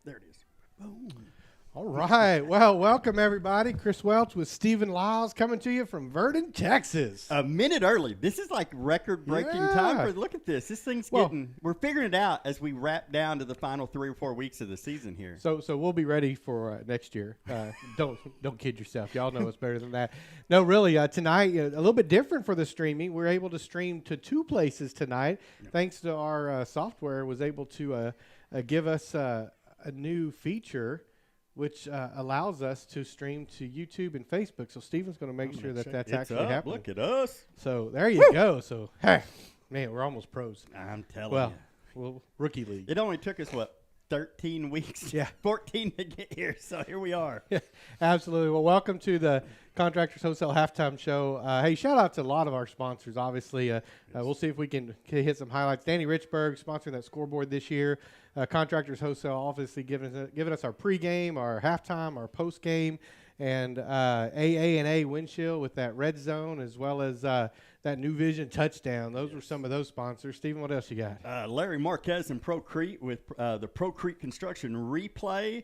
There it is. Boom. All right. Well, welcome, everybody. Chris Welch with Stephen Lyles coming to you from Verdon, Texas. A minute early. This is like record-breaking time. Look at this. This thing's we're figuring it out as we wrap down to the final 3 or 4 weeks of the season here. So we'll be ready for next year. Don't kid yourself. Y'all know it's better than that. No, really, tonight, a little bit different for the streaming. We're able to stream to 2 places tonight. Yep. Thanks to our software was able to give us a new feature which allows us to stream to YouTube and Facebook. So Stephen's going to make sure that that's actually happening. Look at us. So there you go. So, hey, man, we're almost pros. I'm telling you. Well, rookie league. It only took us, 13 weeks? Yeah. 14 to get here, so here we are. Yeah, absolutely. Well, welcome to the Contractors Wholesale Halftime Show. Hey, shout out to a lot of our sponsors, obviously. We'll see if we can hit some highlights. Danny Richburg sponsoring that scoreboard this year. Contractors Wholesale obviously giving us our pregame, our halftime, our postgame, and AA&A windshield with that red zone, as well as that New Vision touchdown. Those were some of those sponsors. Stephen, what else you got? Larry Marquez and Procrete with the Procrete Construction Replay.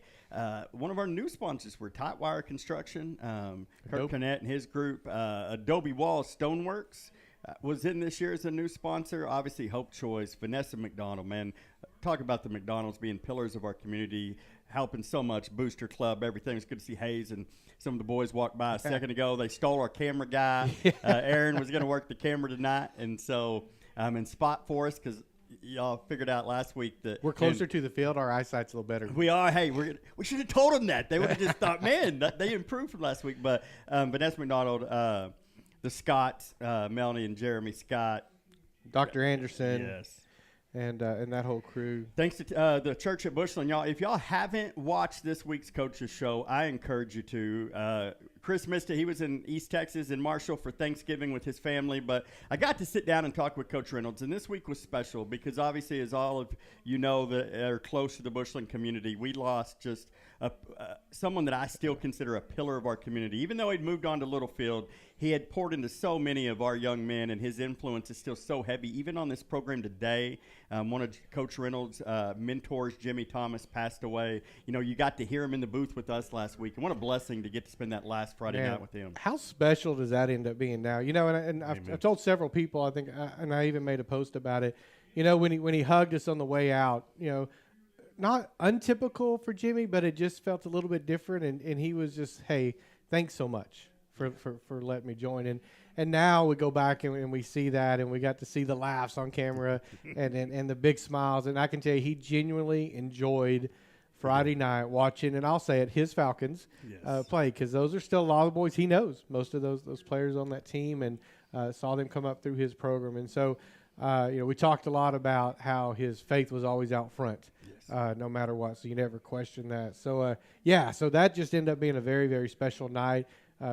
One of our new sponsors were Tightwire Construction. Kirk Connett and his group. Adobe Wall Stoneworks was in this year as a new sponsor. Obviously, Hope Choice, Vanessa McDonald, man. Talk about the McDonald's being pillars of our community, helping so much. Booster Club, everything. It's good to see Hayes and some of the boys walked by a second ago. They stole our camera guy. Aaron was going to work the camera tonight, and so in spot for us because y'all figured out last week that we're closer to the field. Our eyesight's a little better. We are. Hey, we should have told them that. They would have just thought, man, they improved from last week. But Vanessa McDonald, the Scotts, Melanie and Jeremy Scott, Dr. Anderson, yes. And that whole crew. Thanks to the church at Bushland. Y'all, if y'all haven't watched this week's Coach's Show, I encourage you to. Chris missed it. He was in East Texas in Marshall for Thanksgiving with his family. But I got to sit down and talk with Coach Reynolds. And this week was special because obviously, as all of you know that are close to the Bushland community, we lost just someone that I still consider a pillar of our community. Even though he'd moved on to Littlefield, he had poured into so many of our young men, and his influence is still so heavy. Even on this program today, one of Coach Reynolds' mentors, Jimmy Thomas, passed away. You know, you got to hear him in the booth with us last week. And what a blessing to get to spend that last Friday night with him. How special does that end up being now? You know, and I've told several people, I think, and I even made a post about it. You know, when he hugged us on the way out, you know, not untypical for Jimmy, but it just felt a little bit different. And he was just, hey, thanks so much for letting me join. And now we go back and we see that, and we got to see the laughs on camera and the big smiles. And I can tell you, he genuinely enjoyed Friday night watching, and I'll say it, his Falcons play, because those are still a lot of the boys he knows, most of those players on that team, and saw them come up through his program. And so, you know, we talked a lot about how his faith was always out front, no matter what, so you never question that. So, so that just ended up being a very, very special night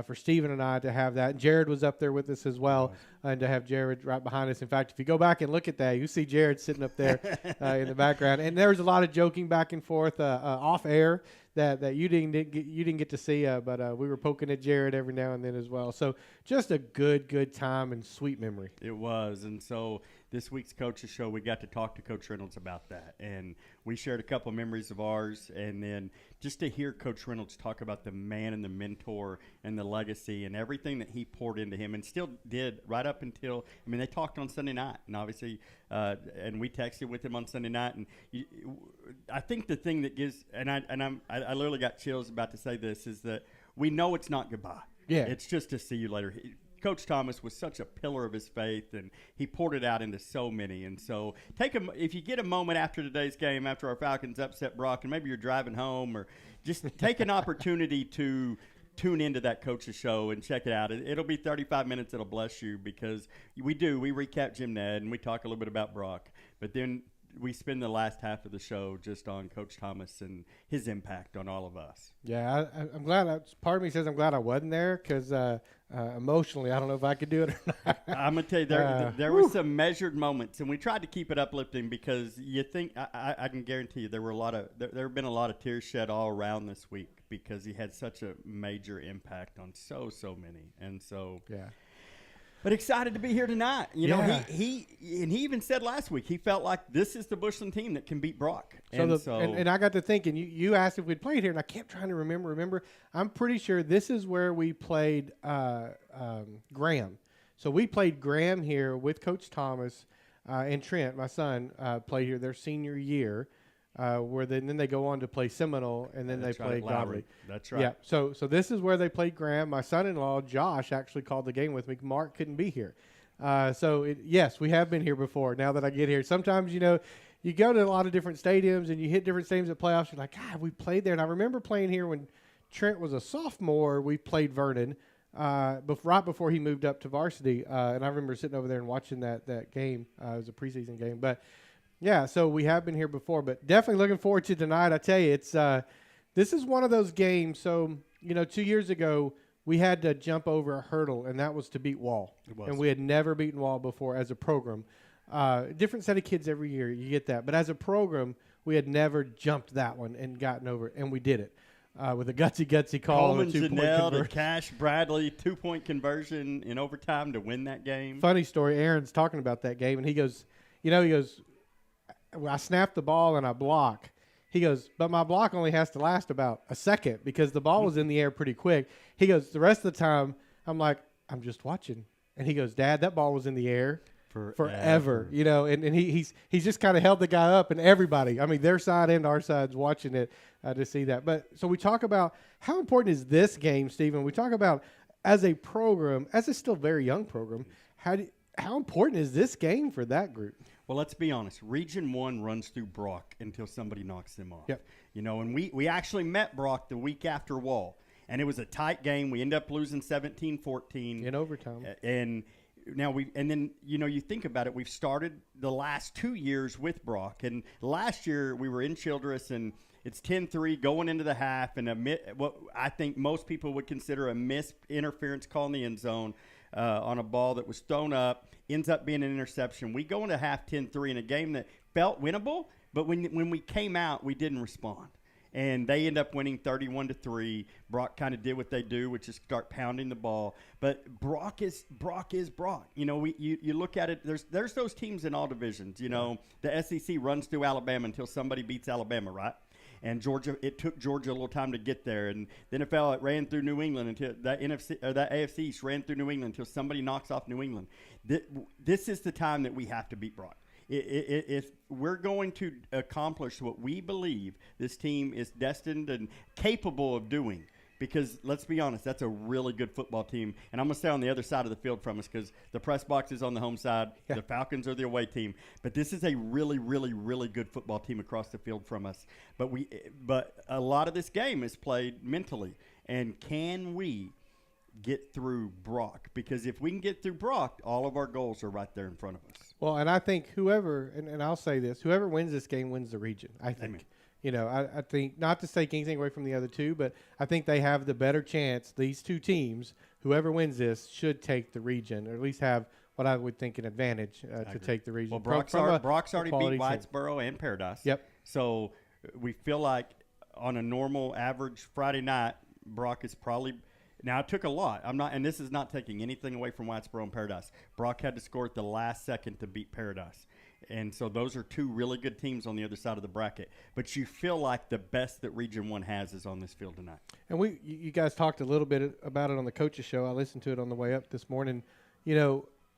for Stephen and I to have that. And Jared was up there with us as well, and to have Jared right behind us. In fact, if you go back and look at that, you see Jared sitting up there in the background. And there was a lot of joking back and forth off air that you didn't get to see, but we were poking at Jared every now and then as well. So just a good time and sweet memory. It was. And so this week's Coach's Show, we got to talk to Coach Reynolds about that. And we shared a couple of memories of ours. And then just to hear Coach Reynolds talk about the man and the mentor and the legacy and everything that he poured into him and still did right up until, I mean, they talked on Sunday night. And obviously, and we texted with him on Sunday night. And I think the thing that gives, and I literally got chills about to say this, is that we know it's not goodbye. Yeah. It's just to see you later. Coach Thomas was such a pillar of his faith, and he poured it out into so many. And so if you get a moment after today's game, after our Falcons upset Brock, and maybe you're driving home, or just take an opportunity to tune into that Coach's Show and check it out. It'll be 35 minutes. It'll bless you, because we recap Jim Ned, and we talk a little bit about Brock. But then we spend the last half of the show just on Coach Thomas and his impact on all of us. Yeah, I'm glad. Part of me says I'm glad I wasn't there, because emotionally, I don't know if I could do it or not. I'm going to tell you, there were some measured moments, and we tried to keep it uplifting, because you think, I can guarantee you there have been a lot of tears shed all around this week, because he had such a major impact on so many. And so, But excited to be here tonight. You know, Yeah. he even said last week he felt like this is the Bushland team that can beat Brock. And I got to thinking, you asked if we'd played here, and I kept trying to remember. I'm pretty sure this is where we played Graham. So we played Graham here with Coach Thomas and Trent, my son, played here their senior year. Then they go on to play Seminole, and then they play Godly. That's right. Yeah. So this is where they played Graham. My son-in-law Josh actually called the game with me. Mark couldn't be here. Yes, we have been here before. Now that I get here, sometimes you go to a lot of different stadiums and you hit different stadiums at playoffs. You're like, God, we played there. And I remember playing here when Trent was a sophomore. We played Vernon right before he moved up to varsity. And I remember sitting over there and watching that game. It was a preseason game, but. Yeah, so we have been here before, but definitely looking forward to tonight. I tell you, this is one of those games. So, 2 years ago, we had to jump over a hurdle, and that was to beat Wall. It was. And we had never beaten Wall before as a program. Different set of kids every year, you get that. But as a program, we had never jumped that one and gotten over it, and we did it with a gutsy call. Coleman, and a 2-point Janelle, conversion. to Cash Bradley, 2-point conversion in overtime to win that game. Funny story, Aaron's talking about that game, and he goes, I snap the ball and I block. He goes, but my block only has to last about a second because the ball was in the air pretty quick. He goes, the rest of the time, I'm like, I'm just watching. And he goes, Dad, that ball was in the air forever. And he's just kind of held the guy up, and everybody, I mean, their side and our side's watching it to see that. But so we talk about how important is this game, Stephen? We talk about as a program, as a still very young program, how important is this game for that group? Well, let's be honest. Region 1 runs through Brock until somebody knocks them off. Yep. And we actually met Brock the week after Wall, and it was a tight game. We ended up losing 17-14 in overtime. And now you think about it. We've started the last 2 years with Brock, and last year we were in Childress, and it's 10-3 going into the half, and what I think most people would consider a missed interference call in the end zone on a ball that was thrown up. Ends up being an interception. We go into half 10-3 in a game that felt winnable, but when we came out, we didn't respond. And they end up winning 31-3. Brock kind of did what they do, which is start pounding the ball. But Brock is Brock. You look at it, there's those teams in all divisions. The SEC runs through Alabama until somebody beats Alabama, right? And Georgia, it took Georgia a little time to get there. And the NFL, it ran through New England until that AFC East ran through New England until somebody knocks off New England. This is the time that we have to beat Brock. If we're going to accomplish what we believe this team is destined and capable of doing, because let's be honest, that's a really good football team. And I'm going to stay on the other side of the field from us because the press box is on the home side. Yeah. The Falcons are the away team. But this is a really, really, really good football team across the field from us. But a lot of this game is played mentally. And can we get through Brock? Because if we can get through Brock, all of our goals are right there in front of us. Well, and I think whoever, and I'll say this, whoever wins this game wins the region, I think. Amen. I think, not to take anything away from the other two, but I think they have the better chance. These two teams, whoever wins this, should take the region, or at least have what I would think an advantage to take the region. Well, Brock's already beat Whitesboro and Paradise. Yep. So we feel like on a normal, average Friday night, Brock is probably – now, it took a lot. And this is not taking anything away from Whitesboro and Paradise. Brock had to score at the last second to beat Paradise. And so those are two really good teams on the other side of the bracket. But you feel like the best that Region 1 has is on this field tonight. And you guys talked a little bit about it on the coaches show. I listened to it on the way up this morning.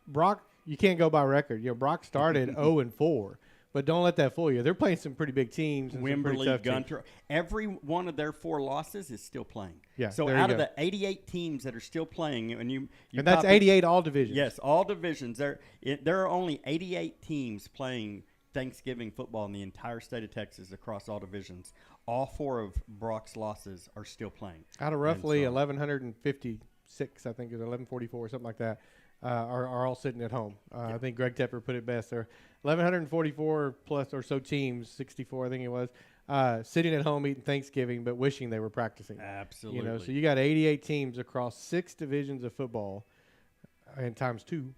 Brock, you can't go by record. Brock started 0-4. But don't let that fool you. They're playing some pretty big teams. And Wimberley, Gunter. Every one of their 4 losses is still playing. Yeah, so out of the 88 teams that are still playing, and that's 88 all divisions. Yes, all divisions. There are only 88 teams playing Thanksgiving football in the entire state of Texas across all divisions. All 4 of Brock's losses are still playing. Out of roughly 1,156, I think it was 1,144, something like that. Are all sitting at home. I think Greg Tepper put it best. There are 1,144 plus or so teams, 64 I think it was, sitting at home eating Thanksgiving but wishing they were practicing. Absolutely. So you got 88 teams across 6 divisions of football and times 2.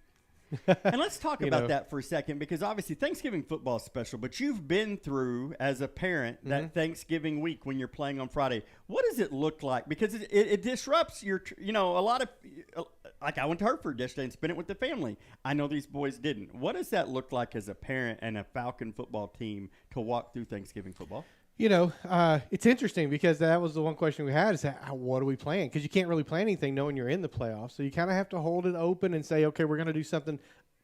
And let's talk about that for a second, because obviously Thanksgiving football is special, but you've been through, as a parent, that Thanksgiving week when you're playing on Friday. What does it look like? Because it disrupts your, like I went to Hertford yesterday and spent it with the family. I know these boys didn't. What does that look like as a parent and a Falcon football team to walk through Thanksgiving football? It's interesting because that was the one question we had is what are we playing? Because you can't really plan anything knowing you're in the playoffs. So you kind of have to hold it open and say, okay, we're going to do something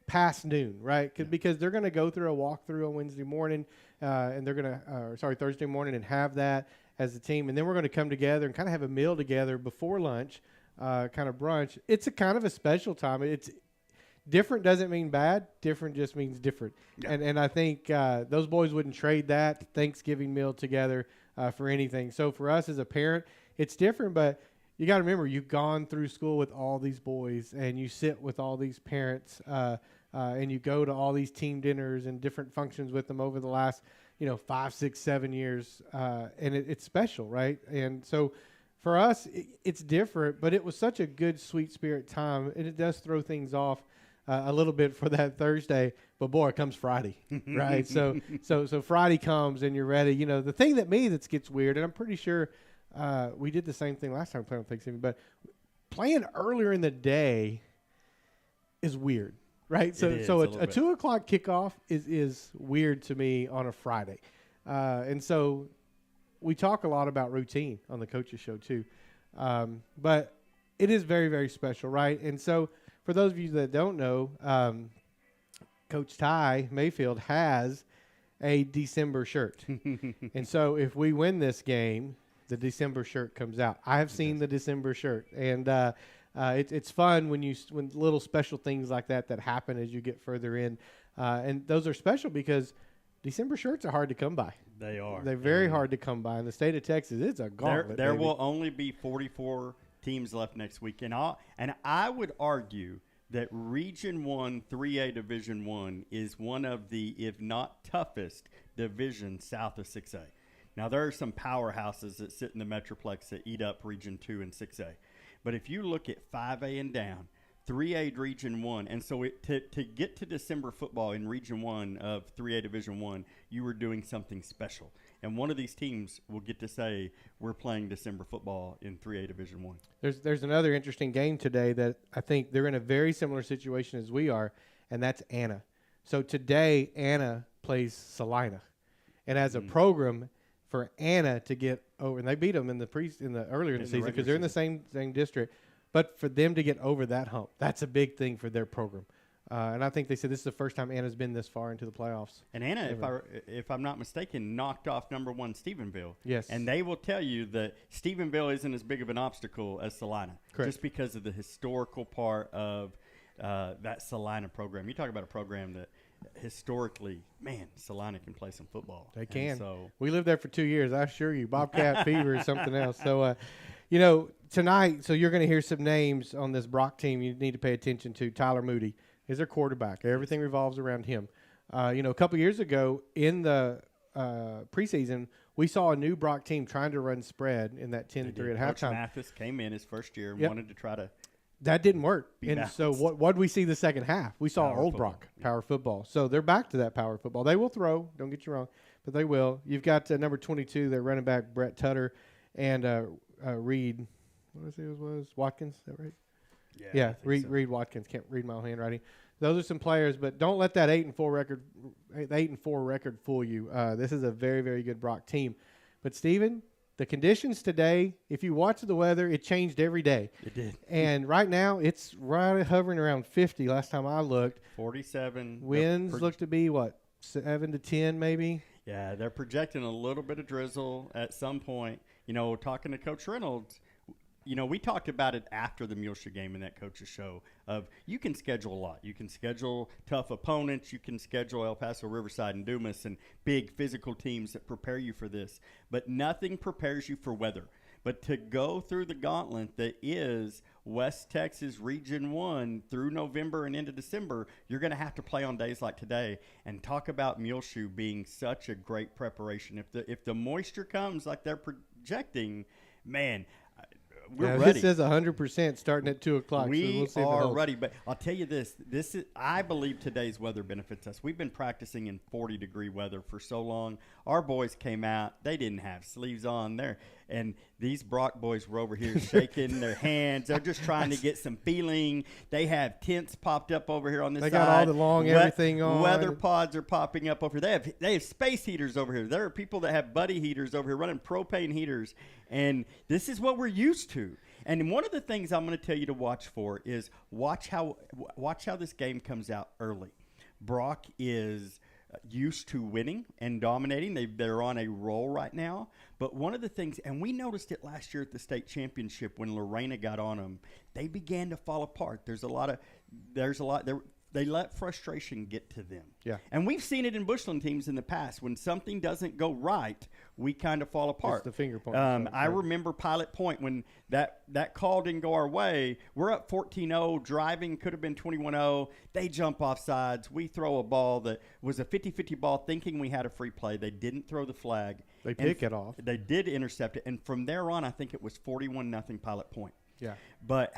past noon, right? Because they're going to go through a walkthrough on Wednesday morning and they're going to, Thursday morning and have that as a team. And then we're going to come together and kind of have a meal together before lunch, kind of brunch. It's a kind of a special time. It's different doesn't mean bad. Different just means different. Yeah. And I think those boys wouldn't trade that Thanksgiving meal together for anything. So for us as a parent, it's different. But you got to remember, you've gone through school with all these boys, and you sit with all these parents, and you go to all these team dinners and different functions with them over the last, 5, 6, 7 years. And it's special, right? And so for us, it's different. But it was such a good, sweet spirit time, and it does throw things off a little bit for that Thursday, but boy, it comes Friday, right? so Friday comes and you're ready. The thing that gets weird, and I'm pretty sure we did the same thing last time playing on Thanksgiving, but playing earlier in the day is weird, right? So a 2:00 kickoff is weird to me on a Friday, and so we talk a lot about routine on the Coaches Show too, but it is very, very special, right? And so for those of you that don't know, Coach Ty Mayfield has a December shirt. And so if we win this game, the December shirt comes out. I have seen the December shirt. And it's fun when little special things like that happen as you get further in. And those are special because December shirts are hard to come by. They are. They're very hard to come by. In the state of Texas, it's a gauntlet. There will only be 44 teams left next week, and I would argue that Region 1, 3A Division 1 is one of the, if not toughest, divisions south of 6A. Now, there are some powerhouses that sit in the Metroplex that eat up Region 2 and 6A. But if you look at 5A and down, 3A Region 1, and so to get to December football in Region 1 of 3A Division 1, you were doing something special. And one of these teams will get to say, we're playing December football in 3A Division 1. There's another interesting game today that I think they're in a very similar situation as we are, and that's Anna. So today, Anna plays Salina. And as a program, for Anna to get over, and they beat them in the earlier in the season because they're in the same district, but for them to get over that hump, that's a big thing for their program. And I think they said this is the first time Anna's been this far into the playoffs. And Anna, if I'm not mistaken, knocked off number 1 Stephenville. Yes. And they will tell you that Stephenville isn't as big of an obstacle as Salina. Correct. Just because of the historical part of that Salina program. You talk about a program that historically, man, Salina can play some football. They can. And so we lived there for 2 years, I assure you. Bobcat fever is something else. So, tonight, so you're going to hear some names on this Brock team you need to pay attention to. Tyler Moody is their quarterback. Everything revolves around him. A couple years ago in the preseason, we saw a new Brock team trying to run spread in that 10-3 at halftime. Coach Mathis came in his first year and wanted to try to. That didn't work. And balanced. So what did we see the second half? We saw old Brock, power football. So they're back to that power football. They will throw, don't get you wrong, but they will. You've got number 22, their running back, Brett Tutter, and Reed. What was Watkins? Is that right? Yeah, Reed Watkins. Can't read my own handwriting. Those are some players, but don't let that 8-4 record fool you. This is a very, very good Brock team. But Steven, the conditions today, if you watch the weather, it changed every day. It did. And right now, it's right hovering around 50 last time I looked. 47. Winds look to be, 7 to 10 maybe? Yeah, they're projecting a little bit of drizzle at some point. Talking to Coach Reynolds, we talked about it after the Muleshoe game in that coach's show of you can schedule a lot. You can schedule tough opponents. You can schedule El Paso, Riverside, and Dumas and big physical teams that prepare you for this. But nothing prepares you for weather. But to go through the gauntlet that is West Texas Region 1 through November and into December, you're going to have to play on days like today. And talk about Muleshoe being such a great preparation. If the moisture comes like they're projecting, man – we're ready. This says 100% starting at 2 o'clock. We are ready. But I'll tell you this. I believe today's weather benefits us. We've been practicing in 40-degree weather for so long. Our boys came out. They didn't have sleeves on there. And these Brock boys were over here shaking their hands. They're just trying to get some feeling. They have tents popped up over here on this side. They got all the long everything on. Weather pods are popping up over here. They have space heaters over here. There are people that have buddy heaters over here running propane heaters. And this is what we're used to. And one of the things I'm going to tell you to watch for is watch how this game comes out early. Brock is used to winning and dominating. They're on a roll right now. But one of the things, and we noticed it last year at the state championship when Lorena got on them, they began to fall apart. They let frustration get to them. Yeah. And we've seen it in Bushland teams in the past. When something doesn't go right, we kind of fall apart. It's the finger point. I remember Pilot Point when that call didn't go our way. We're up 14-0. Driving could have been 21-0. They jump off sides. We throw a ball that was a 50-50 ball thinking we had a free play. They didn't throw the flag. They pick it off. They did intercept it. And from there on, I think it was 41-0 Pilot Point. Yeah. But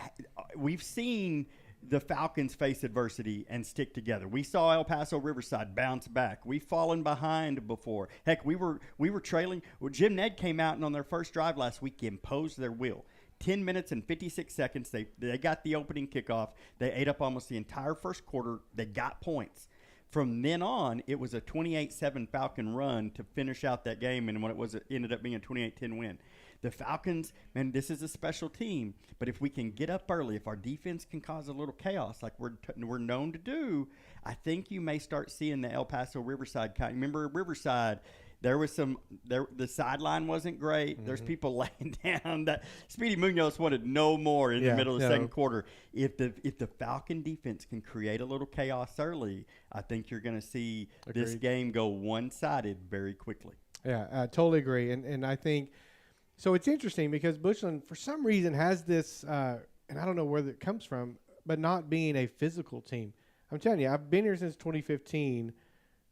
we've seen – the Falcons face adversity and stick together. We saw El Paso Riverside bounce back. We've fallen behind before. Heck, we were trailing. Well, Jim Ned came out and on their first drive last week imposed their will. 10 minutes and 56 seconds. They got the opening kickoff. They ate up almost the entire first quarter. They got points. From then on, it was a 28-7 Falcon run to finish out that game, and it ended up being a 28-10 win. The Falcons, man, this is a special team. But if we can get up early, if our defense can cause a little chaos like we're known to do, I think you may start seeing the El Paso Riverside. Remember Riverside? There was the sideline wasn't great. Mm-hmm. There's people laying down. That Speedy Munoz wanted no more in the middle of the second quarter. If the Falcon defense can create a little chaos early, I think you're going to see this game go one-sided very quickly. Yeah, I totally agree. And I think – so it's interesting because Bushland, for some reason, has this, and I don't know where that comes from, but not being a physical team. I'm telling you, I've been here since 2015.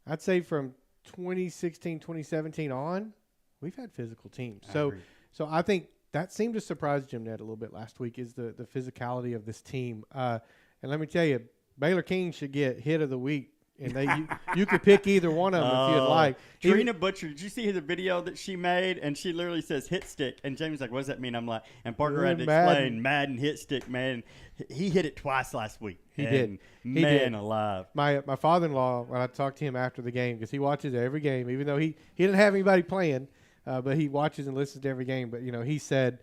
I'd say from 2016, 2017 on, we've had physical teams. So I think that seemed to surprise Jim Ned a little bit last week is the physicality of this team. And let me tell you, Baylor King should get hit of the week. And you could pick either one of them if you'd like. Trina Butcher, did you see the video that she made? And she literally says hit stick. And Jamie's like, what does that mean? I'm like, and Parker had to explain Madden hit stick, man. He hit it twice last week. He did. Alive. My father-in-law, when I talked to him after the game, because he watches every game, even though he didn't have anybody playing, but he watches and listens to every game. But, he said,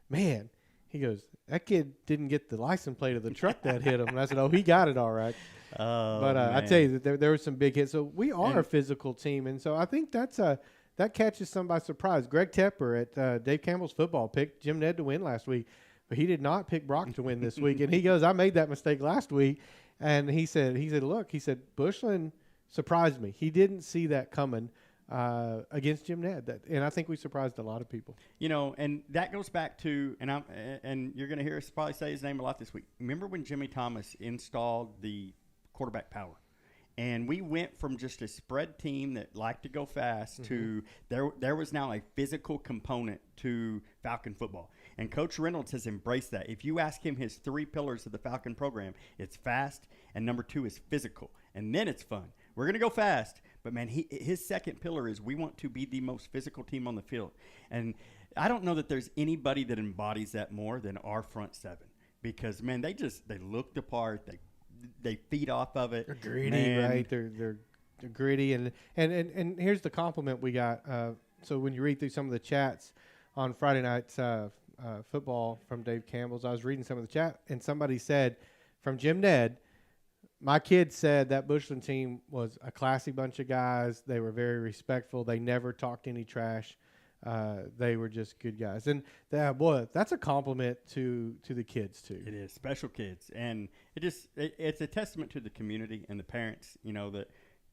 man, he goes, that kid didn't get the license plate of the truck that hit him. And I said, he got it all right. But I tell you that there were some big hits. So we are a physical team, and so I think that catches some by surprise. Greg Tepper at Dave Campbell's football picked Jim Ned to win last week, but he did not pick Brock to win this week. And he goes, I made that mistake last week, and he said, look, Bushland surprised me. He didn't see that coming against Jim Ned, and I think we surprised a lot of people. And that goes back to, and you're going to hear us probably say his name a lot this week. Remember when Jimmy Thomas installed the quarterback power, and we went from just a spread team that liked to go fast to there was now a physical component to Falcon football, and Coach Reynolds has embraced that. If you ask him his 3 pillars of the Falcon program, it's fast, and number 2 is physical, and then it's fun. We're going to go fast, but man, his second pillar is we want to be the most physical team on the field, and I don't know that there's anybody that embodies that more than our front 7, because man, they look the part. They feed off of it. They're gritty, right? They're gritty, and here's the compliment we got. So when you read through some of the chats on Friday night's football from Dave Campbell's, I was reading some of the chat, and somebody said from Jim Ned, my kid said that Bushland team was a classy bunch of guys. They were very respectful. They never talked any trash. They were just good guys, and that's a compliment to the kids too. It is special kids, and it's a testament to the community and the parents. That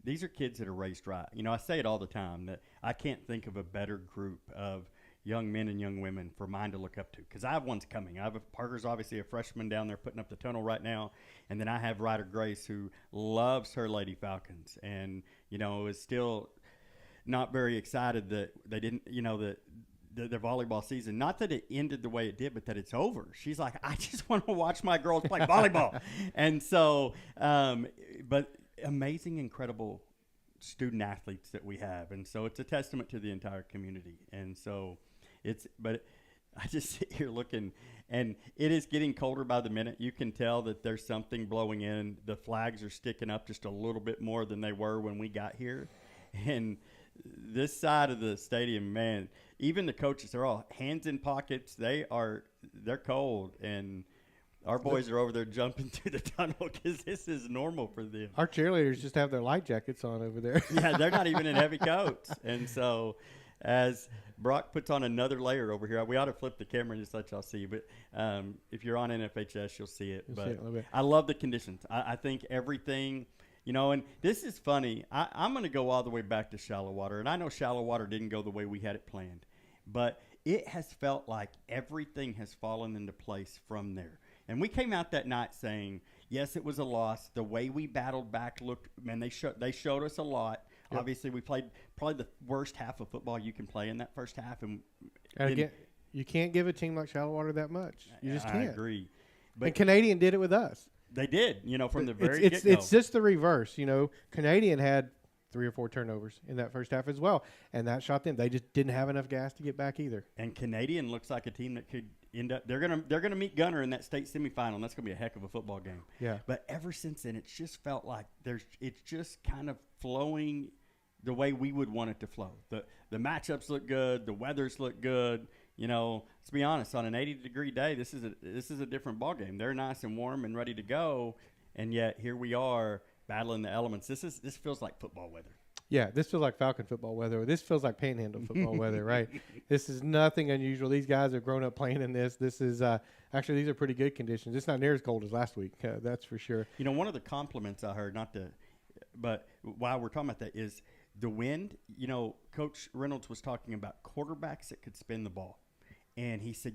these are kids that are raised right. I say it all the time that I can't think of a better group of young men and young women for mine to look up to, because I have one's coming. Parker's obviously a freshman down there putting up the tunnel right now, and then I have Ryder Grace who loves her Lady Falcons, and is still not very excited that they didn't, their volleyball season. Not that it ended the way it did, but that it's over. She's like, I just want to watch my girls play volleyball. And so, but amazing, incredible student athletes that we have. And so it's a testament to the entire community. And so but I just sit here looking, and it is getting colder by the minute. You can tell that there's something blowing in. The flags are sticking up just a little bit more than they were when we got here. And this side of the stadium, man, even the coaches, they're all hands in pockets. They're cold, and our boys are over there jumping through the tunnel because this is normal for them. Our cheerleaders just have their light jackets on over there. Yeah, they're not even in heavy coats. And so as Brock puts on another layer over here, we ought to flip the camera and just let y'all see. But if you're on NFHS, you'll see it. You'll but see it a little bit. I love the conditions. I think everything, and this is funny. I'm going to go all the way back to shallow water. And I know shallow water didn't go the way we had it planned. But it has felt like everything has fallen into place from there. And we came out that night saying, yes, it was a loss. The way we battled back looked, man, they showed us a lot. Yep. Obviously, we played probably the worst half of football you can play in that first half. And again, you can't give a team like Shallow Water that much. You just can't. I agree. But and Canadian did it with us. They did, from the very get-go. It's just the reverse. Canadian had 3 or 4 turnovers in that first half as well, and that shot them. They just didn't have enough gas to get back either. And Canadian looks like a team that could end up. They're gonna meet Gunner in that state semifinal, and that's gonna be a heck of a football game. Yeah. But ever since then, it's just felt like it's just kind of flowing the way we would want it to flow. The matchups look good. The weathers look good. Let's be honest. On an 80-degree day, this is a different ball game. They're nice and warm and ready to go, and yet here we are battling the elements. This feels like football weather. Yeah, this feels like Falcon football weather. This feels like Panhandle football weather, right? This is nothing unusual. These guys have grown up playing in this. This is actually, these are pretty good conditions. It's not near as cold as last week. That's for sure. One of the compliments I heard, but while we're talking about that, is the wind. Coach Reynolds was talking about quarterbacks that could spin the ball. And he said,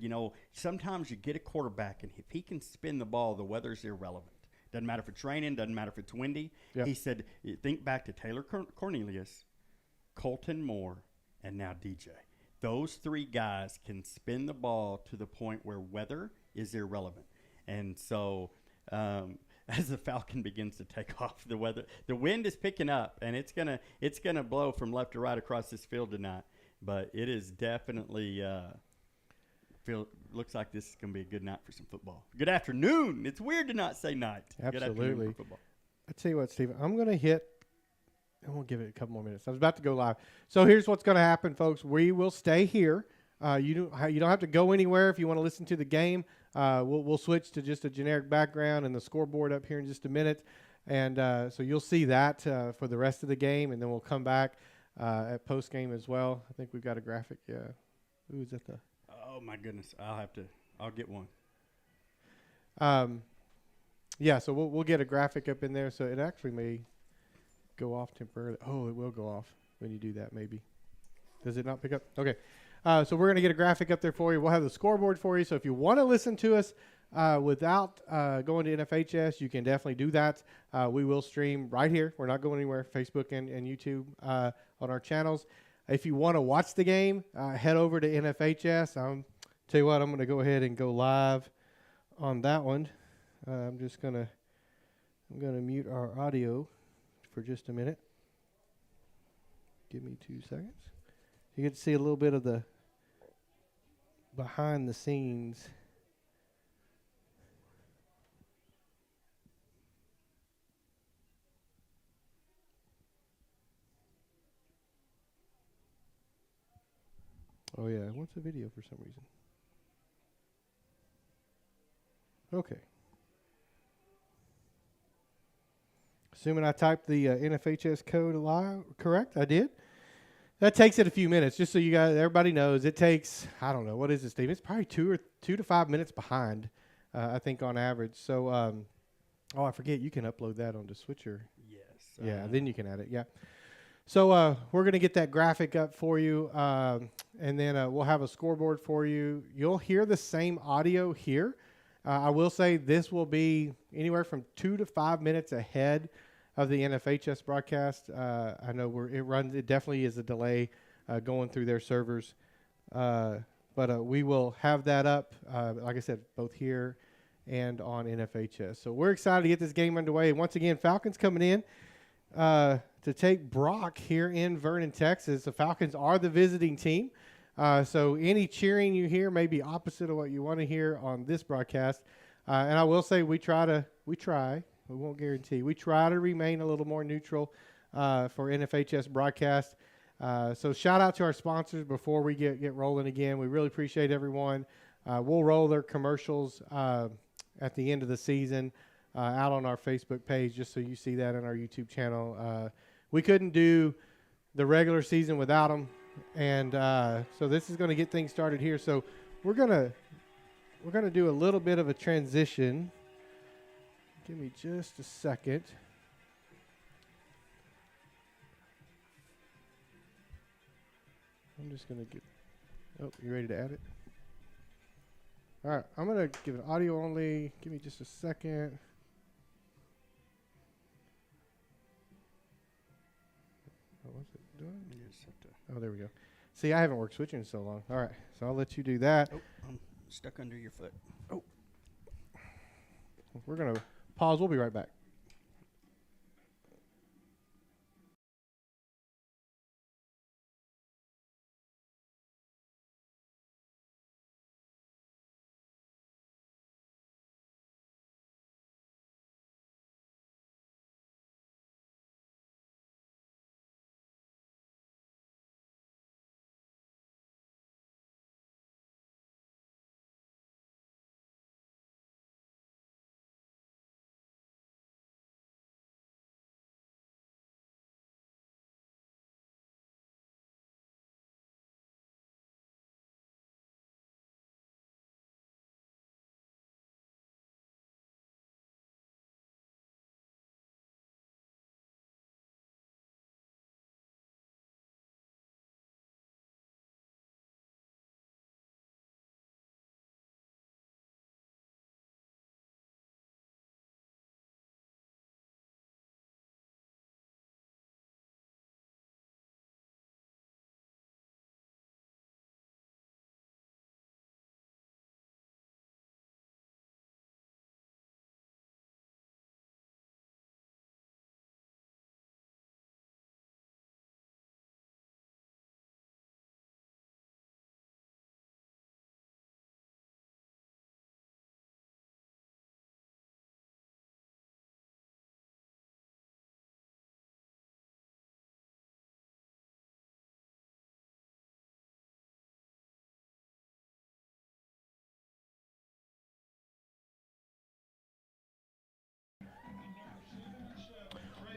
sometimes you get a quarterback, and if he can spin the ball, the weather's irrelevant. Doesn't matter if it's raining. Doesn't matter if it's windy. Yeah. He said, think back to Taylor Cornelius, Colton Moore, and now DJ. Those 3 guys can spin the ball to the point where weather is irrelevant. And so as the Falcon begins to take off, the wind is picking up, and it's gonna blow from left to right across this field tonight. But it is definitely looks like this is going to be a good night for some football. Good afternoon. It's weird to not say night. Absolutely. Good afternoon for football. I tell you what, Steve, I'm going to give it a couple more minutes. I was about to go live. So here's what's going to happen, folks. We will stay here. You don't have to go anywhere if you want to listen to the game. We'll switch to just a generic background and the scoreboard up here in just a minute. And so you'll see that for the rest of the game, and then we'll come back at post-game as well. I think we've got a graphic. Yeah. Who's at the... Oh my goodness! I'll get one. Yeah. So we'll get a graphic up in there. So it actually may go off temporarily. Oh, it will go off when you do that. Maybe. Does it not pick up? Okay. So we're gonna get a graphic up there for you. We'll have the scoreboard for you. So if you want to listen to us without going to NFHS, you can definitely do that. We will stream right here. We're not going anywhere. Facebook and YouTube on our channels. If you want to watch the game, head over to NFHS. Tell you what, I'm going to go ahead and go live on that one. I'm going to mute our audio for just a minute. Give me 2 seconds. You get to see a little bit of the behind the scenes. Oh, yeah. It wants a video for some reason. Okay. Assuming I typed the NFHS code correct, I did. That takes it a few minutes, just so everybody knows. It takes, I don't know, what is it, Steve? It's probably 2 to 5 minutes behind, I think, on average. So, I forget, you can upload that onto Switcher. Yes. Yeah, then you can add it, yeah. So we're going to get that graphic up for you, and then we'll have a scoreboard for you. You'll hear the same audio here. I will say this will be anywhere from 2 to 5 minutes ahead of the NFHS broadcast. I know it definitely is a delay going through their servers, but we will have that up, like I said, both here and on NFHS. So we're excited to get this game underway. Once again, Falcons coming in to take Brock here in Vernon, Texas. The Falcons are the visiting team. So any cheering you hear may be opposite of what you want to hear on this broadcast. And I will say we try. We won't guarantee. We try to remain a little more neutral for NFHS broadcast. So shout out to our sponsors before we get rolling again. We really appreciate everyone. We'll roll their commercials at the end of the season out on our Facebook page, just so you see that in our YouTube channel. We couldn't do the regular season without them, and so this is going to get things started here. So we're gonna do a little bit of a transition. Give me just a second. I'm just going to get... Oh, you ready to add it? All right, I'm going to give it audio only. Give me just a second. What's it doing? You just have to. Oh, there we go. See, I haven't worked switching in so long. All right, so I'll let you do that. Oh, I'm stuck under your foot. Oh. We're going to pause. We'll be right back.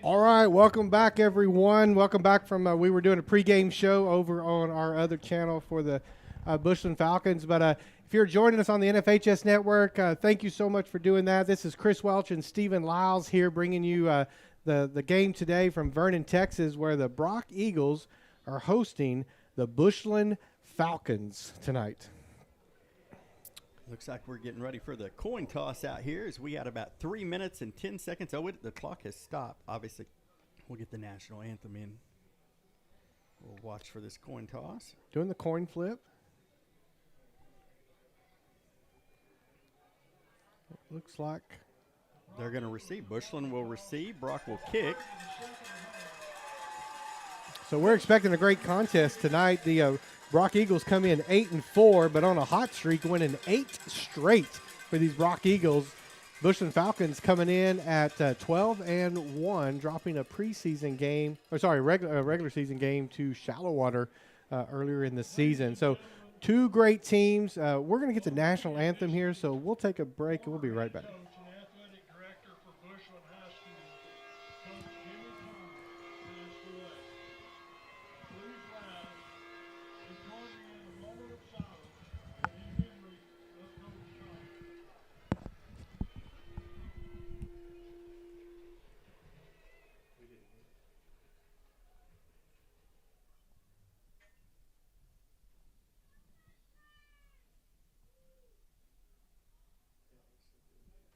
All right, welcome back, everyone. Welcome back from we were doing a pregame show over on our other channel for the Bushland Falcons. But if you're joining us on the NFHS Network, thank you so much for doing that. This is Chris Welch and Stephen Lyles here bringing you the game today from Vernon, Texas, where the Brock Eagles are hosting the Bushland Falcons tonight. Looks like we're getting ready for the coin toss out here as we got about 3 minutes and 10 seconds. Oh, the clock has stopped. Obviously, we'll get the national anthem in. We'll watch for this coin toss. Doing the coin flip. It looks like they're going to receive. Bushland will receive. Brock will kick. So we're expecting a great contest tonight. The Brock Eagles come in 8-4, but on a hot streak, winning 8 straight for these Brock Eagles. Bushland Falcons coming in at 12-1, dropping a preseason game, regular season game to Shallow Water earlier in the season. So two great teams. We're going to get the national anthem here, so we'll take a break and we'll be right back.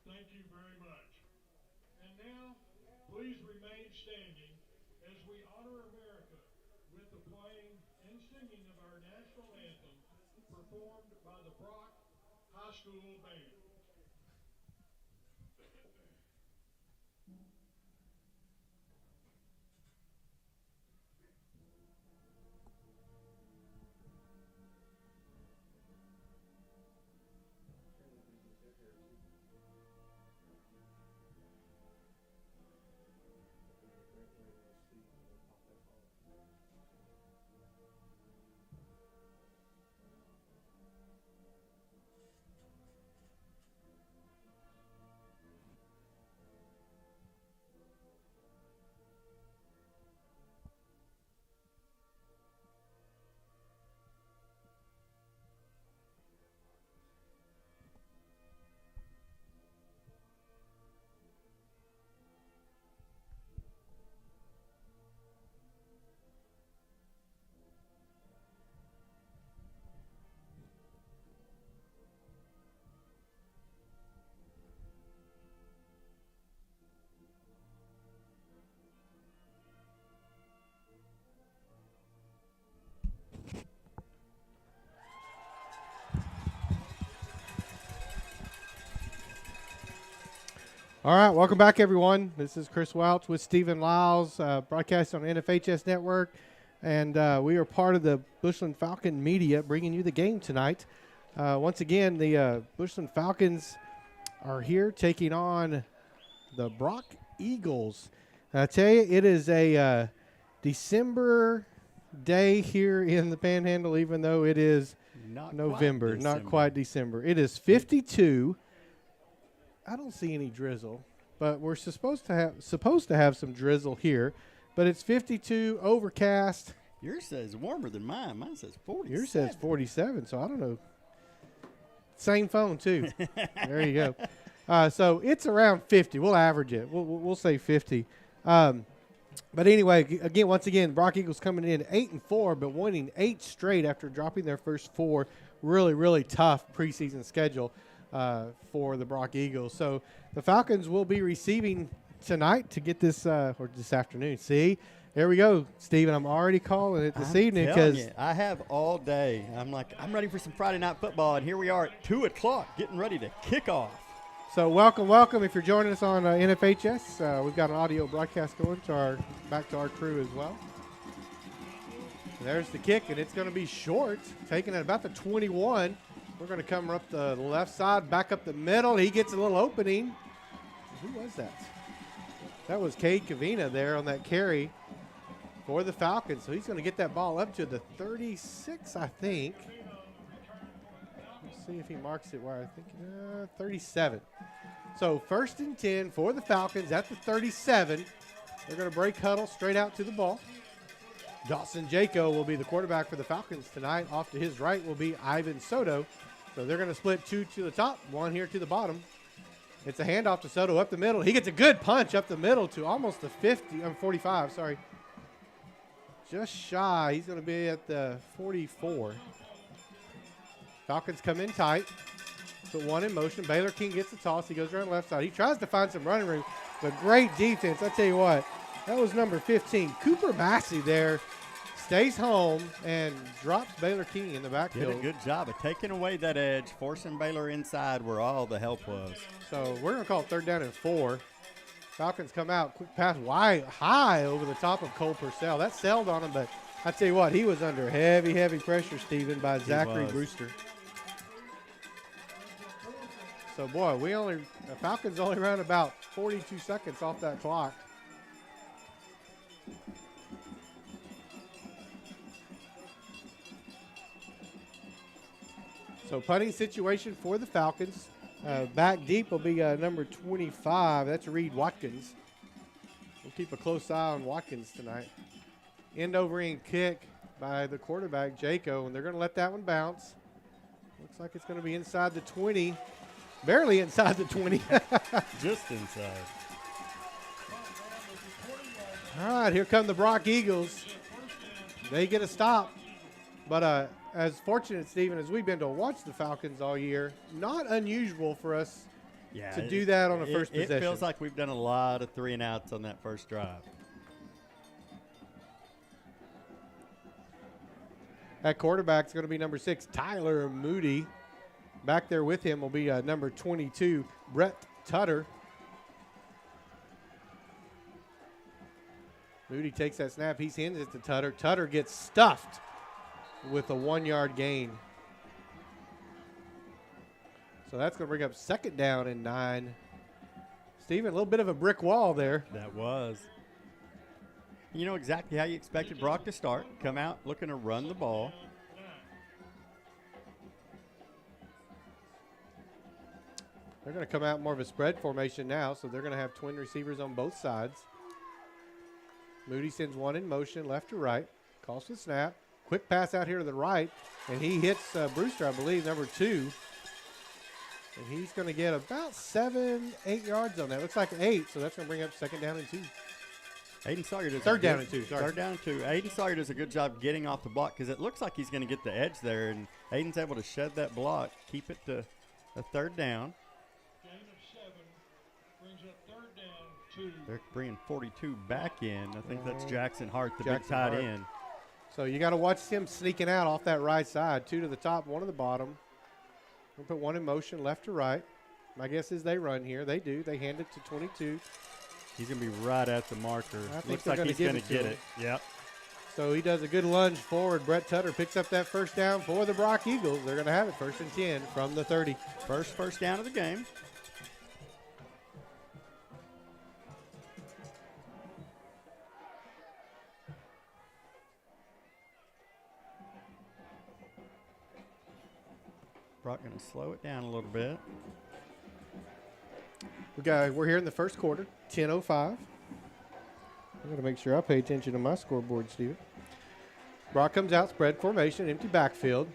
Thank you very much. And now, please remain standing as we honor America with the playing and singing of our national anthem performed by the Brock High School Band. All right, welcome back, everyone. This is Chris Welch with Stephen Lyles, broadcast on NFHS Network, and we are part of the Bushland Falcon Media, bringing you the game tonight. Once again, the Bushland Falcons are here taking on the Brock Eagles. I tell you, it is a December day here in the Panhandle, even though it is November, not quite December. It is 52. I don't see any drizzle, but we're supposed to have some drizzle here. But it's 52, overcast. Yours says warmer than mine. Mine says 47. Yours says 47, so I don't know. Same phone too. There you go. So it's around 50. We'll average it. We'll say 50. But anyway, once again, Brock Eagles coming in 8-4, but winning 8 straight after dropping their first 4. Really, really tough preseason schedule for the Brock Eagles. So the Falcons will be receiving tonight to get this, or this afternoon. See, there we go, Steven. I'm already calling it this evening because I have all day. I'm ready for some Friday night football, and here we are at 2 o'clock getting ready to kick off. So welcome. If you're joining us on NFHS, we've got an audio broadcast going back to our crew as well. And there's the kick, and it's going to be short, taken at about the 21. We're going to come up the left side, back up the middle. He gets a little opening. Who was that? That was Cade Kavina there on that carry for the Falcons. So he's going to get that ball up to the 36, I think. Let's see if he marks it where I think 37. So 1st and 10 for the Falcons at the 37. They're going to break huddle straight out to the ball. Dawson Jaco will be the quarterback for the Falcons tonight. Off to his right will be Ivan Soto. So they're going to split 2 to the top, 1 here to the bottom. It's a handoff to Soto up the middle. He gets a good punch up the middle to almost the 45, sorry. Just shy. He's going to be at the 44. Falcons come in tight. Put 1 in motion. Baylor King gets the toss. He goes around the left side. He tries to find some running room, but great defense. I tell you what, that was number 15. Cooper Massey there stays home and drops Baylor King in the backfield. Did a good job of taking away that edge, forcing Baylor inside where all the help was. So we're going to call it 3rd down and 4. Falcons come out, quick pass wide, high over the top of Cole Purcell. That sailed on him, but I tell you what, he was under heavy, heavy pressure, Stephen, by Zachary Brewster. So, boy, the Falcons only ran about 42 seconds off that clock. So punting situation for the Falcons. Back deep will be number 25. That's Reed Watkins. We'll keep a close eye on Watkins tonight. End over end kick by the quarterback, Jaco, and they're going to let that one bounce. Looks like it's going to be inside the 20. Barely inside the 20. Just inside. All right, here come the Brock Eagles. They get a stop. But as fortunate, Stephen, as we've been to watch the Falcons all year, not unusual for us to do that on the first possession. It feels like we've done a lot of 3 and outs on that first drive. At quarterback is going to be number 6, Tyler Moody. Back there with him will be number 22, Brett Tutter. Moody takes that snap. He hands it to Tutter. Tutter gets stuffed with a 1-yard gain. So that's going to bring up 2nd down and 9. Steven, a little bit of a brick wall there. That was. You know exactly how you expected Brock to start. Come out looking to run the ball. They're going to come out more of a spread formation now, so they're going to have twin receivers on both sides. Moody sends 1 in motion, left to right. Calls for the snap. Quick pass out here to the right, and he hits Brewster, I believe, number 2. And he's going to get about 7-8 yards on that. Looks like 8, so that's going to bring up 2nd down and 2. Aiden Sawyer does 3rd down and 2, sorry. 3rd down and 2. Aiden Sawyer does a good job getting off the block because it looks like he's going to get the edge there, and Aiden's able to shed that block, keep it to a 3rd down. Gain of 7 brings up 3rd down, 2. They're bringing 42 back in. I think that's Jackson Hart, the Jackson big tight Hart. end. So you got to watch him sneaking out off that right side. 2 to the top, 1 to the bottom. We'll put 1 in motion, left to right. My guess is they run here. They do. They hand it to 22. He's going to be right at the marker. Looks like he's going to get it. Yep. So he does a good lunge forward. Brett Tutter picks up that first down for the Brock Eagles. They're going to have it 1st and 10 from the 30. First down of the game. Brock going to slow it down a little bit. We're here in the first quarter, 10:05. I'm going to make sure I pay attention to my scoreboard, Steven. Brock comes out, spread formation, empty backfield.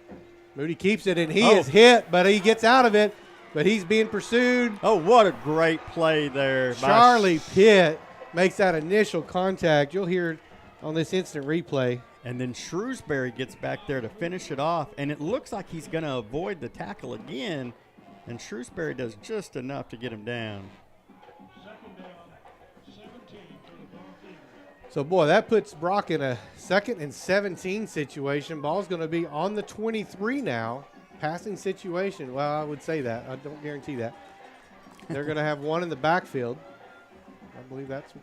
Moody keeps it, and he is hit, but he gets out of it. But he's being pursued. Oh, what a great play there. Charlie Pitt makes that initial contact. You'll hear it on this instant replay. And then Shrewsbury gets back there to finish it off, and it looks like he's going to avoid the tackle again, and Shrewsbury does just enough to get him down. Second down, 17 for the Brock Eagles. So, boy, that puts Brock in a 2nd and 17 situation. Ball's going to be on the 23 now. Passing situation. Well, I would say that. I don't guarantee that. They're going to have one in the backfield. I believe that's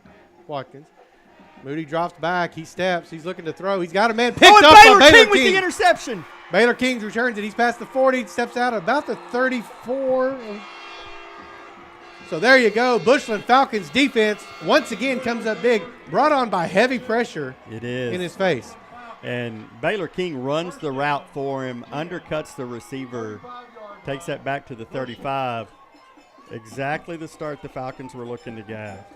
Watkins. Moody drops back. He steps. He's looking to throw. He's got a man picked up Baylor by Baylor King with King. the interception. Baylor King returns it. He's past the 40. Steps out at about the 34. So there you go. Bushland Falcons defense once again comes up big. Brought on by heavy pressure. It is. In his face. And Baylor King runs the route for him, undercuts the receiver, takes that back to the 35. Exactly the start the Falcons were looking to get.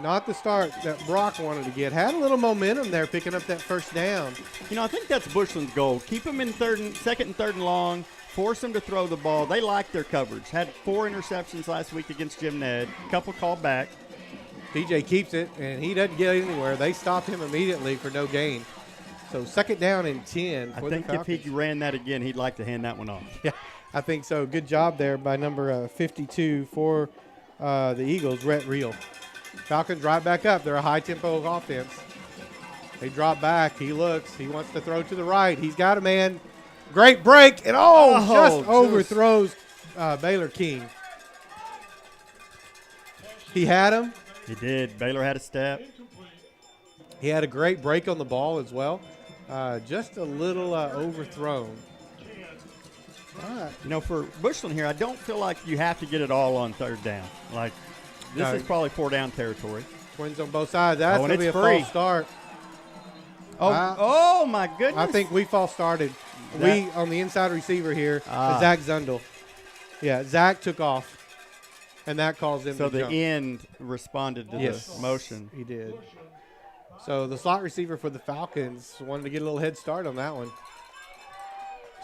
Not the start that Brock wanted to get. Had a little momentum there picking up that first down. You know, I think that's Bushland's goal. Keep them in second and third and long, force them to throw the ball. They like their coverage. Had 4 interceptions last week against Jim Ned, a couple called back. PJ keeps it, and he doesn't get anywhere. They stopped him immediately for no gain. So 2nd down and 10 for the Falcons. I think if he ran that again, he'd like to hand that one off. Yeah, I think so. Good job there by number 52 for the Eagles, Rhett Reel. Falcons right back up. They're a high-tempo offense. They drop back. He looks. He wants to throw to the right. He's got a man. Great break. And, just overthrows Baylor King. He had him. He did. Baylor had a step. He had a great break on the ball as well. Just a little overthrown. All right. You know, for Bushland here, I don't feel like you have to get it all on 3rd down. Like, this is probably 4-down territory. Twins on both sides. That's going to be a free. false start. Oh, my goodness. I think we false started. We on the inside receiver here, Zach Zundel. Yeah, Zach took off, and that caused him to jump. So the end responded to the motion. He did. So the slot receiver for the Falcons wanted to get a little head start on that one.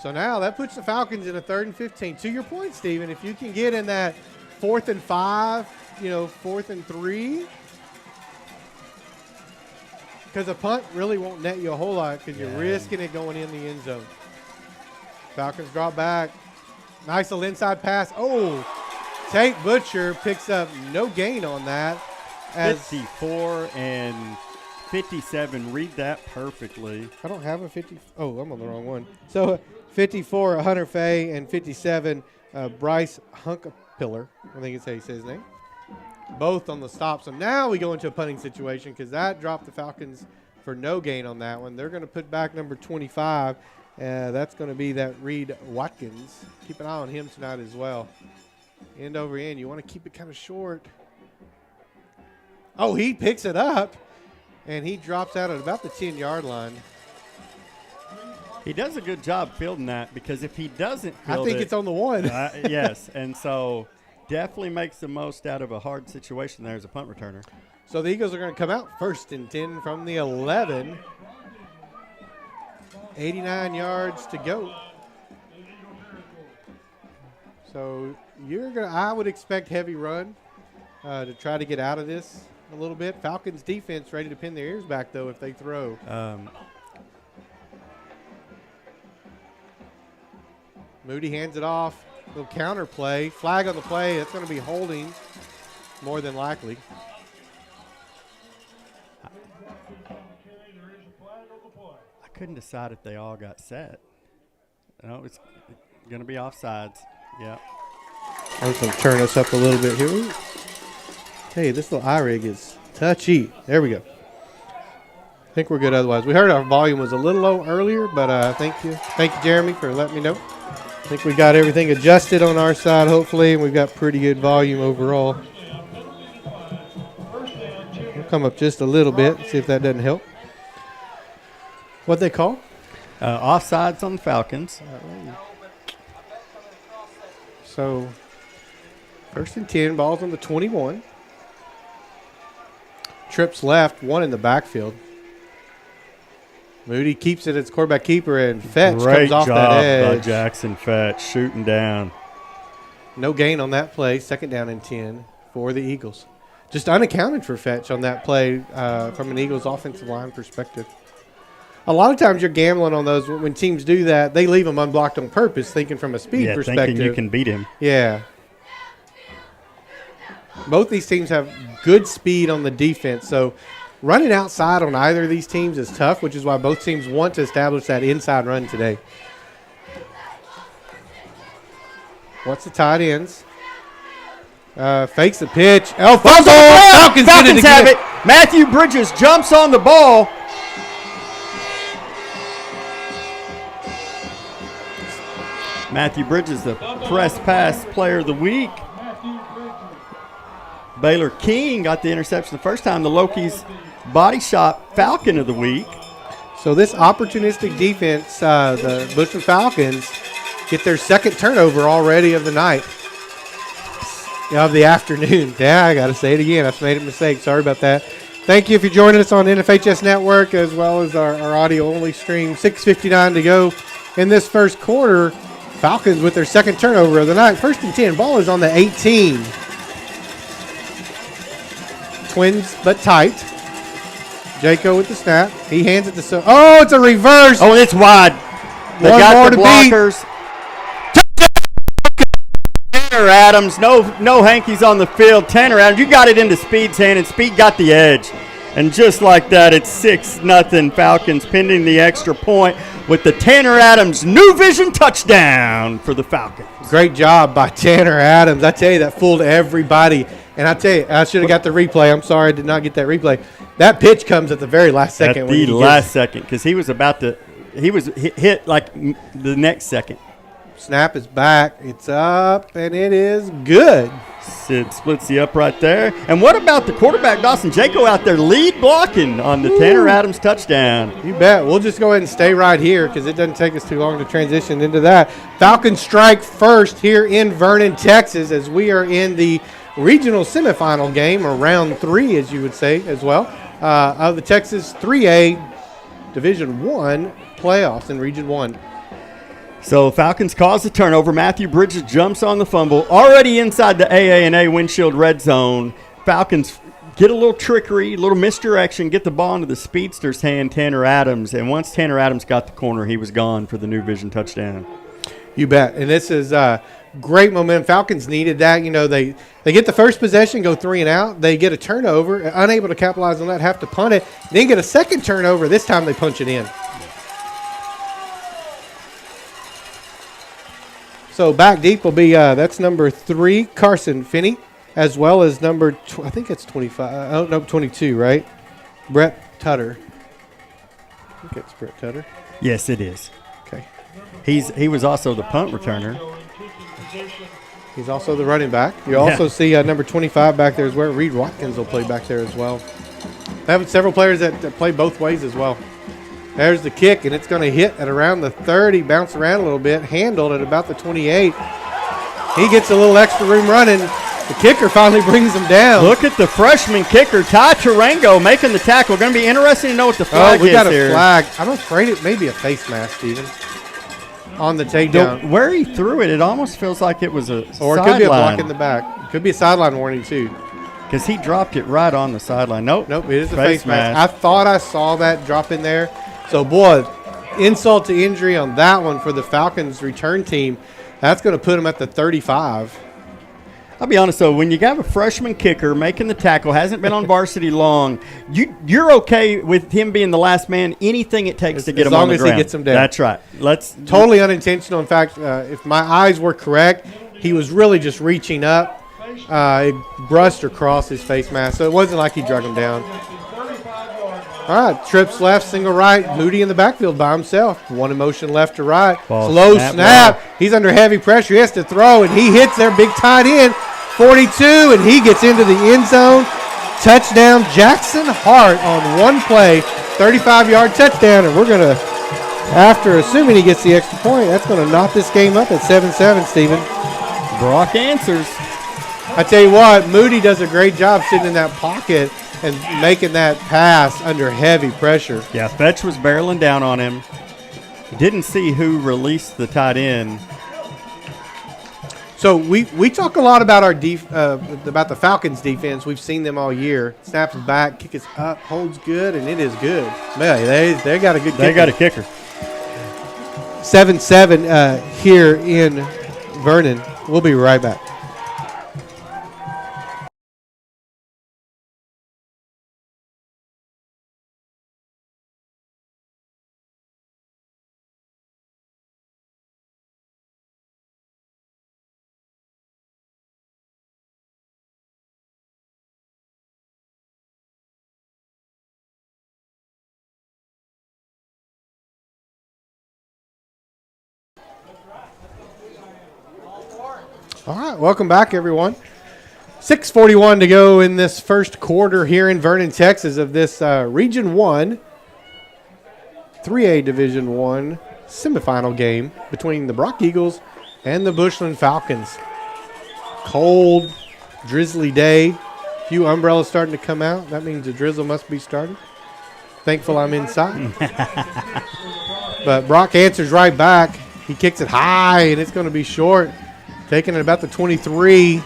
So now that puts the Falcons in a 3rd and 15. To your point, Steven, if you can get in that 4th and 5, 4th and 3, because a punt really won't net you a whole lot because you're risking it going in the end zone. Falcons drop back. Nice little inside pass. Oh, Tate Butcher picks up no gain on that. 54 and 57. Read that perfectly. I don't have a 50. Oh, I'm on the wrong one. So 54, Hunter Fay, and 57, Bryce Hunkapiller. I think it's how you say his name. Both on the stop. So now we go into a punting situation because that dropped the Falcons for no gain on that one. They're going to put back number 25. That's going to be that Reed Watkins. Keep an eye on him tonight as well. End over end. You want to keep it kind of short. Oh, he picks it up, and he drops out at about the 10-yard line. He does a good job fielding that because if he doesn't field I think it's on the 1. Yes, and so definitely makes the most out of a hard situation there as a punt returner. So the Eagles are going to come out 1st and 10 from the 11. 89 yards to go. So I would expect heavy run to try to get out of this a little bit. Falcons defense ready to pin their ears back, though, if they throw. Moody hands it off. Little counter play. Flag on the play. That's going to be holding more than likely. I couldn't decide if they all got set. No, it's going to be offsides. Yep. I'm just going to turn us up a little bit here. Hey, this little iRig is touchy. There we go. I think we're good otherwise. We heard our volume was a little low earlier, but thank you. Thank you, Jeremy, for letting me know. I think we got everything adjusted on our side, hopefully, and we've got pretty good volume overall. We'll come up just a little bit, see if that doesn't help. What they call? Offsides on the Falcons. So, 1st and 10, ball's on the 21. Trips left, 1 in the backfield. Moody keeps it as quarterback keeper, and Fetch comes off that edge. Great job by Jackson Fetch, shooting down. No gain on that play, 2nd down and 10 for the Eagles. Just unaccounted for Fetch on that play from an Eagles offensive line perspective. A lot of times you're gambling on those. When teams do that, they leave them unblocked on purpose, thinking from a speed perspective. Thinking you can beat him. Yeah. Both these teams have good speed on the defense, so running outside on either of these teams is tough, which is why both teams want to establish that inside run today. What's the tight ends? Fakes the pitch. Fumble! Falcons have it. Matthew Bridges jumps on the ball. Matthew Bridges, the press pass player of the week. Baylor King got the interception the first time. The Lokis body shot Falcon of the week. So this opportunistic defense, the Bushland Falcons get their 2nd turnover already of the night, of the afternoon. Yeah, I got to say it again. I've made a mistake. Sorry about that. Thank you if you're joining us on NFHS Network as well as our audio-only stream. 6:59 to go in this first quarter. Falcons with their 2nd turnover of the night. 1st and 10. Ball is on the 18. Twins, but tight. Jaco with the snap. He hands it to oh, it's a reverse. Oh, it's wide. They One got more the to blockers. Tanner Adams, no hankies on the field. Tanner Adams, you got it into Speed's hand, and Speed got the edge. And just like that, it's 6-0 Falcons, pending the extra point with the Tanner Adams New Vision touchdown for the Falcons. Great job by Tanner Adams. I tell you, that fooled everybody. And I tell you, I should have got the replay. I'm sorry I did not get that replay. That pitch comes at the very last second. At the last second, because he was about to – he was hit like the next second. Snap is back. It's up, and it is good. Sid splits the upright there. And what about the quarterback, Dawson Jaco, out there lead blocking on the Tanner Adams touchdown? You bet. We'll just go ahead and stay right here because it doesn't take us too long to transition into that. Falcons strike first here in Vernon, Texas, as we are in the regional semifinal game, or round 3, as you would say as well, of the Texas 3A Division I playoffs in Region 1. So Falcons cause the turnover. Matthew Bridges jumps on the fumble. Already inside the AA&A windshield red zone. Falcons get a little trickery, a little misdirection, get the ball into the speedster's hand, Tanner Adams. And once Tanner Adams got the corner, he was gone for the New Vision touchdown. You bet. And this is great momentum. Falcons needed that. You know, they get the first possession, go 3 and out. They get a turnover, unable to capitalize on that, have to punt it. Then get a second turnover. This time they punch it in. So back deep will be, that's number 3, Carson Finney, as well as number, I think it's 25, oh, no, 22, right? Brett Tutter. I think it's Brett Tutter. Yes, it is. Okay. He was also the punt returner. He's also the running back. You also see number 25 back there as well. Reed Watkins will play back there as well. They have several players that play both ways as well. There's the kick, and it's going to hit at around the 30, bounce around a little bit, handled at about the 28. He gets a little extra room running. The kicker finally brings him down. Look at the freshman kicker, Ty Tarango, making the tackle. Going to be interesting to know what the flag is here. We got a flag. I'm afraid it may be a face mask, Steven, on the takedown. Where he threw it, it almost feels like it was a or it could be a block in the back. It could be a sideline warning, too. Because he dropped it right on the sideline. Nope, it is a face mask. I thought I saw that drop in there. So, boy, insult to injury on that one for the Falcons return team. That's going to put them at the 35. I'll be honest, though, when you have a freshman kicker making the tackle, hasn't been on varsity long, you're okay with him being the last man, anything it takes to get him on the ground. As long as he gets him down. That's right. Totally unintentional. In fact, if my eyes were correct, he was really just reaching up. It brushed across his face mask, so it wasn't like he drug him down. All right, trips left, single right. Moody in the backfield by himself. One in motion left to right. Ball Slow snap. He's under heavy pressure. He has to throw, and he hits their big tight end, 42, and he gets into the end zone. Touchdown, Jackson Hart on one play, 35-yard touchdown, and we're going to, after assuming he gets the extra point, that's going to knock this game up at 7-7, Stephen. Brock answers. I tell you what, Moody does a great job sitting in that pocket and making that pass under heavy pressure. Yeah, Fetch was barreling down on him. Didn't see who released the tight end. So we talk a lot about our about the Falcons defense. We've seen them all year. Snaps back, kick is up, holds good, and it is good. Man, they got a good kicker. They got a kicker. 7-7 here in Vernon. We'll be right back. All right, welcome back, everyone. 6:41 to go in this first quarter here in Vernon, Texas, of this Region 1, 3A Division 1 semifinal game between the Brock Eagles and the Bushland Falcons. Cold, drizzly day. Few umbrellas starting to come out. That means the drizzle must be starting. Thankful I'm inside. But Brock answers right back. He kicks it high, and it's going to be short. Taking it about the 23.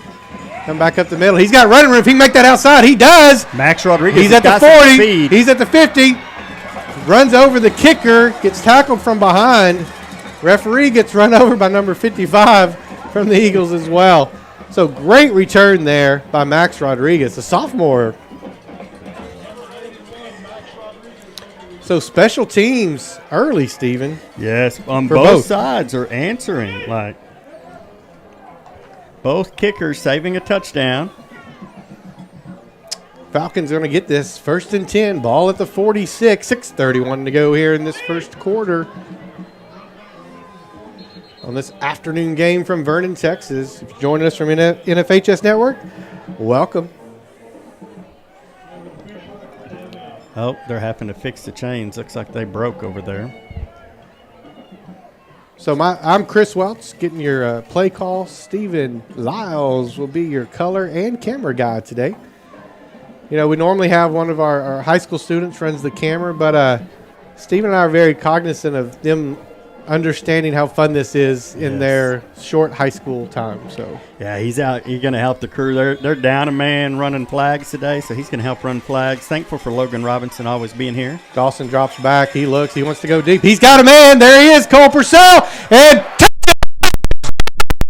Come back up the middle. He's got running room. If he can make that outside, he does. Max Rodriguez. He's at the 40. He's at the 50. Runs over the kicker. Gets tackled from behind. Referee gets run over by number 55 from the Eagles as well. So great return there by Max Rodriguez, a sophomore. So special teams early, Stephen. Yes, on For both both sides are answering. Like both kickers saving a touchdown. Falcons going to get this 1st and 10. Ball at the 46. 6:31 to go here in this first quarter. On this afternoon game from Vernon, Texas. If you're joining us from NFHS Network, welcome. Oh, they're having to fix the chains. Looks like they broke over there. So I'm Chris Welch, getting your play call. Stephen Lyles will be your color and camera guy today. You know, we normally have one of our high school students runs the camera, but Stephen and I are very cognizant of them understanding how fun this is in their short high school time. So yeah, he's out. He's going to help the crew. They're down a man running flags today, so he's going to help run flags. Thankful for Logan Robinson always being here. Dawson drops back. He looks. He wants to go deep. He's got a man. There he is, Cole Purcell. And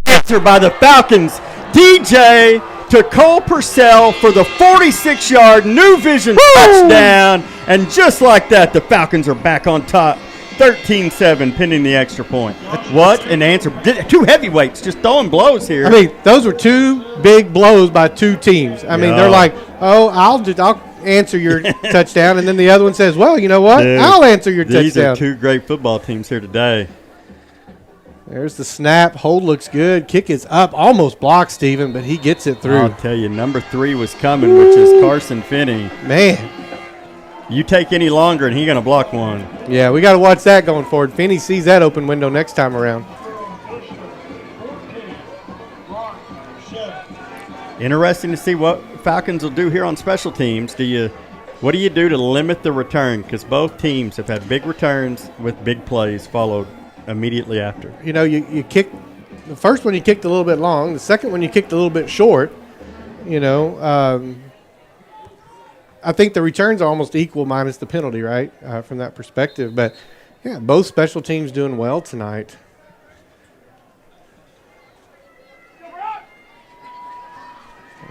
answer by the Falcons. DJ to Cole Purcell for the 46-yard New Vision touchdown. And just like that, the Falcons are back on top. 13-7, pending the extra point. What an answer. Two heavyweights just throwing blows here. I mean, those were two big blows by two teams. I mean, they're like, oh, I'll answer your touchdown. And then the other one says, well, you know what? Dude, I'll answer your touchdown. These are two great football teams here today. There's the snap. Hold looks good. Kick is up. Almost blocked, Steven, but he gets it through. I'll tell you, number 3 was coming, which is Carson Finney. Man. You take any longer, and he's going to block one. Yeah, we got to watch that going forward. Finney sees that open window next time around. Interesting to see what Falcons will do here on special teams. What do you do to limit the return? Because both teams have had big returns with big plays followed immediately after. You know, you kick the first one you kicked a little bit long. The second one you kicked a little bit short. You know, I think the returns are almost equal minus the penalty, right, from that perspective. But, yeah, both special teams doing well tonight.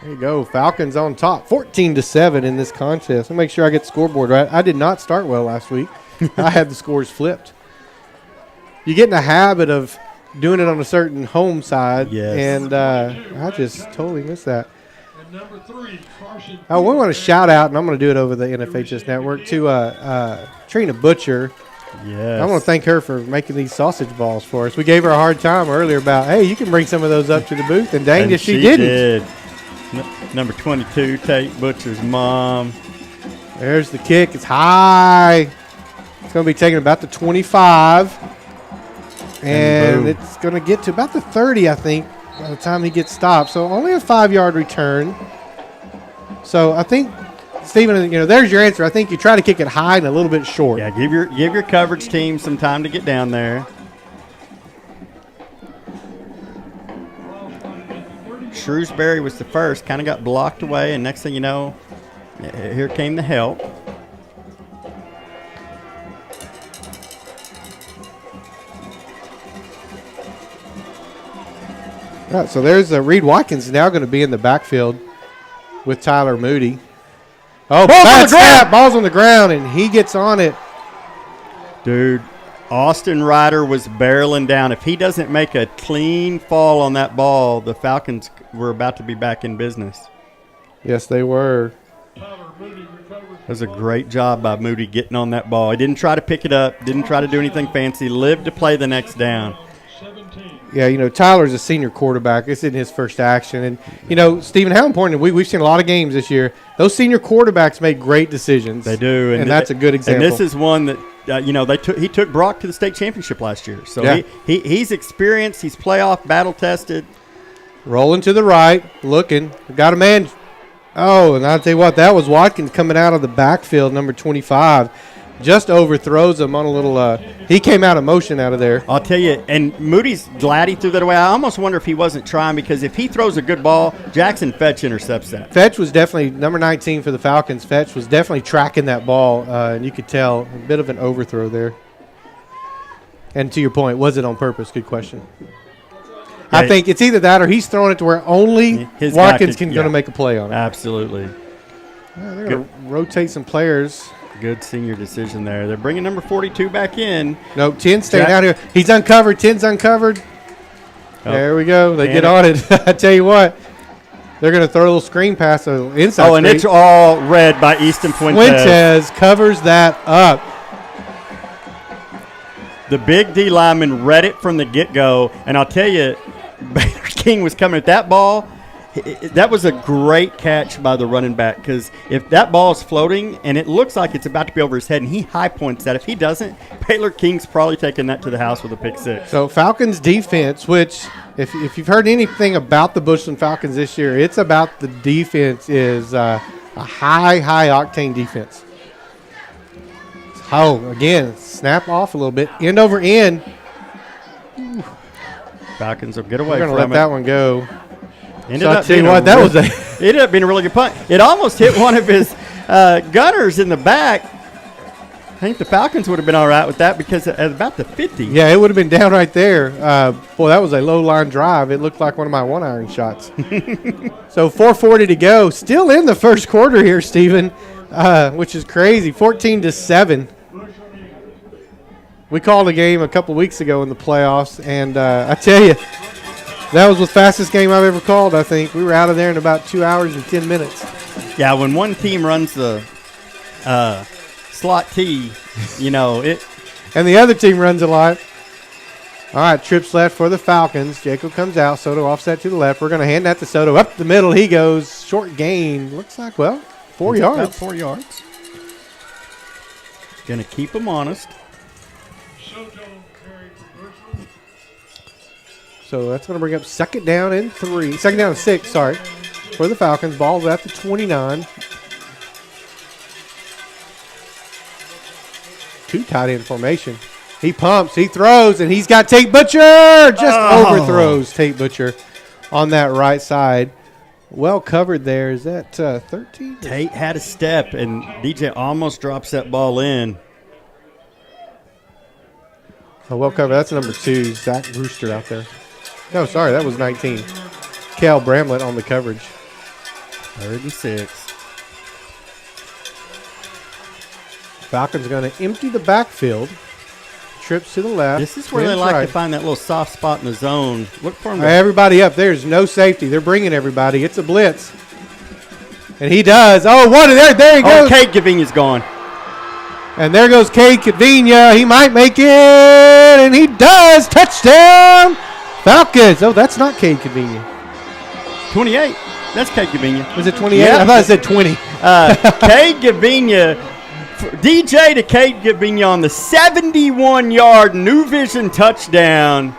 There you go. Falcons on top, 14-7 in this contest. I'll make sure I get the scoreboard right. I did not start well last week. I had the scores flipped. You get in a habit of doing it on a certain home side. Yes. And I just totally missed that. And number 3, Carson. Oh, we want to shout out, and I'm going to do it over the NFHS network, to Trina Butcher. Yes. I want to thank her for making these sausage balls for us. We gave her a hard time earlier about, hey, you can bring some of those up to the booth, and dang, And if she didn't. did. Number 22, Tate Butcher's mom. There's the kick. It's high. It's going to be taken about the 25. And it's going to get to about the 30, I think, by the time he gets stopped. So only a 5-yard return. So I think, Stephen, there's your answer. I think you try to kick it high and a little bit short. Yeah, give your coverage team some time to get down there. Shrewsbury was the first, kind of got blocked away, and next thing you know, here came the help. All right, so there's Reed Watkins now going to be in the backfield with Tyler Moody. Oh, bad snap. Ball's on the ground, and he gets on it. Dude, Austin Ryder was barreling down. If he doesn't make a clean fall on that ball, the Falcons were about to be back in business. Yes, they were. It was a great job by Moody getting on that ball. He didn't try to pick it up, didn't try to do anything fancy, lived to play the next down. Yeah, Tyler's a senior quarterback. It's in his first action. And, Stephen, how important, we've seen a lot of games this year. Those senior quarterbacks make great decisions. They do. And that's a good example. And this is one that, he took Brock to the state championship last year. So yeah. he's experienced. He's playoff, battle-tested. Rolling to the right, looking. Got a man. Oh, and I'll tell you what, that was Watkins coming out of the backfield, number 25. Just overthrows him on a little he came out of motion out of there. I'll tell you, and Moody's glad he threw that away. I almost wonder if he wasn't trying, because if he throws a good ball, Jackson Fetch intercepts that. Fetch was definitely, number 19 for the Falcons, Fetch was definitely tracking that ball, and you could tell a bit of an overthrow there. And to your point, was it on purpose? Good question. Yeah, I think it's either that or he's throwing it to where only Watkins can going to make a play on it. Absolutely. They're going to rotate some players. Good senior decision there. They're bringing number 42 back in. Nope, 10 staying out here. He's uncovered. 10's uncovered. Oh. There we go. They get on it. I tell you what, they're going to throw a little screen pass inside. Oh, and it's all read by Easton Fuentes. Fuentes covers that up. The big D lineman read it from the get-go, and I'll tell you, Baylor King was coming at that ball. That was a great catch by the running back, because if that ball is floating and it looks like it's about to be over his head and he high points that, if he doesn't, Baylor King's probably taking that to the house with a pick six. So Falcons defense, which if you've heard anything about the Bushland Falcons this year, it's about the defense is a high octane defense. Oh, again, snap off a little bit, end over end. Falcons will get away from it. We're going to let that one go. Ended up being it ended up being a really good punt. It almost hit one of his gunners in the back. I think the Falcons would have been all right with that, because at about the 50. Yeah, it would have been down right there. Boy, that was a low-line drive. It looked like one of my one-iron shots. So 4:40 to go. Still in the first quarter here, Stephen, which is crazy. 14-7. We called a game a couple weeks ago in the playoffs, and I tell you, that was the fastest game I've ever called, I think. We were out of there in about 2 hours and 10 minutes. Yeah, when one team runs the slot T, it. And the other team runs a lot. All right, trips left for the Falcons. Jacob comes out. Soto offset to the left. We're going to hand that to Soto. Up the middle he goes. Short gain. Looks like, 4 yards. About 4 yards. Going to keep them honest. So that's going to bring up second down and 6, sorry, for the Falcons. Ball's at the 29. 2 tight end formation. He pumps, he throws, and he's got Tate Butcher. Just overthrows Tate Butcher on that right side. Well covered there. Is that 13? Tate had a step, and DJ almost drops that ball in. Oh, well covered. That's number 2, Zach Brewster out there. No, sorry, that was 19. Cal Bramlett on the coverage. 36. Falcons going to empty the backfield. trips to the left. This is where they twins like right. to find that little soft spot in the zone. Look for him. Everybody up. There's no safety. They're bringing everybody. It's a blitz. And he does. Oh, one of there he goes. Cade Gavinia's gone. And there goes Cade Cavina. He might make it, and he does. Touchdown, Falcons. Oh, that's not Cade Cavina. 28. That's Cade Gavinia. Was it 28? Yeah. I thought it said 20. Cade Gavinia, DJ to Cade Gavinia on the 71-yard New Vision touchdown.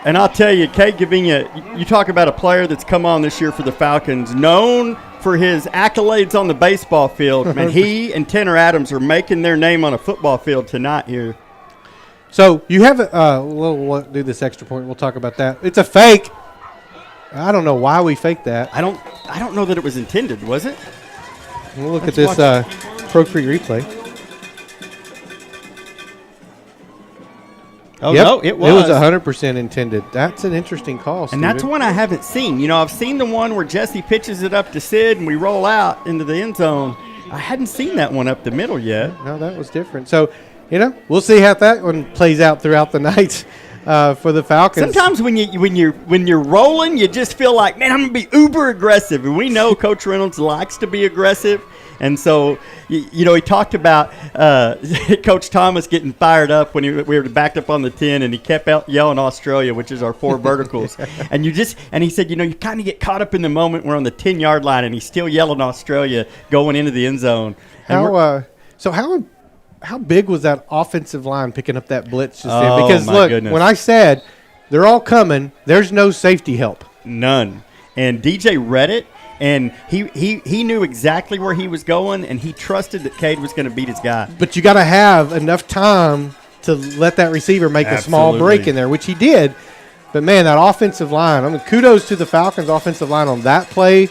And I'll tell you, Cade Gavinia, you talk about a player that's come on this year for the Falcons, known for his accolades on the baseball field. Man, he and Tanner Adams are making their name on a football field tonight here. So you have we'll do this extra point. We'll talk about that. It's a fake. I don't know why we faked that. I don't know that it was intended, was it? We'll look at this Procreate replay. Oh, yep, no, it was. It was 100% intended. That's an interesting call, Steven. And that's one I haven't seen. You know, I've seen the one where Jesse pitches it up to Sid and we roll out into the end zone. I hadn't seen that one up the middle yet. No, that was different. So, we'll see how that one plays out throughout the night for the Falcons. Sometimes when you're rolling, you just feel like, man, I'm gonna be uber aggressive, and we know Coach Reynolds likes to be aggressive. And so, he talked about Coach Thomas getting fired up when we were backed up on the 10, and he kept out yelling Australia, which is our 4 verticals. And he said, you kind of get caught up in the moment. We're on the 10-yard line, and he's still yelling Australia going into the end zone. And how big was that offensive line picking up that blitz just then? Because, look, when I said they're all coming, there's no safety help. None. And DJ read it. And he knew exactly where he was going, and he trusted that Cade was going to beat his guy. But you got to have enough time to let that receiver make a small break in there, which he did. But, man, that offensive line, kudos to the Falcons' offensive line on that play,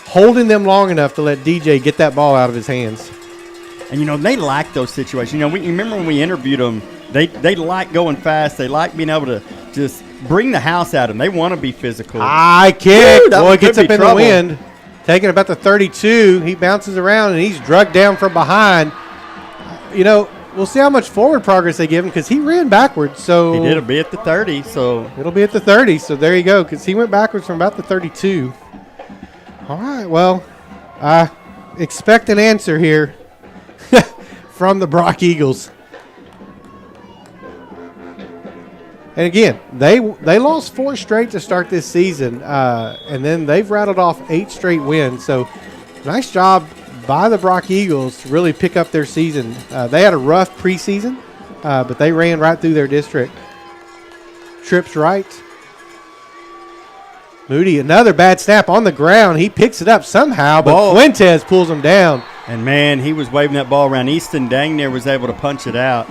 holding them long enough to let DJ get that ball out of his hands. And, they like those situations. You remember when we interviewed them, they like going fast. They like being able to just bring the house at them. They want to be physical. High kick. Boy, gets up in trouble. The wind. Taking about the 32. He bounces around, and he's drugged down from behind. We'll see how much forward progress they give him because he ran backwards. So he did. It'll be at the 30. So it'll be at the 30. So there you go, because he went backwards from about the 32. All right. Well, I expect an answer here from the Brock Eagles. And again, they lost 4 straight to start this season, and then they've rattled off 8 straight wins. So nice job by the Brock Eagles to really pick up their season. They had a rough preseason, but they ran right through their district. Trips right. Moody, another bad snap on the ground. He picks it up somehow, but Fuentes pulls him down. And, man, he was waving that ball around. Easton dang near was able to punch it out.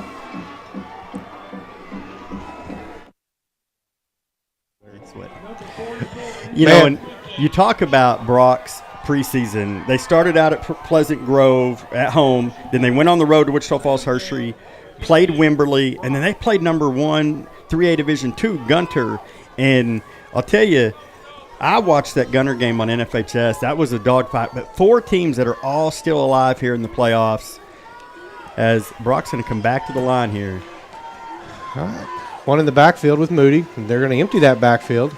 And you talk about Brock's preseason. They started out at Pleasant Grove at home. Then they went on the road to Wichita Falls Hershey, played Wimberley, and then they played number 1, 3A Division II, Gunter. And I'll tell you, I watched that Gunter game on NFHS. That was a dogfight. But 4 teams that are all still alive here in the playoffs as Brock's going to come back to the line here. All right. One in the backfield with Moody. They're going to empty that backfield.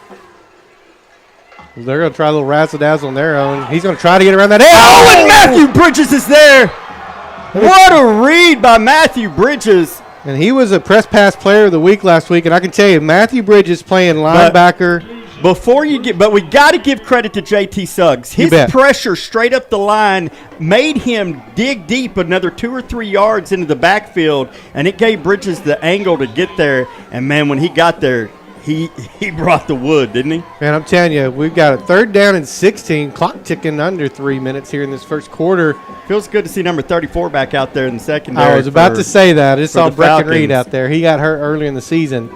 They're going to try a little razzle-dazzle on their own. He's going to try to get around that. Oh, and Matthew Bridges is there. What a read by Matthew Bridges. And he was a press pass player of the week last week, and I can tell you, Matthew Bridges playing linebacker. But we got to give credit to JT Suggs. His pressure straight up the line made him dig deep another 2 or 3 yards into the backfield, and it gave Bridges the angle to get there. And, man, when he got there, he brought the wood, didn't he? Man, I'm telling you, we've got a 3rd down and 16, clock ticking under 3 minutes here in this first quarter. Feels good to see number 34 back out there in the secondary. I was about to say that. I saw Brecken Reed out there. He got hurt early in the season.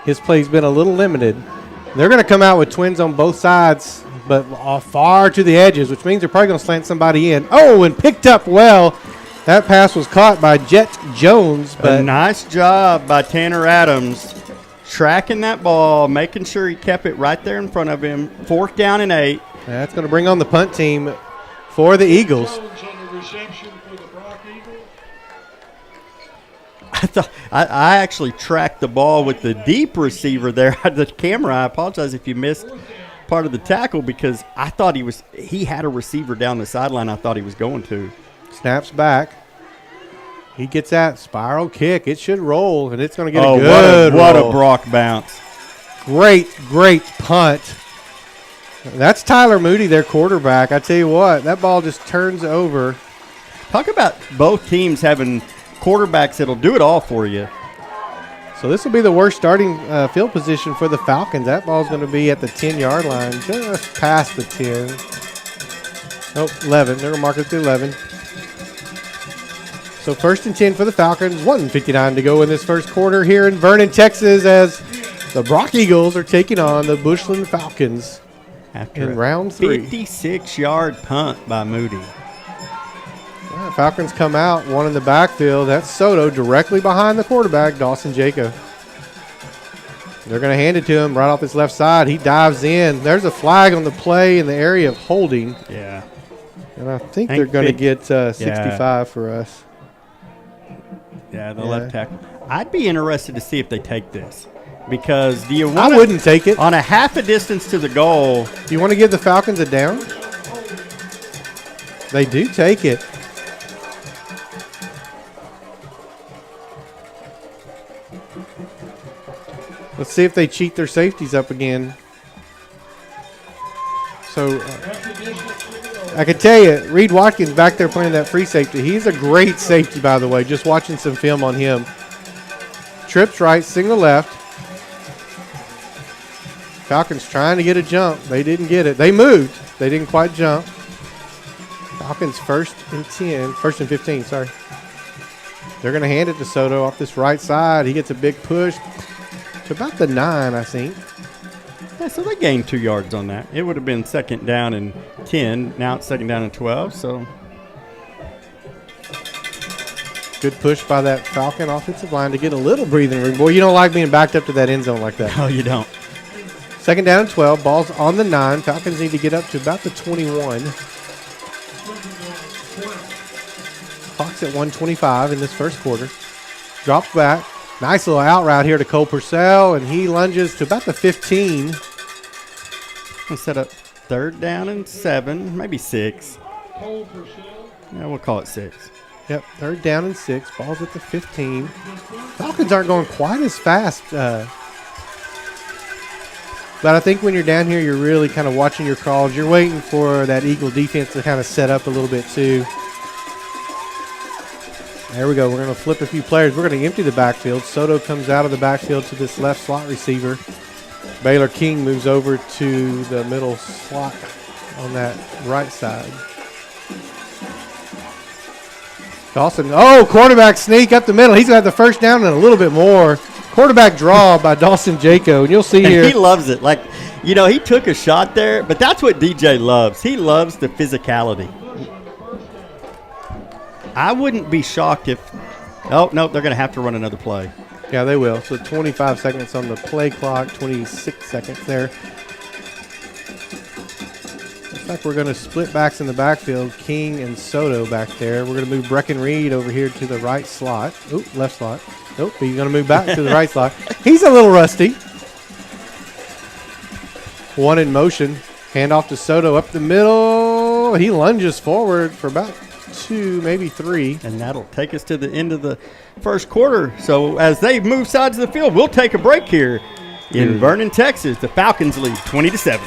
His play's been a little limited. They're going to come out with twins on both sides, but far to the edges, which means they're probably going to slant somebody in. Oh, and picked up well. That pass was caught by Jet Jones. But a nice job by Tanner Adams. Tracking that ball, making sure he kept it right there in front of him. 4th down and 8. That's going to bring on the punt team for the Eagles. I actually tracked the ball with the deep receiver there. The camera, I apologize if you missed part of the tackle because I thought he had a receiver down the sideline I thought he was going to. Snaps back. He gets that spiral kick. It should roll, and it's going to get a good what roll. a Brock bounce. Great punt. That's Tyler Moody, their quarterback. I tell you what, that ball just turns over. Talk about both teams having quarterbacks that'll do it all for you. So this will be the worst starting field position for the Falcons. That ball's going to be at the 10-yard line, just past the 10. Nope, 11. They're going to mark it to 11. So 1st and 10 for the Falcons. 1:59 to go in this first quarter here in Vernon, Texas, as the Brock Eagles are taking on the Bushland Falcons in round 3. 56-yard punt by Moody. Falcons come out, one in the backfield. That's Soto directly behind the quarterback, Dawson Jacob. They're going to hand it to him right off his left side. He dives in. There's a flag on the play in the area of holding. Yeah. And I think they're going to get 65 for us. Yeah, the left tackle. I'd be interested to see if they take this. Because do you want I wouldn't take it. On a half a distance to the goal. Do you want to give the Falcons a down? They do take it. Let's see if they cheat their safeties up again. So I can tell you, Reed Watkins back there playing that free safety. He's a great safety, by the way, just watching some film on him. Trips right, single left. Falcons trying to get a jump. They didn't get it. They moved. They didn't quite jump. Falcons 1st and 15, sorry. They're going to hand it to Soto off this right side. He gets a big push to about the 9, I think. Yeah, so they gained 2 yards on that. It would have been 2nd down and 10. Now it's 2nd down and 12, so. Good push by that Falcon offensive line to get a little breathing room. Boy, you don't like being backed up to that end zone like that. No, you don't. 2nd down and 12. Ball's on the 9. Falcons need to get up to about the 21. Clock's at 1:25 in this first quarter. Drops back. Nice little out route here to Cole Purcell, and he lunges to about the 15. We'll set up 3rd down and 7, maybe 6. Yeah, we'll call it 6. Yep, 3rd down and 6. Ball's at the 15. Falcons aren't going quite as fast. But I think when you're down here, you're really kind of watching your calls. You're waiting for that Eagle defense to kind of set up a little bit too. There we go. We're going to flip a few players. We're going to empty the backfield. Soto comes out of the backfield to this left slot receiver. Baylor King moves over to the middle slot on that right side. Dawson, quarterback sneak up the middle. He's got the 1st down and a little bit more. Quarterback draw by Dawson Jaco, and you'll see here. He loves it. Like, he took a shot there, but that's what DJ loves. He loves the physicality. I wouldn't be shocked if – oh, no, they're going to have to run another play. Yeah, they will. So 25 seconds on the play clock, 26 seconds there. Looks like we're going to split backs in the backfield, King and Soto back there. We're going to move Brecken Reed over here to the right slot. Left slot. Nope, he's going to move back to the right slot. He's a little rusty. One in motion. Hand off to Soto up the middle. He lunges forward for about 2, maybe 3. And that'll take us to the end of the first quarter. So as they move sides of the field, we'll take a break here in Vernon, Texas. The Falcons lead 20-7.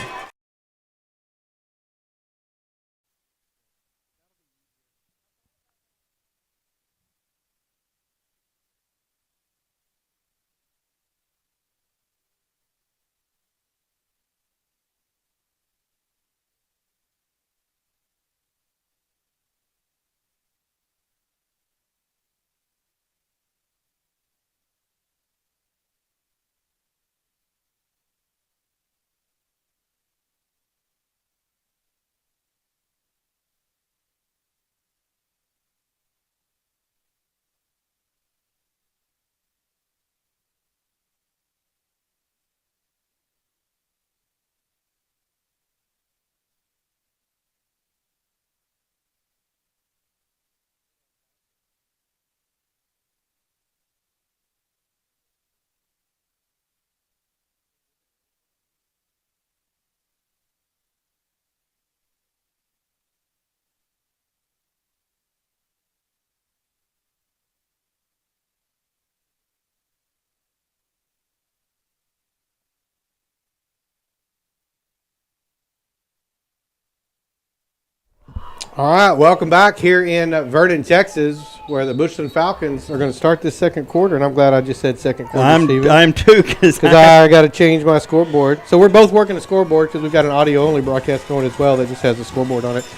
All right, welcome back here in Vernon, Texas, where the Bushland Falcons are going to start this second quarter. And I'm glad I just said second quarter, Steven. I'm too, because I got to change my scoreboard. So we're both working the scoreboard because we've got an audio-only broadcast going as well that just has a scoreboard on it.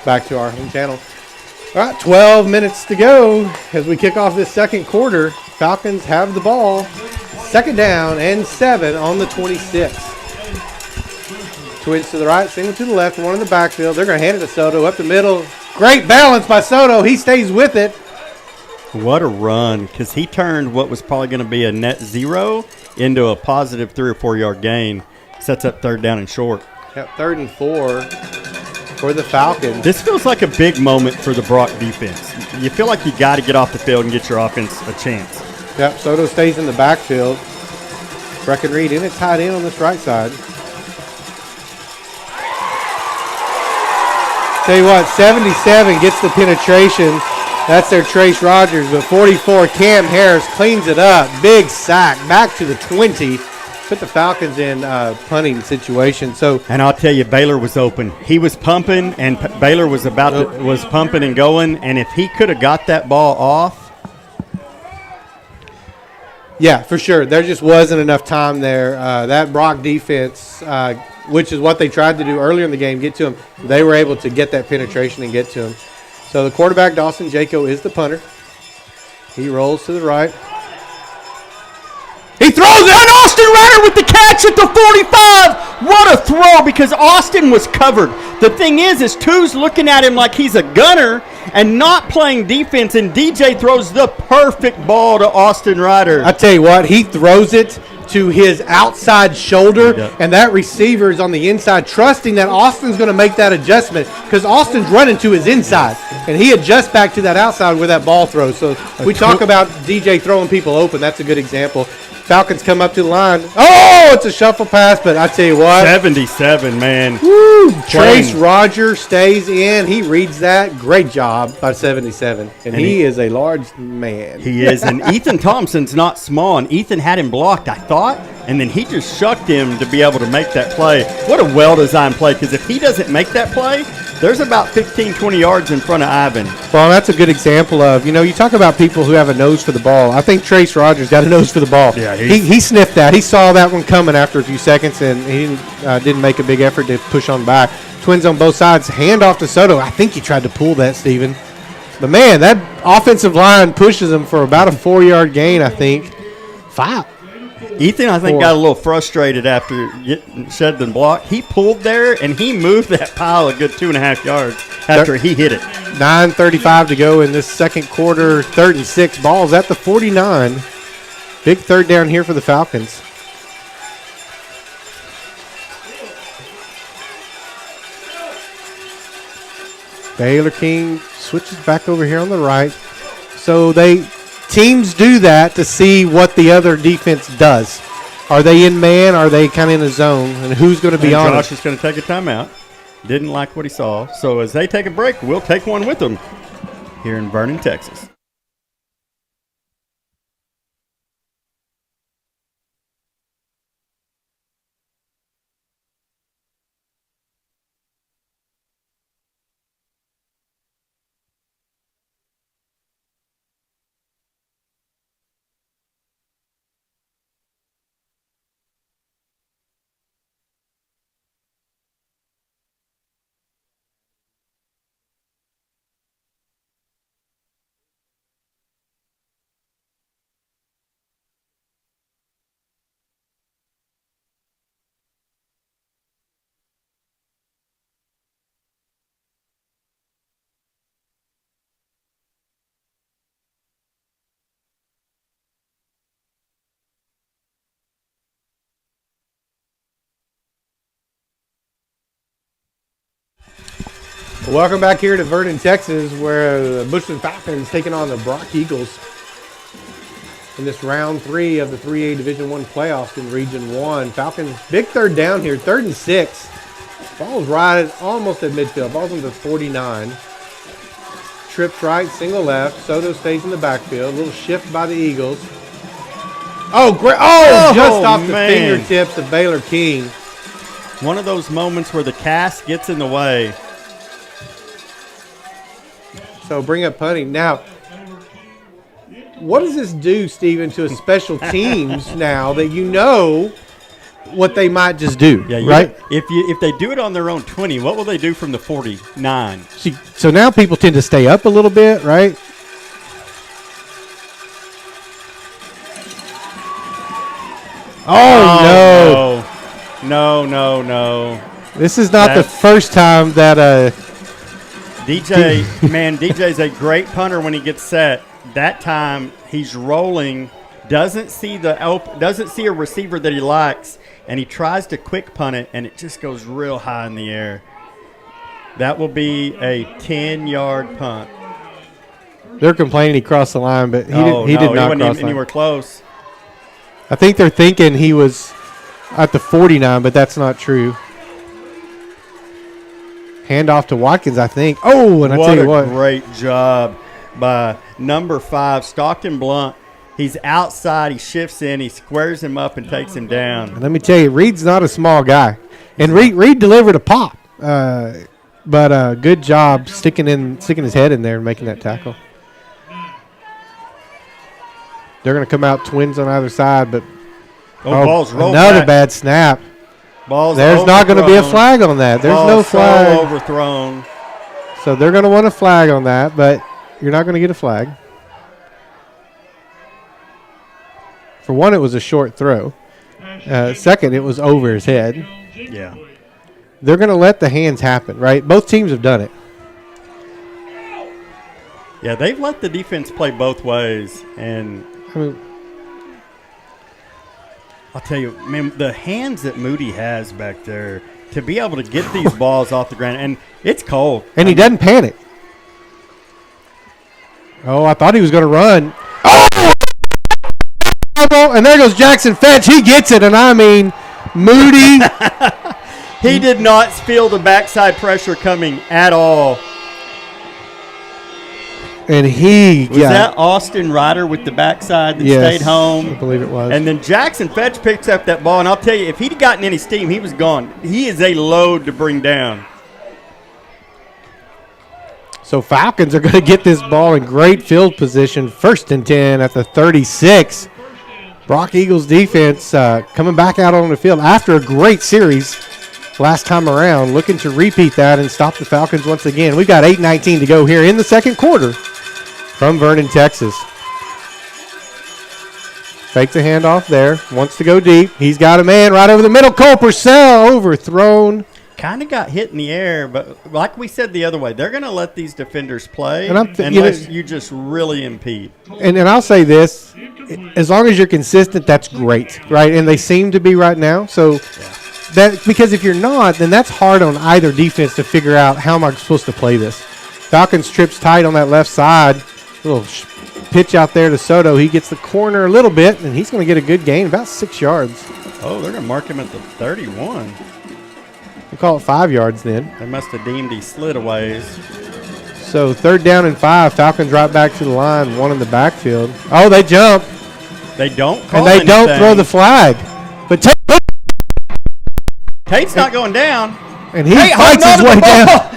Back to our home channel. All right, 12 minutes to go as we kick off this second quarter. Falcons have the ball. Second down and 7 on the 26. Twins to the right, single to the left, one in the backfield. They're going to hand it to Soto up the middle. Great balance by Soto. He stays with it. What a run, because he turned what was probably going to be a net 0 into a positive 3 or 4 yard gain. Sets up third down and short. Yep, 3rd and 4 for the Falcons. This feels like a big moment for the Brock defense. You feel like you got to get off the field and get your offense a chance. Yep, Soto stays in the backfield. Breckenreed in it, tied in on this right side. Tell you what, 77 gets the penetration. That's their Trace Rogers, but 44, Cam Harris cleans it up. Big sack, back to the 20. Put the Falcons in punting situation. And I'll tell you, Baylor was open. He was pumping, and Baylor was was pumping and going. And if he could have got that ball off, yeah, for sure. There just wasn't enough time there. That Brock defense, which is what they tried to do earlier in the game, get to him. They were able to get that penetration and get to him. So the quarterback, Dawson Jaco, is the punter. He rolls to the right. he throws it, and Austin Ryder with the catch at the 45. What a throw, because Austin was covered. The thing is Two's looking at him like he's a gunner and not playing defense, and DJ throws the perfect ball to Austin Ryder. I tell you what, he throws it to his outside shoulder, and that receiver is on the inside, trusting that Austin's going to make that adjustment because Austin's running to his inside, and he adjusts back to that outside where that ball throws. So we talk about DJ throwing people open. That's a good example. Falcons come up to the line. Oh, it's a shuffle pass, but I tell you what. 77, man. Woo! Trace Rogers stays in. He reads that. Great job by 77. And he is a large man. He is. And Ethan Thompson's not small, and Ethan had him blocked, I thought, and then he just shucked him to be able to make that play. What a well-designed play, because if he doesn't make that play, there's about 15, 20 yards in front of Ivan. Well, that's a good example of, you talk about people who have a nose for the ball. I think Trace Rogers got a nose for the ball. Yeah, he sniffed that. He saw that one coming after a few seconds, and he didn't make a big effort to push on back. Twins on both sides. Hand off to Soto. I think he tried to pull that, Steven. But, man, that offensive line pushes him for about a 4-yard gain, I think. 5. Ethan, I think, got a little frustrated after getting Shedden blocked. He pulled there, and he moved that pile a good 2.5 yards after he hit it. 9:35 to go in this second quarter. 3rd and 6. Ball's at the 49. Big third down here for the Falcons. Baylor King switches back over here on the right. So teams do that to see what the other defense does. Are they in man? Are they kind of in a zone? And who's going to be on it? Josh is going to take a timeout. Didn't like what he saw. So as they take a break, we'll take one with them here in Vernon, Texas. Welcome back here to Vernon, Texas, where the Bushland Falcons taking on the Brock Eagles in this round 3 of the 3A Division I playoffs in Region 1. Falcons, big third down here, 3rd and 6. Ball's right almost at midfield. Ball's on the 49. Trips right, single left. Soto stays in the backfield. A little shift by the Eagles. Oh, great. Oh, just off the fingertips of Baylor King. One of those moments where the cast gets in the way. So bring up punting. Now, what does this do, Steven, to special teams now that you know what they might just do, right? If they do it on their own 20, what will they do from the 49? See, so now people tend to stay up a little bit, right? Oh, No. This is not the first time that DJ's a great punter when he gets set. That time he's rolling, doesn't see a receiver that he likes, and he tries to quick punt it, and it just goes real high in the air. That will be a 10-yard punt. They're complaining he crossed the line, but he did not wasn't cross even anywhere close. I think they're thinking he was at the 49, but that's not true. Hand off to Watkins, I think. Oh, and I tell you what. What a great job by number 5, Stockton Blunt. He's outside. He shifts in. He squares him up and takes him down. And let me tell you, Reed's not a small guy. And Reed delivered a pop. But good job sticking his head in there and making that tackle. They're going to come out twins on either side, but ball's rolled another back. Bad snap. There's not going to be a flag on that. There's no flag. So overthrown. So they're going to want a flag on that, but you're not going to get a flag. For one, it was a short throw. Second, it was over his head. Yeah. They're going to let the hands happen, right? Both teams have done it. Yeah, they've let the defense play both ways. And I mean, I'll tell you, man, the hands that Moody has back there to be able to get these balls off the ground, and it's cold. And he doesn't panic. Oh, I thought he was going to run. Oh! And there goes Jackson Fetch. He gets it, and I mean, Moody. He did not feel the backside pressure coming at all. And was that Austin Ryder with the backside that stayed home? I believe it was. And then Jackson Fetch picks up that ball, and I'll tell you, if he'd gotten any steam, he was gone. He is a load to bring down. So Falcons are going to get this ball in great field position, 1st and 10 at the 36. Brock Eagles defense coming back out on the field after a great series last time around, looking to repeat that and stop the Falcons once again. We've got 8:19 to go here in the second quarter from Vernon, Texas. Fake the handoff there, wants to go deep. He's got a man right over the middle. Cole Purcell overthrown. Kind of got hit in the air, but like we said the other way, they're going to let these defenders play And unless you just really impede. And I'll say this, as long as you're consistent, that's great, right? And they seem to be right now. So that because if you're not, then that's hard on either defense to figure out how am I supposed to play this. Falcons trips tight on that left side. Little pitch out there to Soto. He gets the corner a little bit, and he's going to get a good gain, about 6 yards. Oh, they're going to mark him at the 31. We'll call it 5 yards then. They must have deemed he slid a ways. So 3rd down and 5. Falcons right back to the line, one in the backfield. Oh, they jump. They don't call And they anything. don't throw the flag. But Tate's not going down. And he fights his way down.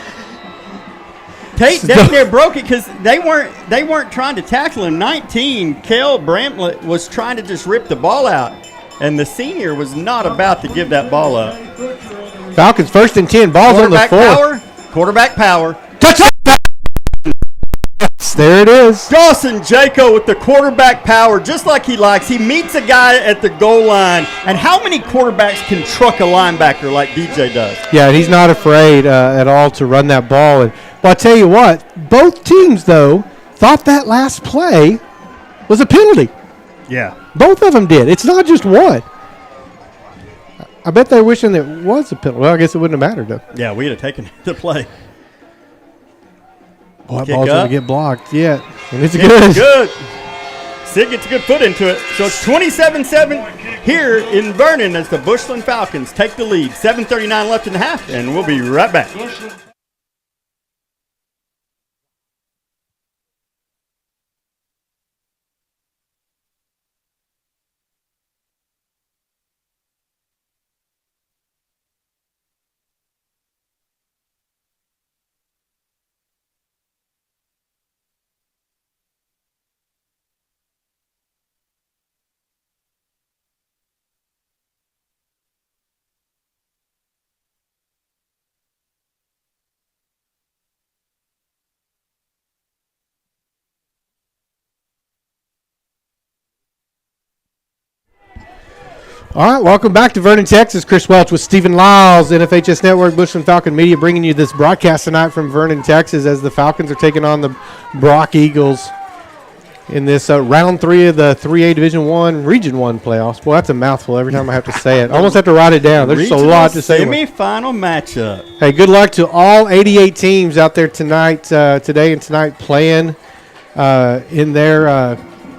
Tate down there broke it because they weren't trying to tackle him. 19, Kel Bramlett was trying to just rip the ball out, and the senior was not about to give that ball up. Falcons 1st and 10. Ball's on the 4. Quarterback power. Touchdown! There it is. Dawson Jaco with the quarterback power, just like he likes. He meets a guy at the goal line. And how many quarterbacks can truck a linebacker like DJ does? Yeah, and he's not afraid at all to run that ball. And well, I tell you what, both teams, though, thought that last play was a penalty. Yeah. Both of them did. It's not just one. I bet they're wishing it was a penalty. Well, I guess it wouldn't have mattered, though. Yeah, we'd have taken the play. Boy, that ball's going to get blocked. Yeah, and it's good. good. Sid gets a good foot into it. So it's 27-7 here in Vernon as the Bushland Falcons take the lead. 7:39 left in the half, and we'll be right back. All right, welcome back to Vernon, Texas. Chris Welch with Stephen Lyles, NFHS Network, Bushland Falcon Media, bringing you this broadcast tonight from Vernon, Texas, as the Falcons are taking on the Brock Eagles in this round 3 of the 3A Division I Region 1 playoffs. Boy, that's a mouthful every time I have to say it. I almost have to write it down. There's just a lot to say. Semi-final matchup. Hey, good luck to all 88 teams out there tonight, today and tonight, playing in their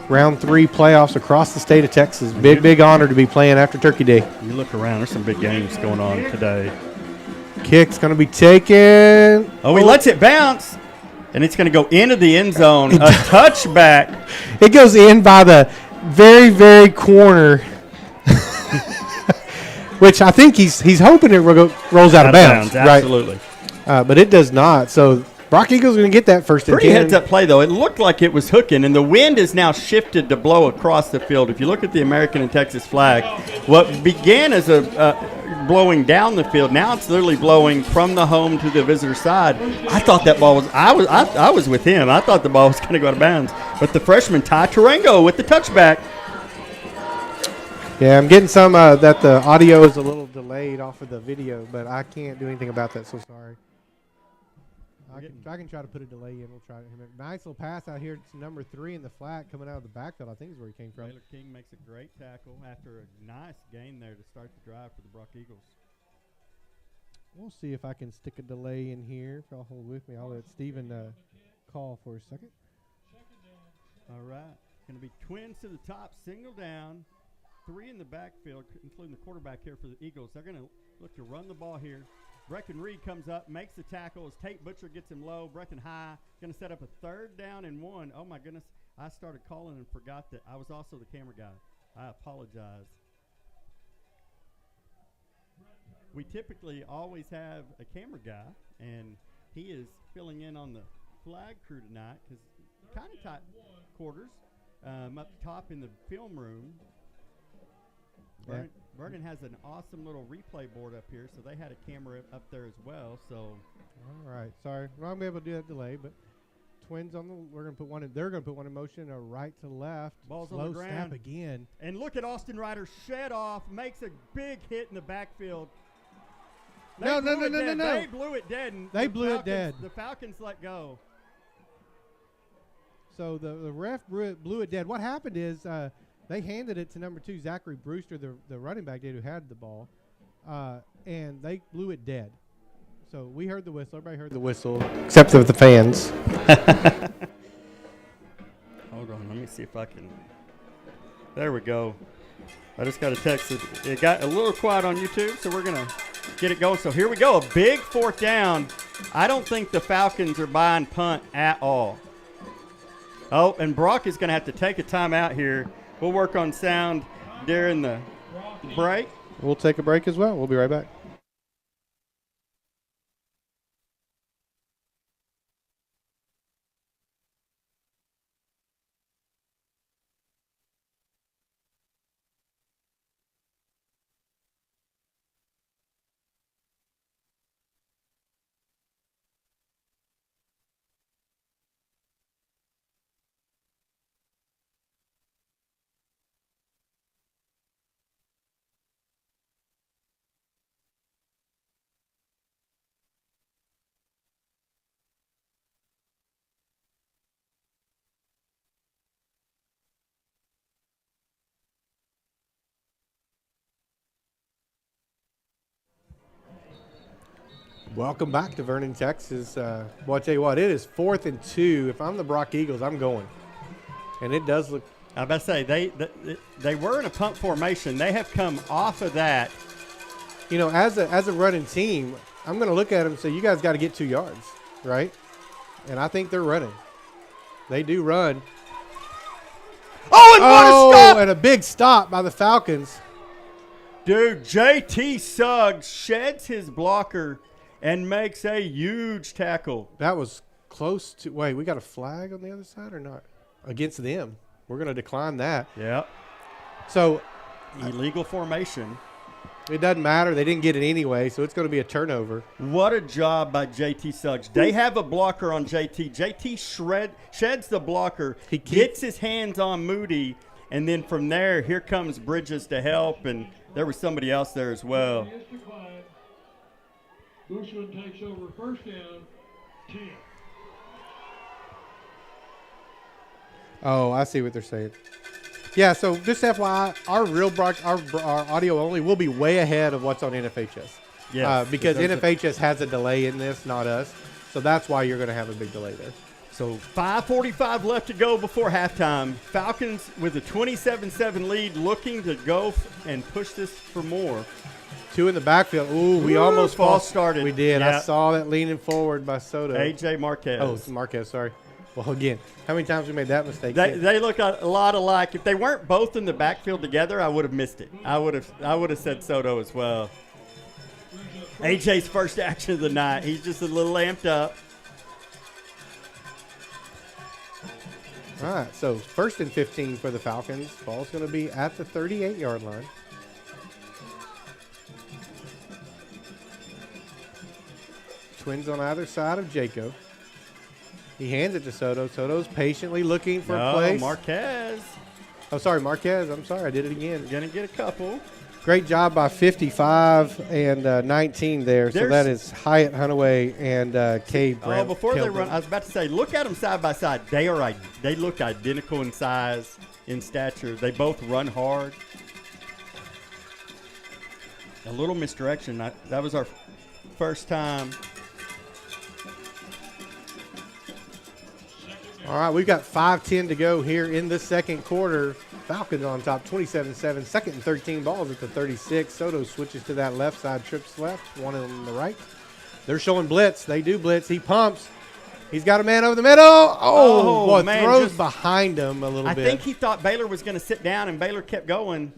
round 3 playoffs across the state of Texas. Big honor to be playing after Turkey Day. You look around, there's some big games going on today. Kick's going to be taken. Oh, he lets it bounce, and it's going to go into the end zone. A touchback. It goes in by the very, very corner, which I think he's hoping it rolls out of bounds. Absolutely. Right? But it does not. So Brock Eagles going to get that first and 10. Pretty heads-up play, though. It looked like it was hooking, and the wind is now shifted to blow across the field. If you look at the American and Texas flag, what began as a blowing down the field, now it's literally blowing from the home to the visitor side. I thought that ball was – I was with him. I thought the ball was going to go out of bounds. But the freshman, Ty Tarango, with the touchback. Yeah, I'm getting some that the audio is a little delayed off of the video, but I can't do anything about that, so sorry. I can try to put a delay in. We'll try it. Nice little pass out here to number 3 in the flat coming out of the backfield. I think is where he came from. Taylor King makes a great tackle after a nice gain there to start the drive for the Brock Eagles. We'll see if I can stick a delay in here. If y'all hold with me, I'll let Steven call for a second. All right. Going to be twins to the top, single down, 3 in the backfield, including the quarterback here for the Eagles. They're going to look to run the ball here. Brecken Reed comes up, makes the tackle as Tate Butcher gets him low. Brecken high, going to set up a 3rd down and 1. Oh, my goodness. I started calling and forgot that I was also the camera guy. I apologize. We typicically always have a camera guy, and he is filling in on the flag crew tonight because kind of tight quarters up top in the film room. Vernon has an awesome little replay board up here, so they had a camera up there as well. So, all right, sorry, we're not gonna be able to do that delay, but twins on the. We're gonna put one in. They're gonna put one in motion, a right to left. Ball's slow on the ground snap again. And look at Austin Ryder shed off, makes a big hit in the backfield. No. They blew it dead. They blew it dead. The Falcons let go. So the ref blew it dead. What happened is. They handed it to number 2, Zachary Brewster, the running back who had the ball, and they blew it dead. So we heard the whistle. Everybody heard the whistle, except for the fans. Hold on. Let me see if I can. There we go. I just got a text. It got a little quiet on YouTube, so we're going to get it going. So here we go. A big 4th down. I don't think the Falcons are buying punt at all. Oh, and Brock is going to have to take a timeout here. We'll work on sound during the break. We'll take a break as well. We'll be right back. Welcome back to Vernon, Texas. Well, I tell you what, it is 4th and 2. If I'm the Brock Eagles, I'm going. And it does look. I was about to say, they were in a punt formation. They have come off of that. You know, as a running team, I'm going to look at them and say, you guys got to get 2 yards, right? And I think they're running. They do run. Oh, and what a stop! And a big stop by the Falcons. Dude, JT Suggs sheds his blocker and makes a huge tackle. That was close to – wait, we got a flag on the other side or not? Against them. We're going to decline that. Yep. So – illegal formation. It doesn't matter. They didn't get it anyway, so it's going to be a turnover. What a job by JT Suggs. They have a blocker on JT. JT sheds the blocker. He gets his hands on Moody, and then from there, here comes Bridges to help, and There was somebody else there as well. Is declined. Bushland takes over first down, 10. Oh, I see what they're saying. Yeah, so just FYI, our audio only will be way ahead of what's on NFHS. Yes, because NFHS has a delay in this, not us. So that's why you're going to have a big delay there. So 5:45 left to go before halftime. Falcons with a 27-7 lead, looking to go and push this for more. 2 in the backfield. Ooh, we almost false started. We did. Yeah. I saw that leaning forward by Soto. A.J. Marquez. Oh, it's Marquez, sorry. Well, again, how many times we made that mistake? They look a lot alike. If they weren't both in the backfield together, I would have missed it. I would have said Soto as well. A.J.'s first action of the night. He's just a little amped up. All right, so 1st and 15 for the Falcons. Ball's going to be at the 38-yard line. Twins on either side of Jacob. He hands it to Soto. Soto's patiently looking for a place. Marquez. Oh, sorry, Marquez. I'm sorry, I did it again. Going to get a couple. Great job by 55 and 19 there. So that is Hyatt Hunaway and Cade Brent. Before they run, I was about to say, look at them side by side. They look identical in size, in stature. They both run hard. A little misdirection. That was our first time. All right, we've got 5:10 to go here in the second quarter. Falcons on top, 27-7. 2nd and 13, balls at the 36. Soto switches to that left side, trips left, one on the right. They're showing blitz. They do blitz. He pumps. He's got a man over the middle. Oh boy, man, throws behind him a little bit. I think he thought Baylor was going to sit down, and Baylor kept going.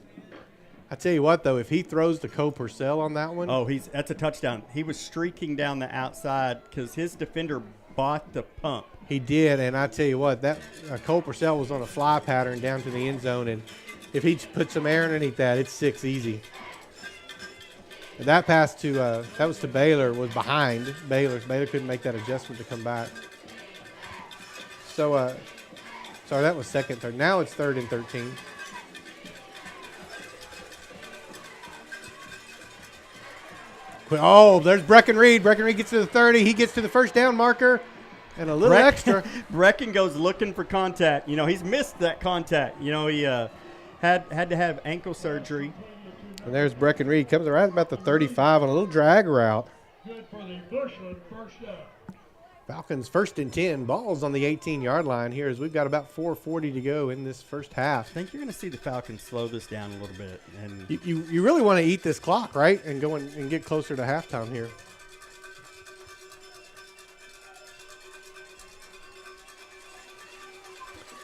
I tell you what, though, if he throws to Cole Purcell on that one. Oh, that's a touchdown. He was streaking down the outside because his defender bought the pump. He did, and I tell you what, that Cole Purcell was on a fly pattern down to the end zone, and if he put some air underneath that, it's 6 easy. And that pass to that was to Baylor was behind Baylor. Baylor couldn't make that adjustment to come back. So, sorry, that was 2nd, 3rd. Now it's 3rd and 13. Oh, there's Brecken Reed. Brecken Reed gets to the 30. He gets to the first down marker. And a little extra. Brecken goes looking for contact. You know, he's missed that contact. You know, he had to have ankle surgery. And there's Brecken Reed. Comes right about the 35 on a little drag route. Good for the Bushland first down. Falcons 1st and 10. Ball's on the 18-yard line here as we've got about 4:40 to go in this first half. I think you're going to see the Falcons slow this down a little bit. And you really want to eat this clock, right? And go and get closer to halftime here.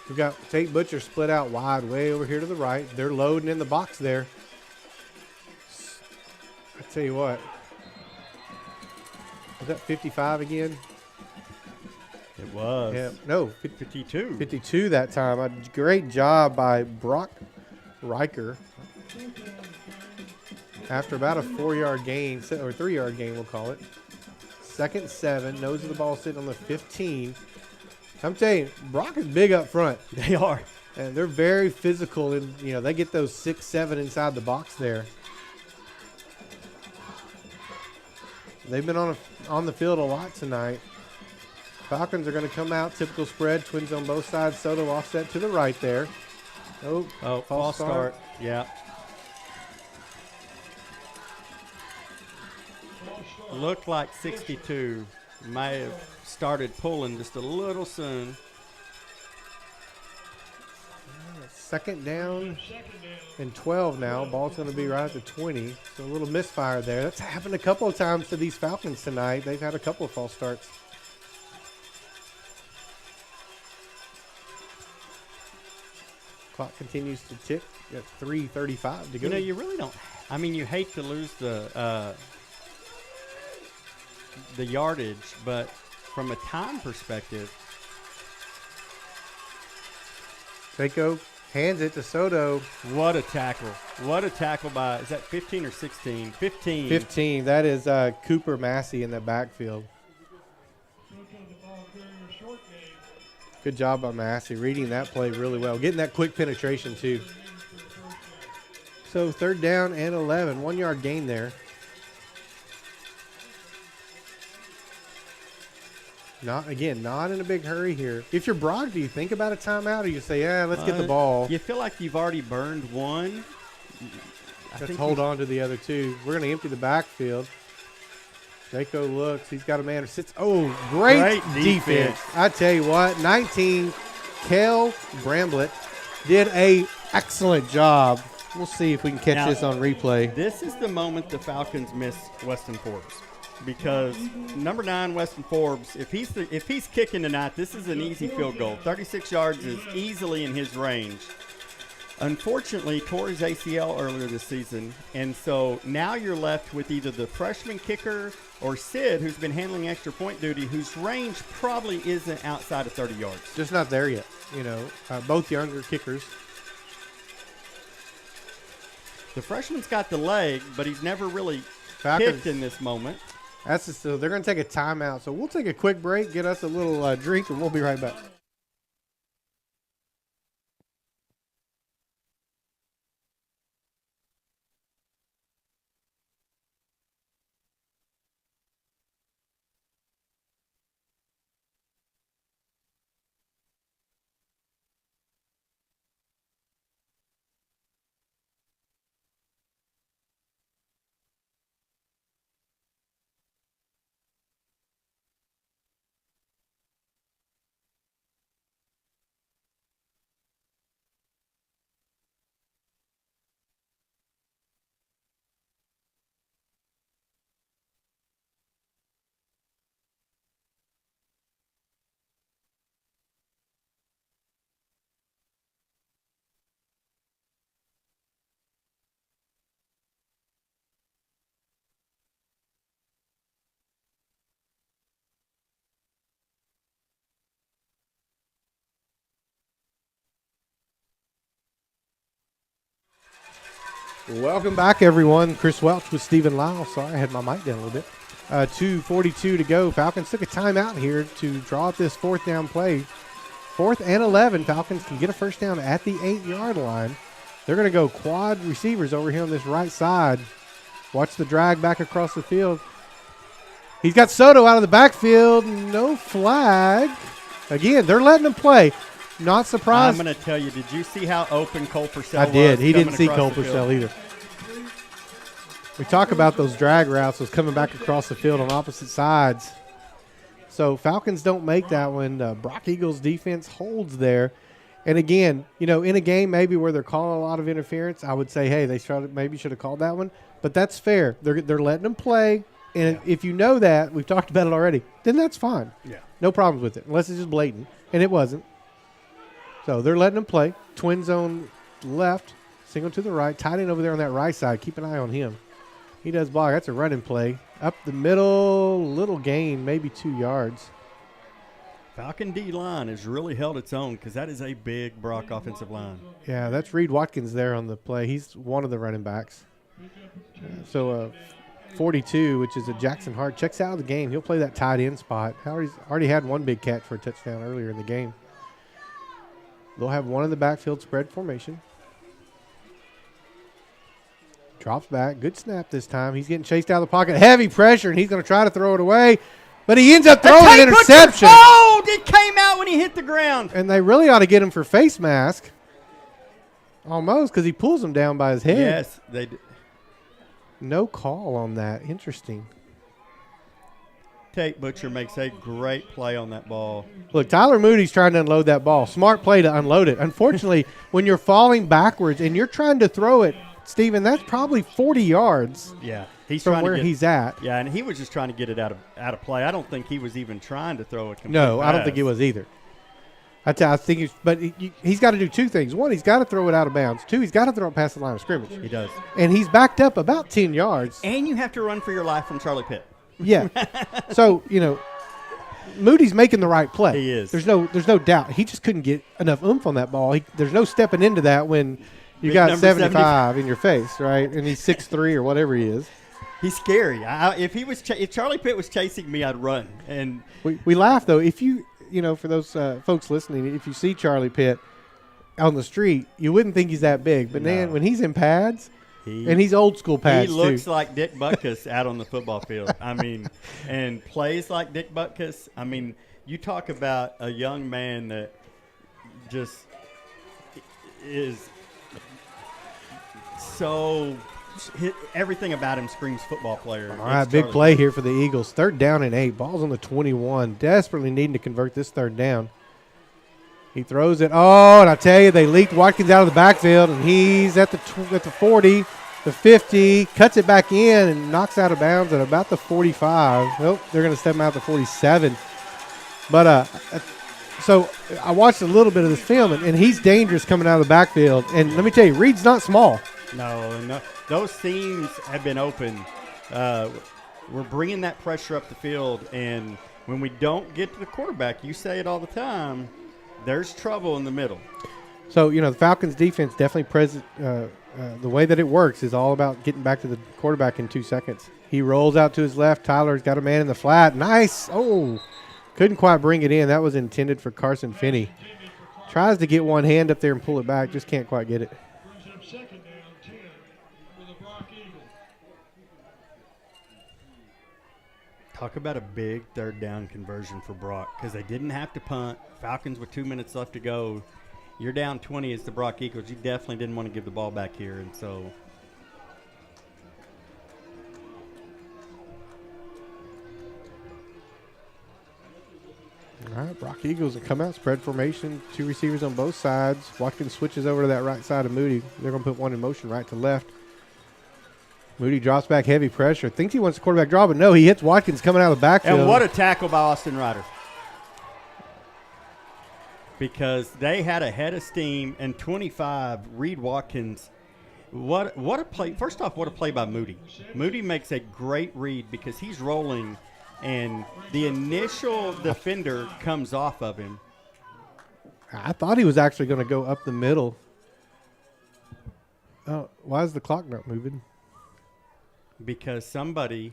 We've got Tate Butcher split out wide way over here to the right. They're loading in the box there. I tell you what. Was that 55 again? It was. Yeah, no, 52. 52 that time. A great job by Brock Riker. After about a 4-yard gain, or 3-yard gain, we'll call it. 2nd 7, nose of the ball sitting on the 15. I'm telling you, Brock is big up front. They are. And they're very physical, and they get those 6, 7 inside the box there. They've been on the field a lot tonight. Falcons are going to come out, typical spread, twins on both sides. Soto offset to the right there. Oh, false start. Yeah. Looked like 62 may have started pulling just a little soon. 2nd down and 12 now. Ball's going to be right at the 20. So a little misfire there. That's happened a couple of times to these Falcons tonight. They've had a couple of false starts. Clock continues to tick at 3:35 to go. You really don't. I mean, you hate to lose the yardage, but from a time perspective, Seiko hands it to Soto. What a tackle. What a tackle by, is that 15 or 16? 15. 15. That is Cooper Massey in the backfield. Good job by Massey reading that play really well. Getting that quick penetration, too. So 3rd down and 11. 1 yard gain there. Not in a big hurry here. If you're Brock, do you think about a timeout, or you say, yeah, let's get the ball? You feel like you've already burned one. Let's hold on to the other two. We're going to empty the backfield. Draco looks. He's got a man who sits. Oh, great defense. I tell you what, 19, Kel Bramblett did a excellent job. We'll see if we can catch this on replay. This is the moment the Falcons miss Weston Forbes, because number 9, Weston Forbes, if he's kicking tonight, this is an easy field goal. 36 yards is easily in his range. Unfortunately, tore his ACL earlier this season, and so now you're left with either the freshman kicker or Sid, who's been handling extra point duty, whose range probably isn't outside of 30 yards. Just not there yet, both younger kickers. The freshman's got the leg, but he's never really kicked in this moment. So they're going to take a timeout, so we'll take a quick break, get us a little drink, and we'll be right back. Welcome back, everyone. Chris Welch with Stephen Lyle. Sorry, I had my mic down a little bit. 2:42 to go. Falcons took a timeout here to draw up this 4th down play. 4th and 11. Falcons can get a first down at the 8-yard line. They're going to go quad receivers over here on this right side. Watch the drag back across the field. He's got Soto out of the backfield. No flag. Again, they're letting him play. Not surprised. I'm going to tell you, did you see how open Cole Purcell was? I did. He didn't see Cole Purcell either. We talk about those drag routes, those coming back across the field on opposite sides. So Falcons don't make that when Brock Eagles defense holds there. And again, in a game maybe where they're calling a lot of interference, I would say, hey, they maybe should have called that one. But that's fair. They're letting them play. And if you know that, we've talked about it already, then that's fine. Yeah. No problems with it, unless it's just blatant. And it wasn't. So they're letting them play. Twin zone left, single to the right. Tight end over there on that right side. Keep an eye on him. He does block. That's a running play. Up the middle, little gain, maybe 2 yards. Falcon D-line has really held its own because that is a big Brock offensive line. Yeah, that's Reed Watkins there on the play. He's one of the running backs. So 42, which is a Jackson Hart, checks out of the game. He'll play that tight end spot. Howard's already had one big catch for a touchdown earlier in the game. They'll have one in the backfield spread formation. Drops back. Good snap this time. He's getting chased out of the pocket. Heavy pressure, and he's going to try to throw it away. But he ends up throwing an interception. Oh, it came out when he hit the ground. And they really ought to get him for face mask. Almost, because he pulls him down by his head. Yes, they did. No call on that. Interesting. Tate Butcher makes a great play on that ball. Look, Tyler Moody's trying to unload that ball. Smart play to unload it. Unfortunately, when you're falling backwards and you're trying to throw it, Steven, that's probably 40 yards. Yeah, he's from trying where to get, he's at. Yeah, and he was just trying to get it out of play. I don't think he was even trying to throw it. No, I don't think he was either. I think he's got to do two things. One, he's got to throw it out of bounds. Two, he's got to throw it past the line of scrimmage. He does. And he's backed up about 10 yards. And you have to run for your life from Charlie Pitt. Yeah. So, Moody's making the right play. He is. There's no doubt. He just couldn't get enough oomph on that ball. There's no stepping into that when you got 75 in your face, right? And he's 6'3" or whatever he is. He's scary. If Charlie Pitt was chasing me, I'd run. And we laugh though. If you for those folks listening, if you see Charlie Pitt on the street, you wouldn't think he's that big. But man, when he's in pads, And he's old school pads, He looks too. like Dick Butkus out on the football field. I mean, and plays like Dick Butkus. I mean, you talk about a young man that just is so everything about him screams football player. All right, big play here for the Eagles. 3rd down and 8. Ball's on the 21. Desperately needing to convert this 3rd down. He throws it. Oh, and I tell you, they leaked Watkins out of the backfield, and he's at the 40, the 50, cuts it back in and knocks out of bounds at about the 45. Nope, they're going to step him out at the 47. But so I watched a little bit of this film, and he's dangerous coming out of the backfield. And let me tell you, Reed's not small. No, those seams have been open. We're bringing that pressure up the field, and when we don't get to the quarterback, you say it all the time, there's trouble in the middle. So, the Falcons' defense definitely present. The way that it works is all about getting back to the quarterback in 2 seconds. He rolls out to his left. Tyler's got a man in the flat. Nice. Oh, couldn't quite bring it in. That was intended for Carson Finney. Tries to get one hand up there and pull it back. Just can't quite get it. Brings up 2nd down, 10 for the Brock Eagles. Talk about a big 3rd down conversion for Brock because they didn't have to punt. Falcons with 2 minutes left to go. You're down 20 as the Brock Eagles. You definitely didn't want to give the ball back here, and so all right, Brock Eagles will come out, spread formation, 2 receivers on both sides. Watkins switches over to that right side of Moody. They're going to put one in motion right to left. Moody drops back, heavy pressure. Thinks he wants the quarterback draw, but no, he hits Watkins coming out of the backfield. And what a tackle by Austin Ryder. Because they had a head of steam, and 25, Reed Watkins, what a play. First off, what a play by Moody. Moody makes a great read because he's rolling, and the initial defender comes off of him. I thought he was actually going to go up the middle. Oh, why is the clock not moving? Because the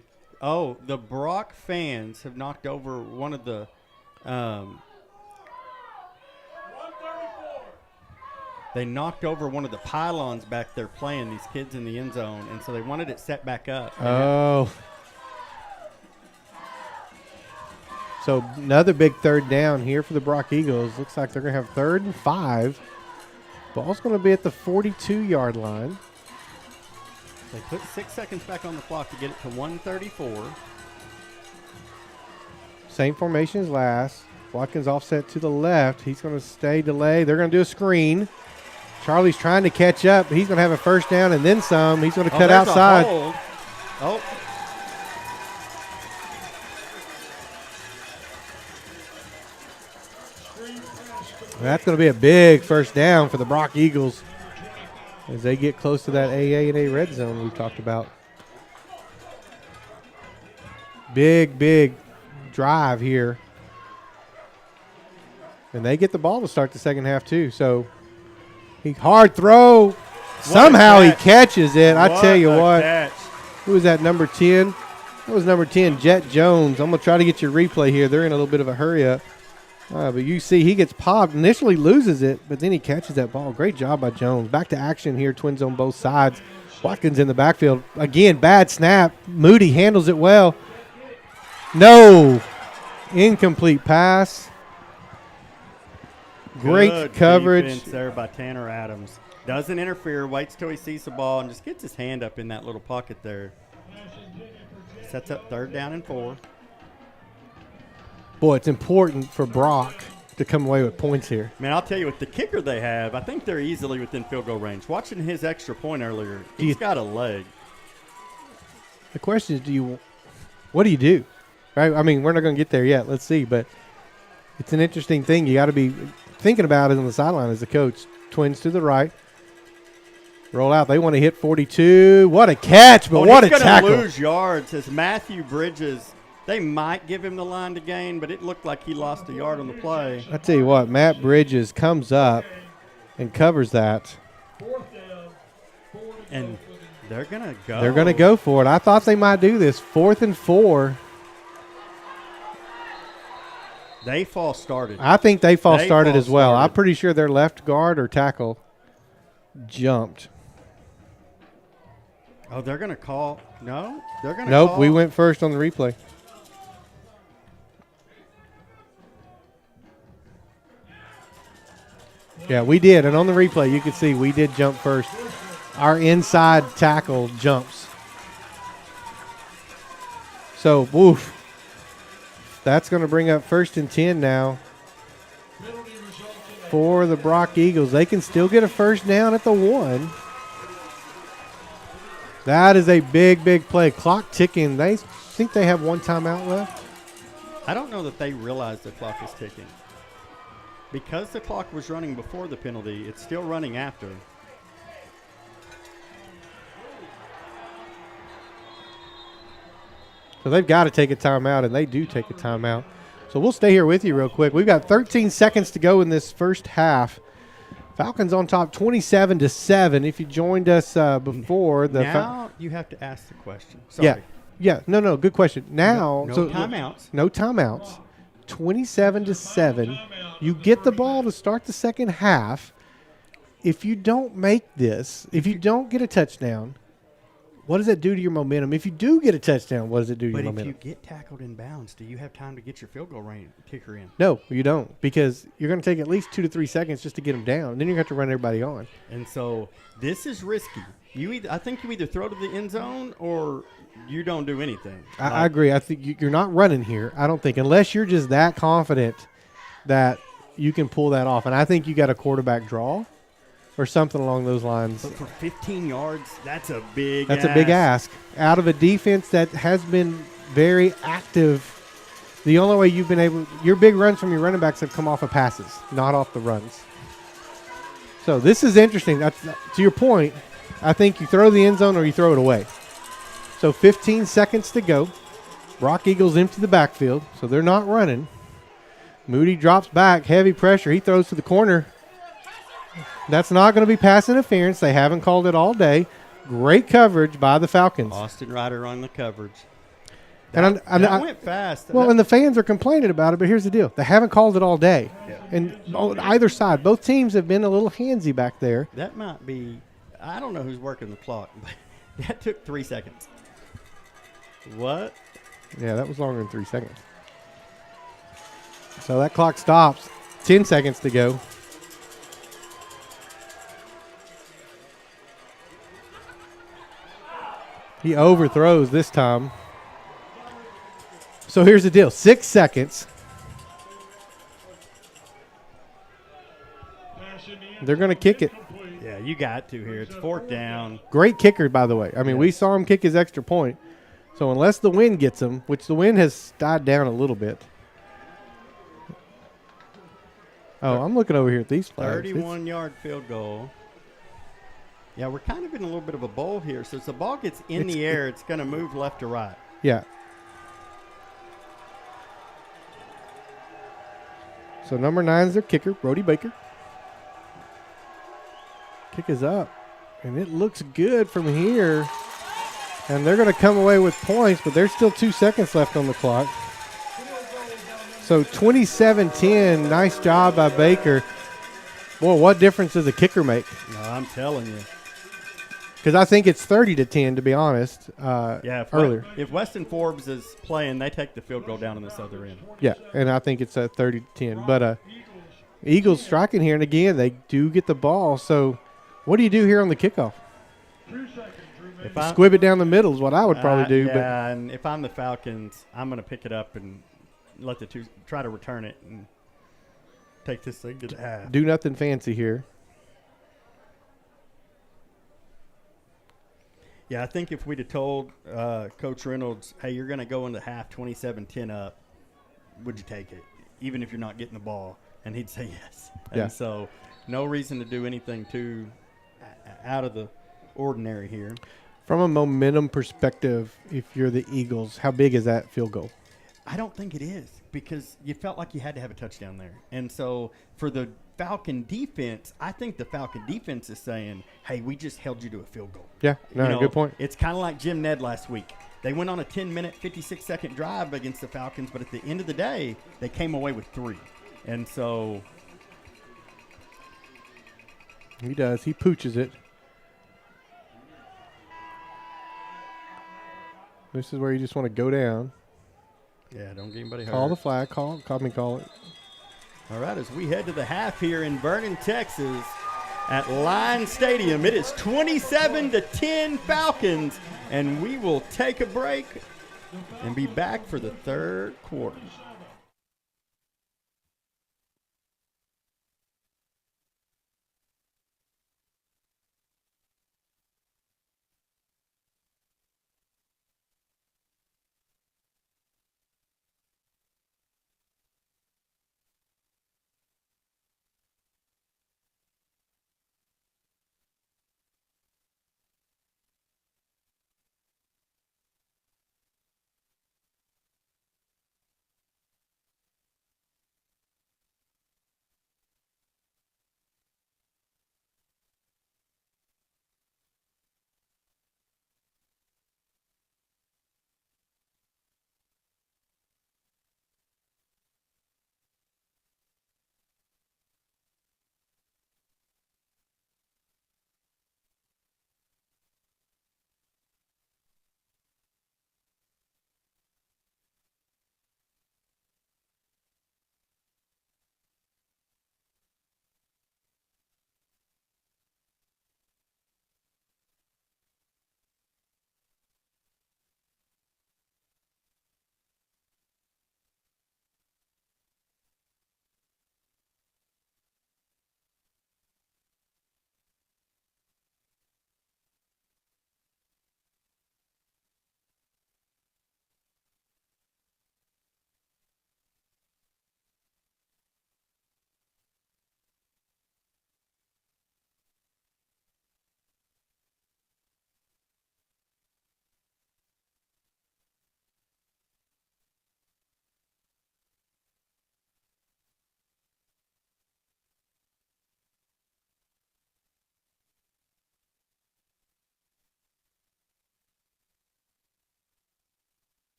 Brock fans have knocked over one of the they knocked over one of the pylons back there playing, these kids in the end zone, and so they wanted it set back up. Oh. So another big 3rd down here for the Brock Eagles. Looks like they're going to have 3rd and 5. Ball's going to be at the 42-yard line. They put 6 seconds back on the clock to get it to 134. Same formation as last. Watkins offset to the left. He's going to stay delayed. They're going to do a screen. Charlie's trying to catch up. He's going to have a 1st down and then some. He's going to cut outside. Oh. That's going to be a big 1st down for the Brock Eagles as they get close to that AA&A red zone we've talked about. Big drive here. And they get the ball to start the 2nd half too. So hard throw. Somehow he catches it. I tell you what. Who was that, number 10? That was number 10, Jet Jones. I'm going to try to get your replay here. They're in a little bit of a hurry up. But you see he gets popped, initially loses it, but then he catches that ball. Great job by Jones. Back to action here, Twins on both sides. Watkins in the backfield. Again, bad snap. Moody handles it well. No. Incomplete pass. Great Good coverage defense there by Tanner Adams. Doesn't interfere, waits till he sees the ball, and just gets his hand up in that little pocket there. Sets up 3rd down and 4. Boy, it's important for Brock to come away with points here. Man, I'll tell you, with the kicker they have, I think they're easily within field goal range. Watching his extra point earlier, he's got a leg. The question is, what do you do? Right? I mean, we're not going to get there yet. Let's see. But it's an interesting thing. You got to be thinking about it on the sideline as a coach. Twins to the right. Roll out. They want to hit 42. What a catch, but what a tackle. He's going to lose yards as Matthew Bridges. They might give him the line to gain, but it looked like he lost a yard on the play. I tell you what, Matt Bridges comes up and covers that. And they're going to go. They're going to go for it. I thought they might do this. 4th and 4. They false started. I think they false started as well. I'm pretty sure their left guard or tackle jumped. Oh, they're going to call. No, they're going to Nope, call. we went first on the replay. Yeah, we did. And on the replay, you can see we did jump first. Our inside tackle jumps. So, woof. That's going to bring up 1st and 10 now for the Brock Eagles. They can still get a first down at the 1. That is a big, big play. Clock ticking. They think they have 1 timeout left. I don't know that they realize the clock is ticking. Because the clock was running before the penalty, it's still running after. So they've got to take a timeout, and they do take a timeout. So we'll stay here with you real quick. We've got 13 seconds to go in this first half. Falcons on top 27-7. If you joined us before. Now you have to ask the question. Sorry. Yeah. No, good question. Now. No timeouts. No timeouts. 27-7. You get the ball to start the second half. If you don't make this, if you don't get a touchdown, what does that do to your momentum? If you do get a touchdown, what does it do to your momentum? But if you get tackled in bounds, do you have time to get your field goal range kicker in? No, you don't, because you're going to take at least 2 to 3 seconds just to get them down, and then you're going to have to run everybody on. And so this is risky. I think you either throw to the end zone or you don't do anything. I agree. I think you're not running here, I don't think, unless you're just that confident that you can pull that off. And I think you got a quarterback draw or something along those lines. But for 15 yards, that's a big That's a big ask. Out of a defense that has been very active. The only way you've been able – your big runs from your running backs have come off of passes, not off the runs. So this is interesting. To your point, I think you throw the end zone or you throw it away. So 15 seconds to go. Brock Eagles empty the backfield, so they're not running. Moody drops back, heavy pressure. He throws to the corner. That's not going to be pass interference. They haven't called it all day. Great coverage by the Falcons. Austin Ryder on the coverage. That Went fast. Well, and the fans are complaining about it, but here's the deal. They haven't called it all day. Yeah. And on either side, both teams have been a little handsy back there. That might be – I don't know who's working the clock, but that took 3 seconds. What? Yeah, that was longer than 3 seconds. So that clock stops. 10 seconds to go. He overthrows this time. So here's the deal. 6 seconds. They're going to kick it. Yeah, you got to here. It's 4th down. Great kicker, by the way. I mean, we saw him kick his extra point. So unless the wind gets him, which the wind has died down a little bit. Oh, I'm looking over here at these flags. 31-yard field goal. Yeah, we're kind of in a little bit of a bowl here. So as the ball gets in the air, it's going to move left to right. Yeah. So number 9 is their kicker, Brody Baker. Kick is up. And it looks good from here. And they're going to come away with points, but there's still 2 seconds left on the clock. So 27-10, nice job by Baker. Boy, what difference does a kicker make? No, I'm telling you. Because I think it's 30-10, to be honest. Earlier. If Weston Forbes is playing, they take the field goal down on this other end. Yeah, and I think it's 30-10. But Eagles striking here, and again, they do get the ball. So what do you do here on the kickoff? Squib it down the middle is what I would probably do. Yeah, and if I'm the Falcons, I'm going to pick it up and let the two try to return it and take this thing to the half. Do nothing fancy here. Yeah, I think if we'd have told Coach Reynolds, hey, you're going to go into half 27-10 up, would you take it, even if you're not getting the ball? And he'd say yes. And so no reason to do anything too out of the ordinary here. From a momentum perspective, if you're the Eagles, how big is that field goal? I don't think it is because you felt like you had to have a touchdown there. And so for the Falcon defense, I think the Falcon defense is saying, hey, we just held you to a field goal. Yeah, no, good point. It's kind of like Jim Ned last week. They went on a 10-minute, 56-second drive against the Falcons, but at the end of the day, they came away with 3. And so he does. He pooches it. This is where you just want to go down. Yeah, don't get anybody hurt. Call the flag. Call it. All right, as we head to the half here in Vernon, Texas, at Line Stadium, it is 27-10 Falcons, and we will take a break and be back for the third quarter.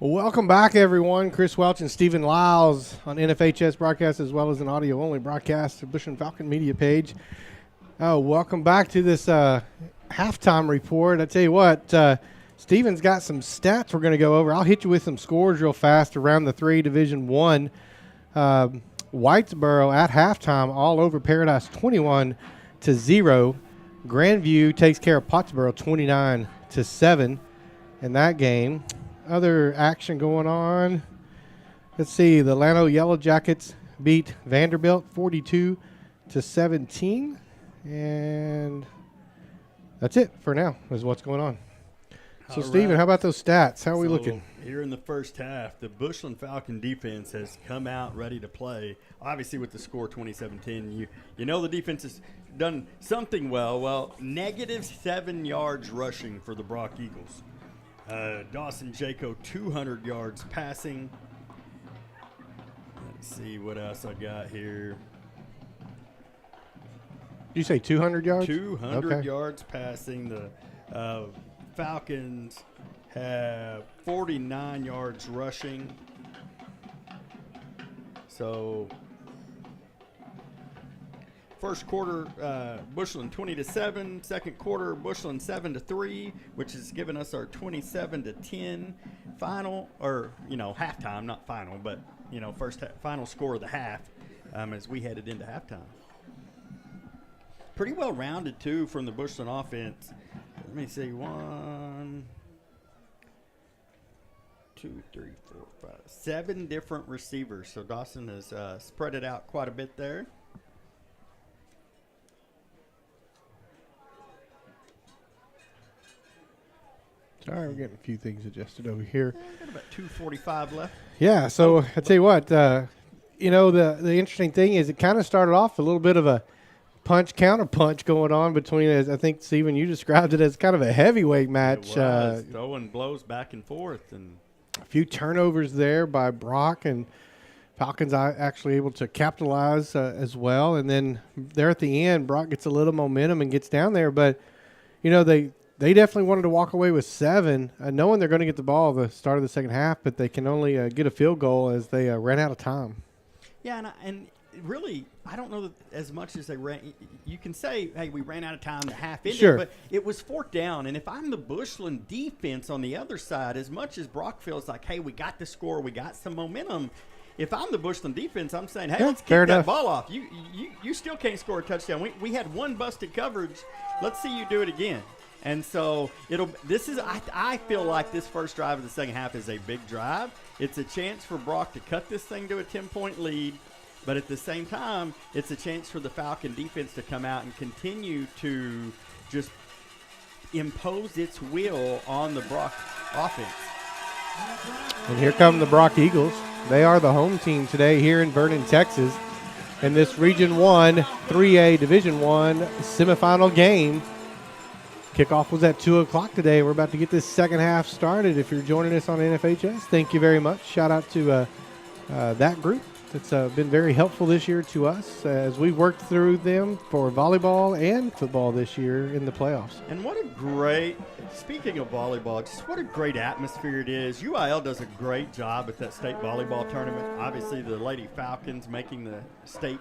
Well, welcome back, everyone. Chris Welch and Stephen Lyles on NFHS broadcast, as well as an audio-only broadcast of Bushland Falcon media page. Welcome back to this halftime report. I tell you what, Stephen's got some stats we're going to go over. I'll hit you with some scores real fast around the 3 Division I. Whitesboro at halftime all over Paradise 21-0. Grandview takes care of Pottsboro 29-7 in that game. Other action going on. Let's see. The Llano Yellow Jackets beat Vanderbilt 42-17. And that's it for now, is what's going on. So, Stephen, how about those stats? How are we looking? Here in the first half, the Bushland Falcon defense has come out ready to play. Obviously, with the score 27-10, you know the defense has done something well. Well, -7 yards rushing for the Brock Eagles. Dawson Jaco, 200 yards passing. Let's see what else I got here. Did you say 200 yards? 200 yards passing. The Falcons have 49 yards rushing. So, first quarter, Bushland 20-7. Second quarter, Bushland 7-3, which has given us our 27-10 final, or halftime, not final, but final score of the half as we headed into halftime. Pretty well rounded too from the Bushland offense. Let me see, 1, 2, 3, 4, 5, 7 different receivers. So Dawson has spread it out quite a bit there. Sorry, we're getting a few things adjusted over here. Got about 2:45 left. Yeah, so I tell you what, the interesting thing is it kind of started off a little bit of a punch-counter-punch going on between, as I think, Stephen, you described it as kind of a heavyweight match. It was, throwing blows back and forth. And a few turnovers there by Brock, and Falcons actually able to capitalize as well. And then there at the end, Brock gets a little momentum and gets down there. But, they definitely wanted to walk away with 7, knowing they're going to get the ball at the start of the second half, but they can only get a field goal as they ran out of time. Yeah, and really, I don't know that as much as they ran. You can say, hey, we ran out of time, the half ended, sure, but it was 4th down. And if I'm the Bushland defense on the other side, as much as Brock feels like, hey, we got the score, we got some momentum, if I'm the Bushland defense, I'm saying, hey, let's kick that ball off. You still can't score a touchdown. We had one busted coverage. Let's see you do it again. And so I feel like this first drive of the second half is a big drive. It's a chance for Brock to cut this thing to a 10-point lead, but at the same time, it's a chance for the Falcon defense to come out and continue to just impose its will on the Brock offense. And here come the Brock Eagles. They are the home team today here in Vernon, Texas, in this Region 1 3A Division I semifinal game. Kickoff was at 2 o'clock today. We're about to get this second half started. If you're joining us on NFHS, thank you very much. Shout out to that group that's been very helpful this year to us as we worked through them for volleyball and football this year in the playoffs. And what a great, speaking of volleyball, just what a great atmosphere it is. UIL does a great job at that state volleyball tournament. Obviously, the Lady Falcons making the state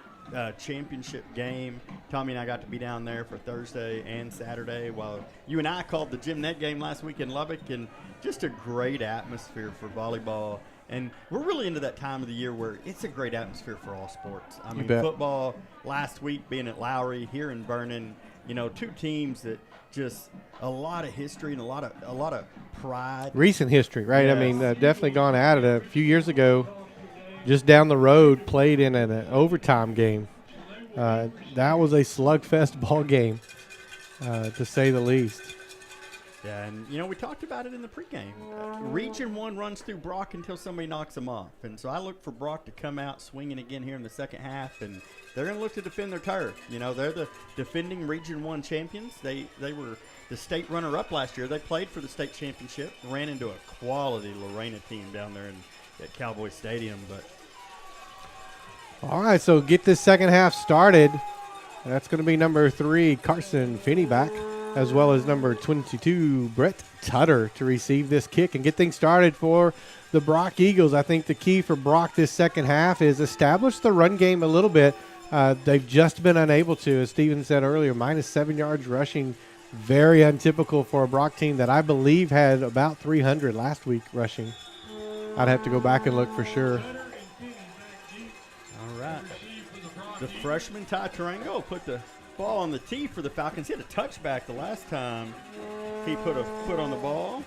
championship game. Tommy and I got to be down there for Thursday and Saturday while you and I called the Gym Net game last week in Lubbock, and just a great atmosphere for volleyball. And we're really into that time of the year where it's a great atmosphere for all sports. I mean, football last week being at Lowry, here in Vernon, 2 teams that just a lot of history and a lot of pride. Recent history, right? Yes. I mean, definitely gone at it. A few years ago, just down the road, played in an overtime game. That was a slugfest ball game, to say the least. Yeah, and, we talked about it in the pregame. Region 1 runs through Brock until somebody knocks them off. And so I look for Brock to come out swinging again here in the second half, and they're going to look to defend their turf. They're the defending Region 1 champions. They were the state runner-up last year. They played for the state championship, ran into a quality Lorena team down there at Cowboy Stadium. But all right, so get this second half started. That's going to be number 3, Carson Finney back. as well as number 22, Brett Tutter, to receive this kick and get things started for the Brock Eagles. I think the key for Brock this second half is establish the run game a little bit. They've just been unable to, as Steven said earlier, minus 7 yards rushing. Very untypical for a Brock team that I believe had about 300 last week rushing. I'd have to go back and look for sure. All right. The freshman Ty Tarango put the ball on the tee for the Falcons. He had a touchback the last time he put a foot on the ball.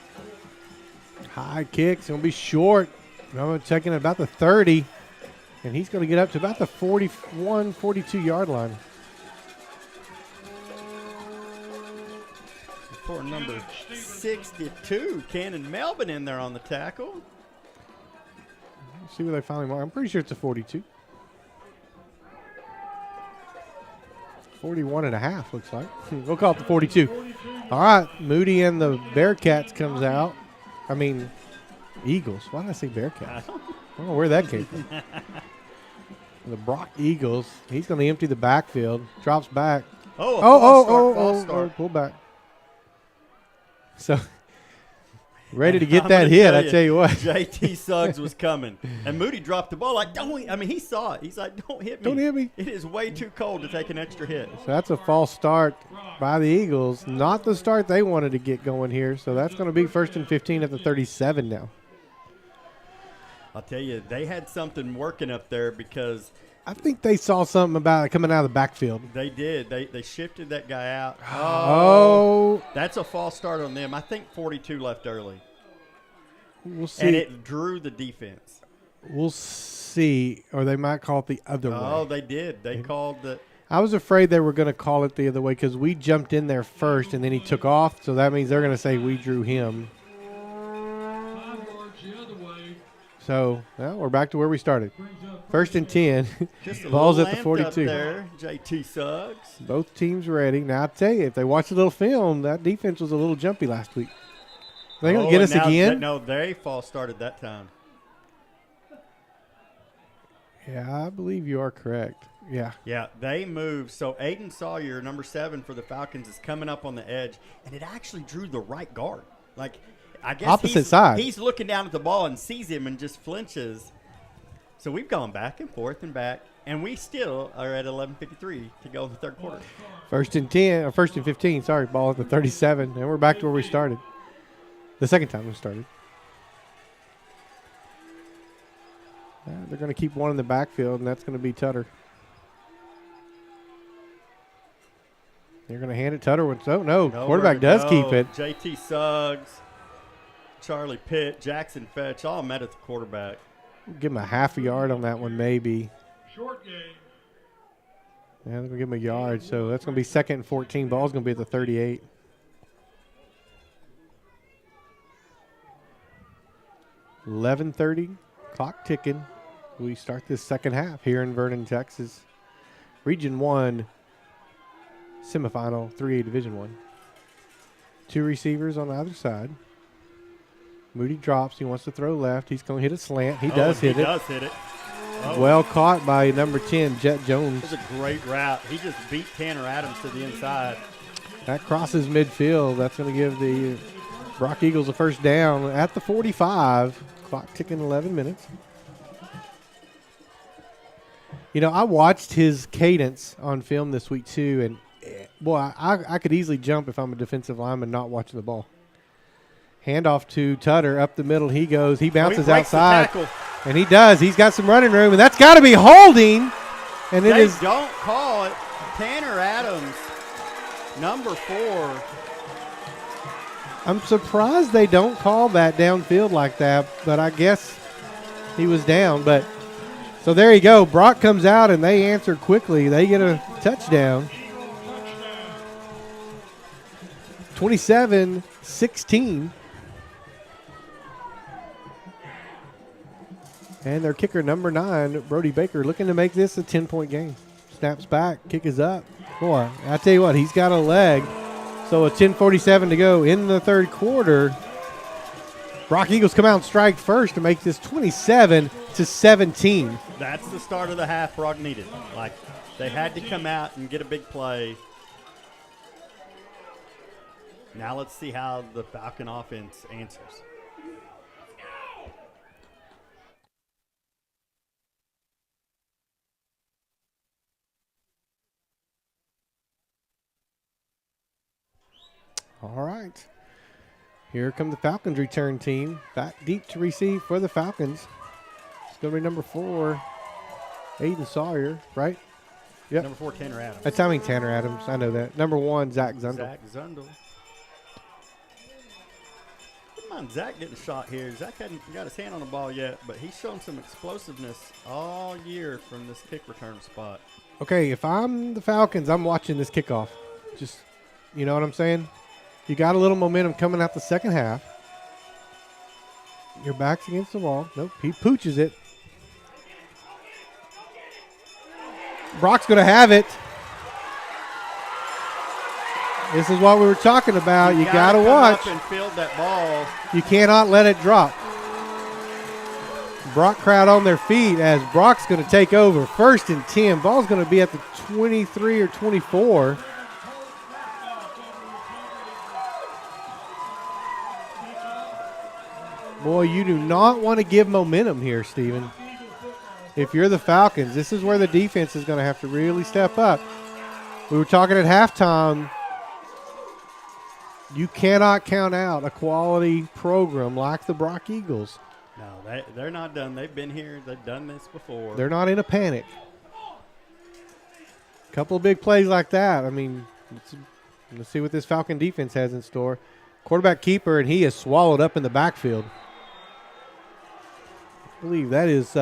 High kick's going to be short. I'm checking about the 30, and he's going to get up to about the 41, 42-yard line. For number 62, Cannon Melvin in there on the tackle. Let's see where they finally mark. I'm pretty sure it's a 42. 41 and a half, looks like. We'll call it the 42. All right, Moody and the Bearcats comes out. I mean, Eagles. Why did I say Bearcats? I don't know where that came from. The Brock Eagles. He's going to empty the backfield. Drops back. False start. Pull back. So, ready to get that hit, I tell you what. JT Suggs was coming. And Moody dropped the ball like, he saw it. He's like, don't hit me. Don't hit me. It is way too cold to take an extra hit. So that's a false start by the Eagles. Not the start they wanted to get going here. So that's going to be 1st and 15 at the 37 now. I'll tell you, they had something working up there because I think they saw something about it coming out of the backfield. they did. They shifted that guy out. Oh. That's a false start on them. I think 42 left early. We'll see. And it drew the defense. We'll see. Or they might call it the other way. Oh, they did. They called the – I was afraid they were going to call it the other way because we jumped in there first and then he took off. So that means they're going to say we drew him. So, well, we're back to where we started. 1st and 10. just a Ball's little at the lamped up 42. there. JT Suggs. Both teams ready. Now, I'll tell you, if they watch a little film, that defense was a little jumpy last week. They going to get us again? No, they false started that time. Yeah, I believe you are correct. Yeah. Yeah, they moved. So Aiden Sawyer, number 7 for the Falcons, is coming up on the edge, and it actually drew the right guard. Like, I guess opposite side. He's looking down at the ball and sees him and just flinches. So we've gone back and forth and back, and we still are at 11:53 to go in the third quarter. 1st and 10, or 1st and 15. Sorry, ball at the 37, and we're back to where we started. The second time we started. They're going to keep one in the backfield, and that's going to be Tutter. They're going to hand it Tutter. No, quarterback does keep it. JT Suggs, Charlie Pitt, Jackson Fetch, all met at the quarterback. Give him a half a yard on that one, maybe. Short game. Yeah, they're going to give him a yard. So that's going to be 2nd and 14. Ball's going to be at the 38. $11:30, clock ticking. We start this second half here in Vernon, Texas. Region 1 semifinal, 3A Division 1. 2 receivers on either side. Moody drops. He wants to throw left. He's going to hit a slant. He does hit it. Oh. Well caught by number 10, Jet Jones. It was a great route. He just beat Tanner Adams to the inside. That crosses midfield. That's going to give the Brock Eagles a first down at the 45. Clock ticking 11 minutes. You know, I watched his cadence on film this week too, and boy, I could easily jump if I'm a defensive lineman not watching the ball. Handoff to Tutter up the middle. He goes. He bounces outside, and he does. He's got some running room, and that's got to be holding. And it is. Don't call it. Tanner Adams, number 4. I'm surprised they don't call that downfield like that, but I guess he was down. But so there you go. Brock comes out, and they answer quickly. They get a touchdown. 27-16. And their kicker, number 9, Brody Baker, looking to make this a 10-point game. Snaps back, kick is up. Boy, I tell you what, he's got a leg. So a 10:47 to go in the third quarter. Brock Eagles come out and strike first to make this 27-17. That's the start of the half Brock needed. Like, they had to come out and get a big play. Now let's see how the Falcon offense answers. All right. Here come the Falcons return team. Back deep to receive for the Falcons. It's going to be number 4, Aiden Sawyer, right? Yep. Number 4, Tanner Adams. That's Tanner Adams. I know that. Number 1, Zach Zundel. Zach Zundel. Come on, Zach getting shot here. Zach hadn't got his hand on the ball yet, but he's shown some explosiveness all year from this kick return spot. Okay, if I'm the Falcons, I'm watching this kickoff. Just, you know what I'm saying? You got a little momentum coming out the second half. Your back's against the wall. Nope, he pooches it. Brock's going to have it. This is what we were talking about. You got to watch. Up and field that ball. You cannot let it drop. Brock crowd on their feet as Brock's going to take over. 1st and 10. Ball's going to be at the 23 or 24. Boy, you do not want to give momentum here, Steven. If you're the Falcons, this is where the defense is going to have to really step up. We were talking at halftime. You cannot count out a quality program like the Brock Eagles. No, they're not done. They've been here. They've done this before. They're not in a panic. A couple of big plays like that. I mean, let's see what this Falcon defense has in store. Quarterback keeper, and he is swallowed up in the backfield. I believe that is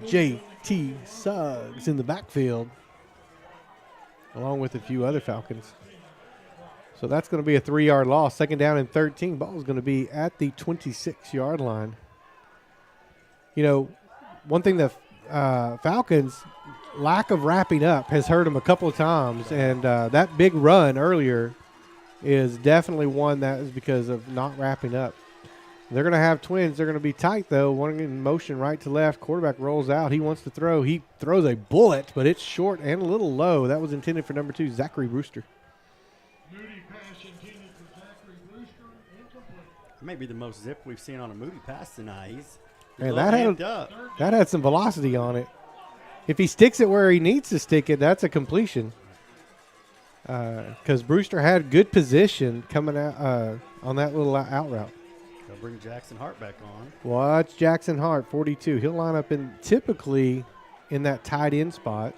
J.T. Suggs in the backfield, along with a few other Falcons. So that's going to be a 3-yard loss. 2nd down and 13. Ball is going to be at the 26-yard line. You know, one thing the Falcons' lack of wrapping up has hurt them a couple of times, and that big run earlier is definitely one that is because of not wrapping up. They're going to have twins. They're going to be tight, though. One in motion right to left. Quarterback rolls out. He wants to throw. He throws a bullet, but it's short and a little low. That was intended for number 2, Zachary Brewster. Moody pass intended for Zachary Brewster, incomplete. That may be the most zip we've seen on a Moody pass tonight. He's Man, a little amped up. that had some velocity on it. If he sticks it where he needs to stick it, that's a completion. Because Brewster had good position coming out on that little out route. They'll bring Jackson Hart back on. Watch Jackson Hart, 42. He'll line up typically in that tight end spot.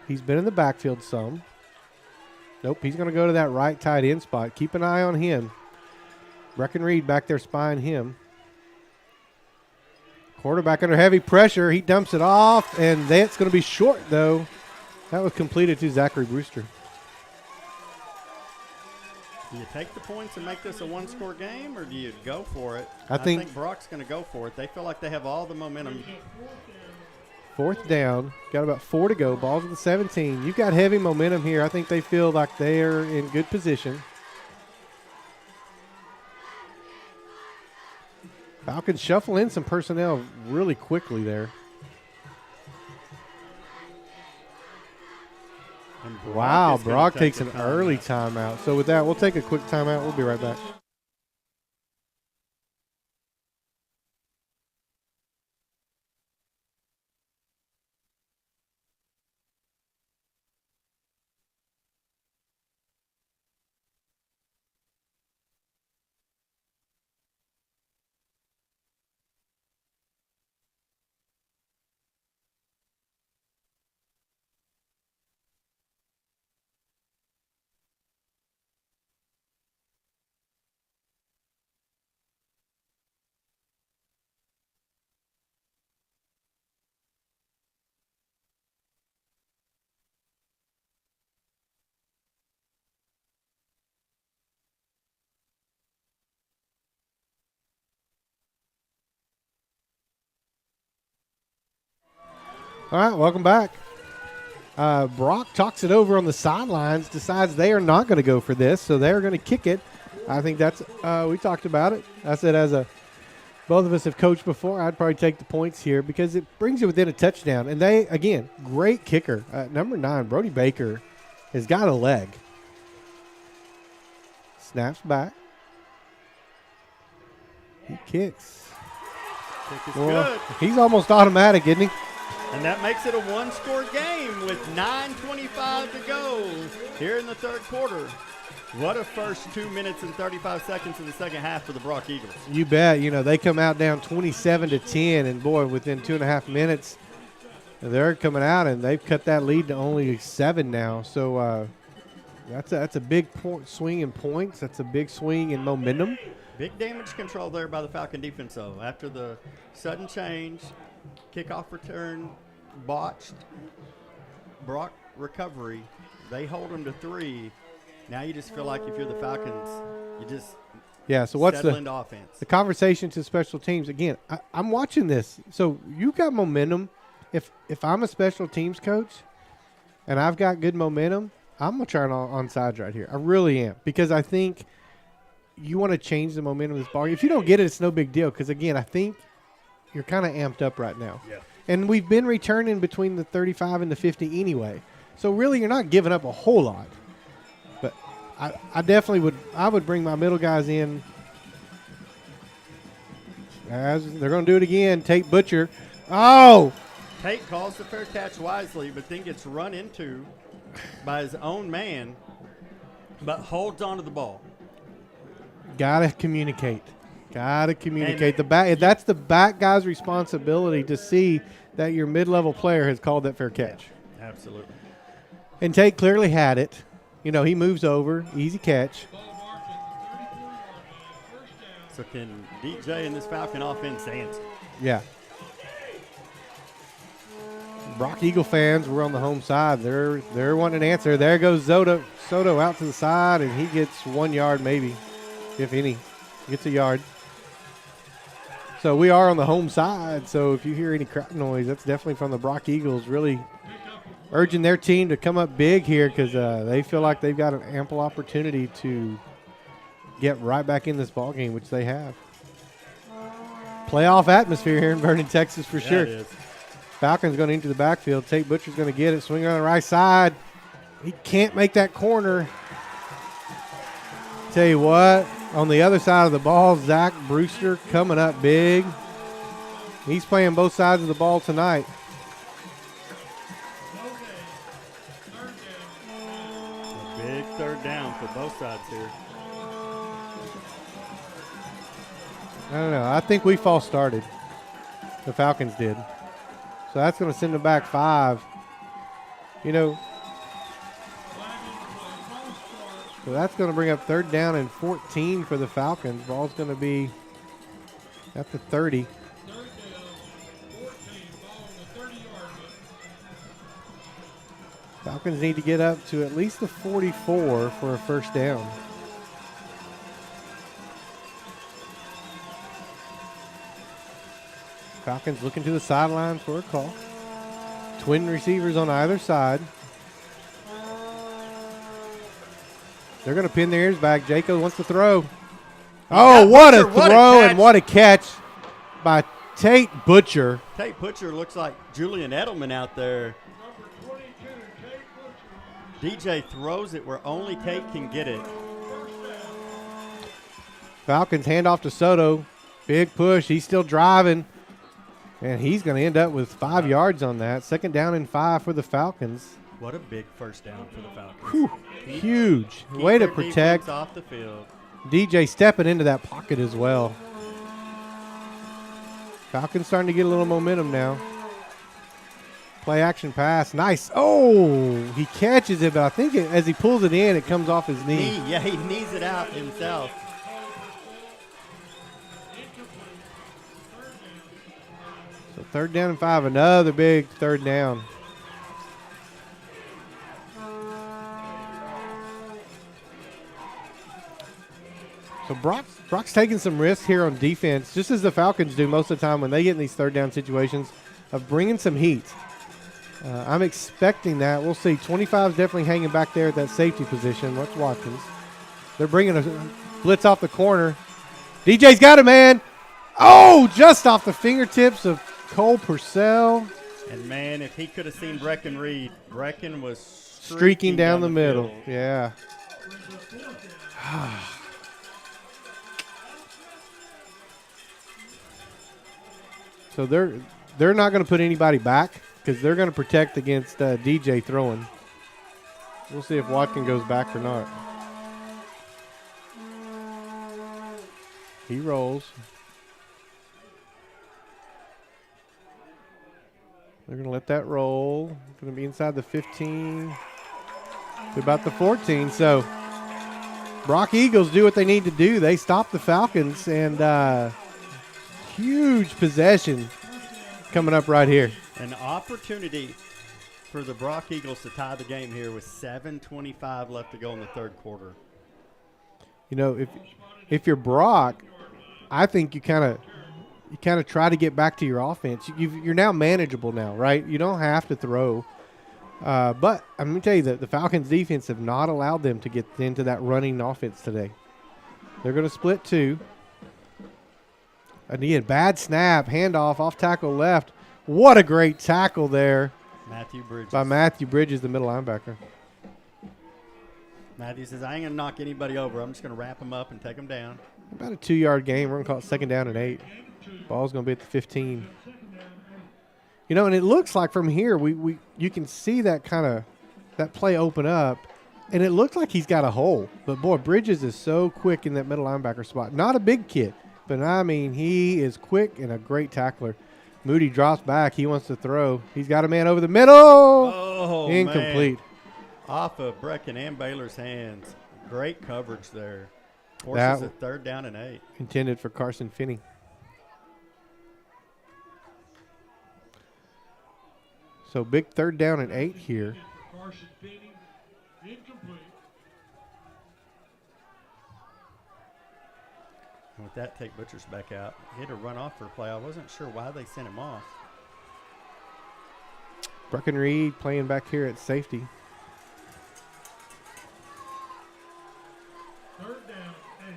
He's been in the backfield some. Nope, he's going to go to that right tight end spot. Keep an eye on him. Breckenreed back there spying him. Quarterback under heavy pressure. He dumps it off, and that's going to be short, though. That was completed to Zachary Brewster. Do you take the points and make this a one-score game, or do you go for it? I think Brock's going to go for it. They feel like they have all the momentum. 4th down. Got about 4 to go. Ball's at the 17. You've got heavy momentum here. I think they feel like they're in good position. Falcons shuffle in some personnel really quickly there. Wow, Brock takes an early timeout. So with that, we'll take a quick timeout. We'll be right back. All right, welcome back. Brock talks it over on the sidelines, decides they are not going to go for this, so they're going to kick it. I think that's we talked about it. I said both of us have coached before, I'd probably take the points here because it brings you within a touchdown. And they, again, great kicker. Number 9, Brody Baker, has got a leg. Snaps back. He kicks. Kick is Well, good. he's almost automatic, isn't he? And that makes it a one-score game with 9:25 to go here in the third quarter. What a first 2 minutes and 35 seconds in the second half for the Brock Eagles. You bet. You know, they come out down 27-10, and, boy, within 2.5 minutes, they're coming out, and they've cut that lead to only 7 now. So that's a big swing in points. That's a big swing in momentum. Big damage control there by the Falcon defense, though. After the sudden change, kickoff return botched, Brock recovery, they hold them to 3. Now you just feel like if you're the Falcons, you just so what's settle into offense. The conversation to special teams? Again, I'm watching this. So you got momentum. If I'm a special teams coach and I've got good momentum, I'm going to try on sides right here. I really am, because I think you want to change the momentum of this ball game. If you don't get it, it's no big deal, because, again, I think you're kind of amped up right now. Yeah. And we've been returning between the 35 and the 50 anyway. So, really, you're not giving up a whole lot. But I definitely would bring my middle guys in. As they're going to do it again. Tate Butcher. Oh! Tate calls the fair catch wisely, but then gets run into by his own man, but holds onto the ball. Gotta communicate. That's the back guy's responsibility to see that your mid-level player has called that fair catch. Absolutely. And Tate clearly had it. You know, he moves over, easy catch. So can DJ and this Falcon offense answer? Yeah. Brock Eagle fans, we're on the home side. They're wanting an answer. There goes Soto out to the side, and he gets 1 yard maybe, if any. Gets a yard. So we are on the home side. So if you hear any crowd noise, that's definitely from the Brock Eagles, really urging their team to come up big here, because they feel like they've got an ample opportunity to get right back in this ball game, which they have. Playoff atmosphere here in Vernon, Texas, for sure. It is. Falcons going into the backfield. Tate Butcher's going to get it. Swing on the right side. He can't make that corner. Tell you what, on the other side of the ball, Zach Brewster coming up big. He's playing both sides of the ball tonight. A big third down for both sides here. I don't know. I think we false started. The Falcons did. So that's going to send them back 5. You know, so that's going to bring up third down and 14 for the Falcons. Ball's going to be at the 30. Falcons need to get up to at least the 44 for a first down. Falcons looking to the sideline for a call. Twin receivers on either side. They're going to pin their ears back. Jacob wants to throw. Oh, what a throw and what a catch by Tate Butcher. Tate Butcher looks like Julian Edelman out there. DJ throws it where only Tate can get it. Falcons hand off to Soto. Big push. He's still driving. And he's going to end up with 5 yards on that. Second down and 5 for the Falcons. What a big first down for the Falcons. Whew, huge. Way to protect. Off the field. DJ stepping into that pocket as well. Falcons starting to get a little momentum now. Play action pass. Nice. Oh, he catches it, but I think as he pulls it in, it comes off his knee. Yeah, he knees it out himself. So third down and 5, another big third down. So Brock's taking some risks here on defense, just as the Falcons do most of the time when they get in these third down situations, of bringing some heat. I'm expecting that. We'll see. 25 is definitely hanging back there at that safety position. Watch Watkins. They're bringing a blitz off the corner. DJ's got it, man. Oh, just off the fingertips of Cole Purcell. And, man, if he could have seen Brecken Reed, Brecken was streaking down the middle. Yeah. So they're not going to put anybody back because they're going to protect against DJ throwing. We'll see if Watkin goes back or not. He rolls. They're going to let that roll. Going to be inside the 15 to about the 14. So Brock Eagles do what they need to do. They stop the Falcons, and huge possession coming up right here. An opportunity for the Brock Eagles to tie the game here with 7:25 left to go in the third quarter. You know, if you're Brock, I think you kind of try to get back to your offense. You're now manageable now, right? You don't have to throw. But I'm going to tell you that the Falcons defense have not allowed them to get into that running offense today. They're going to split two. Again, bad snap, handoff, off tackle left. What a great tackle there Matthew Bridges. by Matthew Bridges, the middle linebacker. Matthew says, I ain't going to knock anybody over. I'm just going to wrap them up and take them down. About a 2-yard game. We're going to call it second down and 8. Ball's going to be at the 15. You know, and it looks like from here you can see that that play open up, and it looks like he's got a hole. But, boy, Bridges is so quick in that middle linebacker spot. Not a big kid, but, I mean, he is quick and a great tackler. Moody drops back. He wants to throw. He's got a man over the middle. Oh, incomplete. Man. Off of Brecken and Baylor's hands. Great coverage there. Forces That it third down and 8. Intended for Carson Finney. So big third down and 8 here. Carson Finney, incomplete. And with that, take Butchers back out. He had to run off for a play. I wasn't sure why they sent him off. Brecken Reed playing back here at safety. Third down, 8.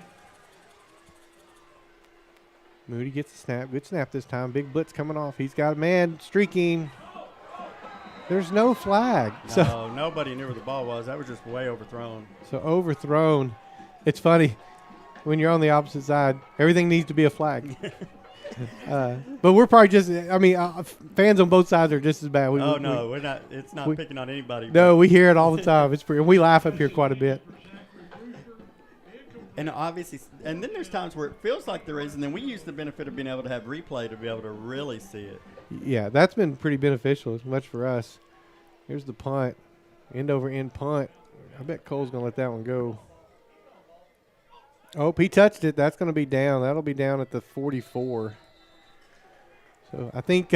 Moody gets a snap. Good snap this time. Big blitz coming off. He's got a man streaking. There's no flag. No, nobody knew where the ball was. That was just way overthrown. So overthrown. It's funny. When you're on the opposite side, everything needs to be a flag. But we're probably just, fans on both sides are just as bad. We're not. It's not picking on anybody. No, we hear it all the time. It's we laugh up here quite a bit. And obviously, and then there's times where it feels like there is, and then we use the benefit of being able to have replay to be able to really see it. Yeah, that's been pretty beneficial, as much for us. Here's the punt. End over end punt. I bet Cole's going to let that one go. Oh, he touched it. That's going to be down. That'll be down at the 44. So I think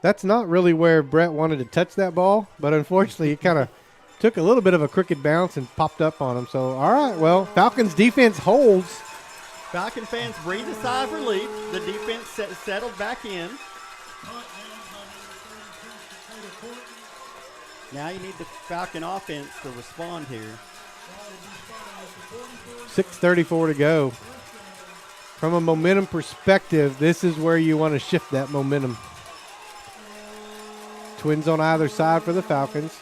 that's not really where Brett wanted to touch that ball, but unfortunately it kind of took a little bit of a crooked bounce and popped up on him. So, all right, well, Falcons defense holds. Falcon fans breathe a sigh of relief. The defense settled back in. Now you need the Falcon offense to respond here. 6:34 to go. From a momentum perspective, this is where you want to shift that momentum. Twins on either side for the Falcons.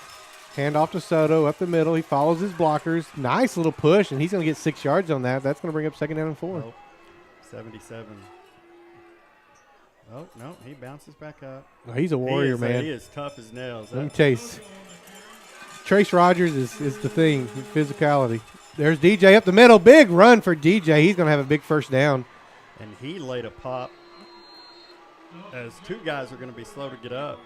Hand off to Soto up the middle. He follows his blockers. Nice little push, and he's going to get 6 yards on that. That's going to bring up second down and 4. Oh, 77. Oh, no, he bounces back up. Oh, he's a warrior, man. He is tough as nails. Let me tell you, Trace Rogers is the thing, physicality. There's DJ up the middle. Big run for DJ. He's going to have a big first down. And he laid a pop as two guys are going to be slow to get up.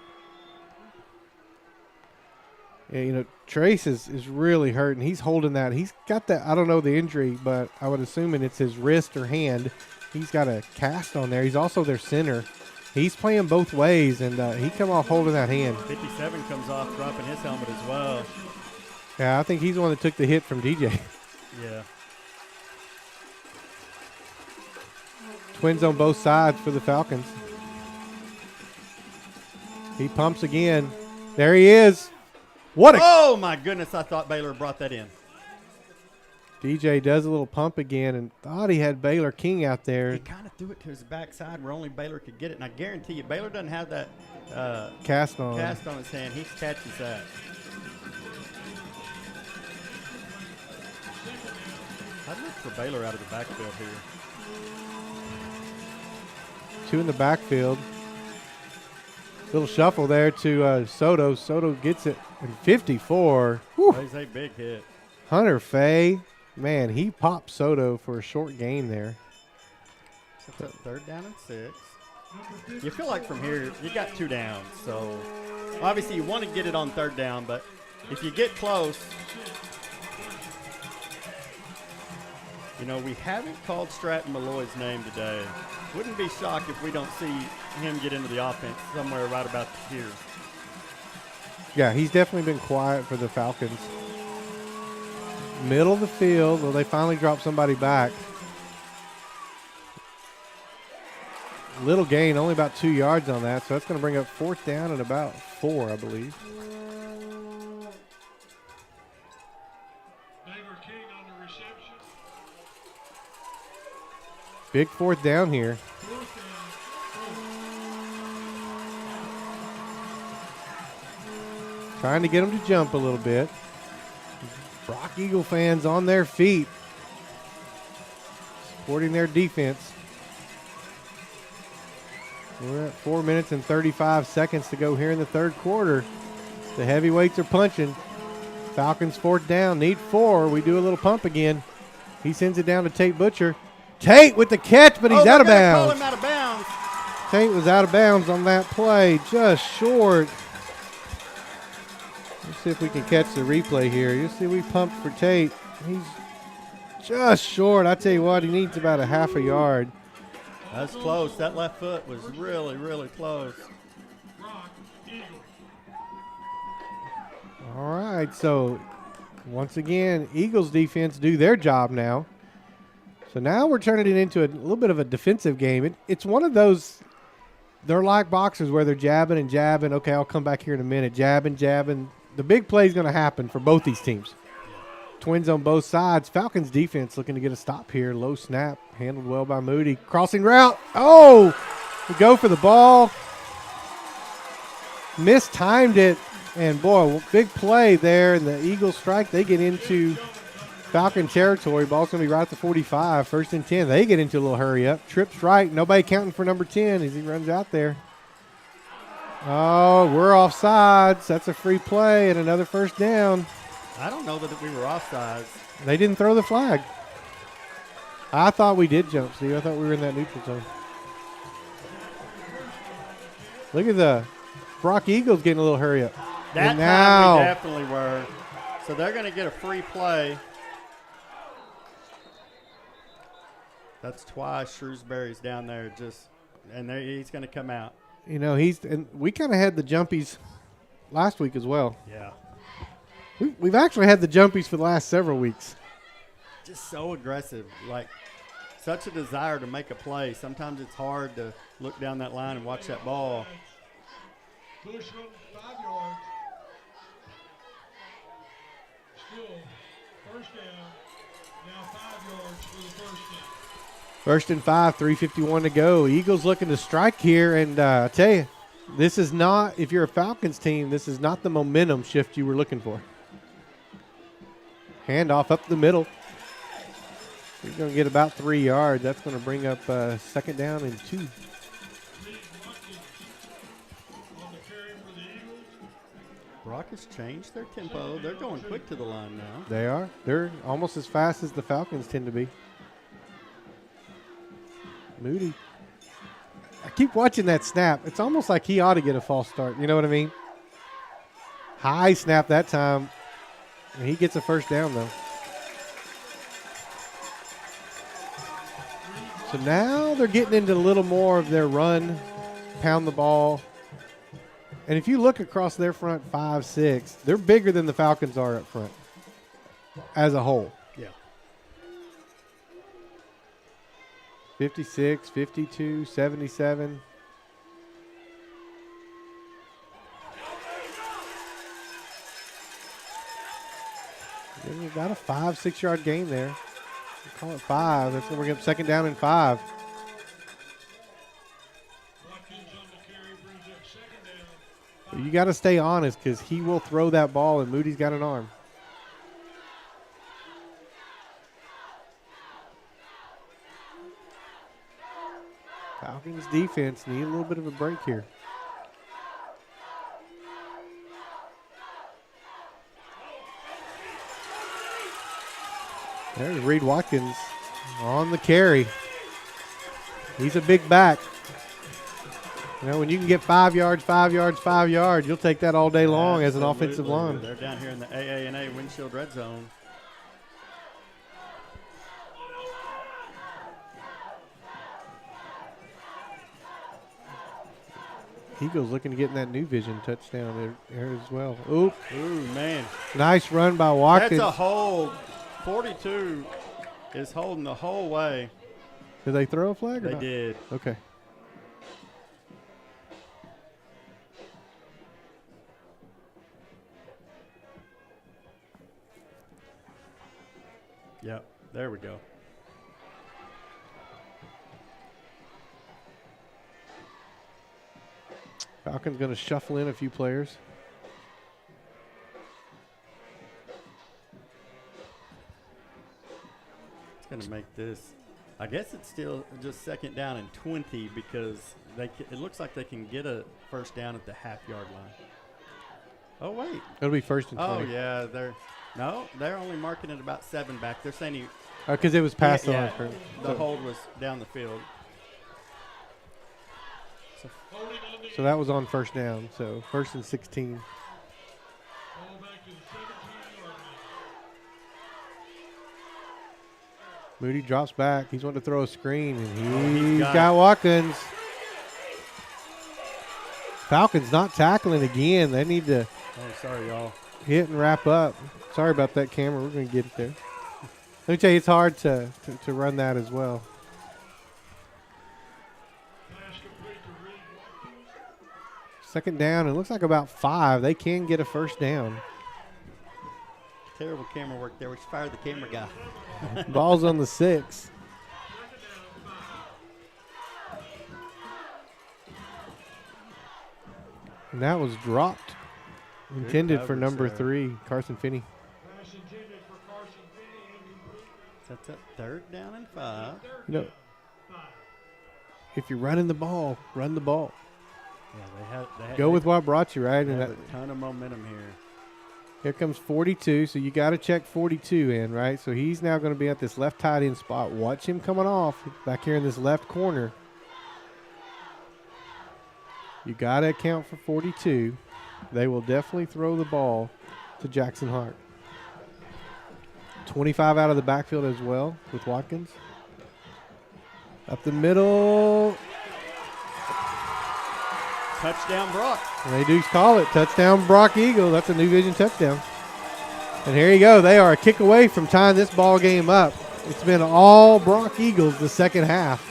Yeah, Trace is really hurting. He's holding that. He's got that, I don't know the injury, but I would assume it's his wrist or hand. He's got a cast on there. He's also their center. He's playing both ways, and he come off holding that hand. 57 comes off dropping his helmet as well. Yeah, I think he's the one that took the hit from DJ. Yeah. Twins on both sides for the Falcons. He pumps again. There he is. Oh, my goodness. I thought Baylor brought that in. DJ does a little pump again and thought he had Baylor King out there. He kind of threw it to his backside where only Baylor could get it. And I guarantee you, Baylor doesn't have that cast on his hand. He catches that. I'd look for Baylor out of the backfield here. 2 in the backfield. Little shuffle there to Soto. Soto gets it in 54. Whew. That is a big hit. Hunter Fay, man, he popped Soto for a short gain there. It's a 3rd down and 6. You feel like from here, you got 2 downs. So, obviously, you want to get it on 3rd down, but if you get close, you know, we haven't called Stratton Malloy's name today. Wouldn't be shocked if we don't see him get into the offense somewhere right about here. Yeah, he's definitely been quiet for the Falcons. Middle of the field. Well, they finally dropped somebody back. Little gain, only about 2 yards on that, so that's going to bring up 4th down and about 4, I believe. King on the reception. Big 4th down here. Trying to get them to jump a little bit. Brock Eagle fans on their feet, supporting their defense. We're at 4 minutes and 35 seconds to go here in the 3rd quarter. The heavyweights are punching. Falcons 4th down, need 4. We do a little pump again. He sends it down to Tate Butcher. Tate with the catch, but he's out of bounds. Call him out of bounds. Tate was out of bounds on that play, just short. Let's see if we can catch the replay here. You see we pumped for Tate. He's just short. I tell you what, he needs about a half a yard. That's close. That left foot was really, really close. All right, so once again, Eagles defense do their job now. So now we're turning it into a little bit of a defensive game. It's one of those, they're like boxers where they're jabbing and jabbing. Okay, I'll come back here in a minute. Jabbing, jabbing. The big play is going to happen for both these teams. Twins on both sides. Falcons defense looking to get a stop here. Low snap, handled well by Moody. Crossing route. Oh, we go for the ball. Mistimed it. And, boy, big play there. And the Eagles strike. They get into Falcon territory. Ball's going to be right at the 45. 1st and 10. They get into a little hurry up. Trips right. Nobody counting for number 10 as he runs out there. Oh, we're offsides. That's a free play and another 1st down. I don't know that we were offsides. They didn't throw the flag. I thought we did jump, Steve. I thought we were in that neutral zone. Look at the Brock Eagles getting a little hurry up. That time we definitely were. So they're going to get a free play. That's twice Shrewsbury's down there and he's going to come out. You know, and we kind of had the jumpies last week as well. Yeah. We've actually had the jumpies for the last several weeks. Just so aggressive, like such a desire to make a play. Sometimes it's hard to look down that line and watch that ball. Bushland, 5 yards. Still 1st down. Now 5 yards for the 1st down. 1st and 5, 3:51 to go. Eagles looking to strike here, and I tell you, this is not, if you're a Falcons team, this is not the momentum shift you were looking for. Handoff up the middle. He's going to get about 3 yards. That's going to bring up 2nd down and 2. Brock has changed their tempo. They're going quick to the line now. They are. They're almost as fast as the Falcons tend to be. Moody. I keep watching that snap. It's almost like he ought to get a false start. You know what I mean? High snap that time. And he gets a 1st down, though. So now they're getting into a little more of their run, pound the ball. And if you look across their front 5, 6, they're bigger than the Falcons are up front as a whole. Yeah. 56, 52, 77. Then you got a 5, 6 yard gain there. Call it 5. That's going to bring up 2nd down and 5. You got to stay honest because he will throw that ball, and Moody's got an arm. Falcons defense need a little bit of a break here. There's Reed Watkins on the carry. He's a big back. You know, when you can get 5 yards, 5 yards, 5 yards, you'll take that all day long as an offensive line. They're down here in the AANA windshield red zone. Eagles looking to get in that new vision touchdown there as well. Ooh, man. Nice run by Watkins. That's a hold. 42 is holding the whole way. Did they throw a flag or They not? did. Okay. Yep, there we go. Falcons going to shuffle in a few players. It's going to make this. I guess it's still just second down and 20 because it looks like they can get a first down at the half-yard line. Oh, wait. It'll be first and 20. Oh, yeah. They're only marking it about 7 back. They're saying because it was passed on. Yeah, the hold was down the field. So that was on first down. So first and 16. Moody drops back. He's wanting to throw a screen, and he's got Watkins. Falcons not tackling again. They need to sorry, y'all. Hit and wrap up. Sorry about that camera. We're going to get it there. Let me tell you, it's hard to run that as well. Second down. It looks like about 5. They can get a first down. Terrible camera work there. We should fire the camera guy. Ball's on the 6. And that was dropped. Intended for number 3, Carson Finney. That's a third down and 5. You know, if you're running the ball, run the ball. Yeah, Go with what brought you, right? They And have a ton of momentum here. Here comes 42, so you got to check 42 in, right? So he's now going to be at this left tight end spot. Watch him coming off back here in this left corner. You got to account for 42. They will definitely throw the ball to Jackson Hart. 25 out of the backfield as well with Watkins. Up the middle. Touchdown, Brock. And they do call it touchdown, Brock Eagle. That's a new vision touchdown. And here you go. They are a kick away from tying this ball game up. It's been all Brock Eagles the second half.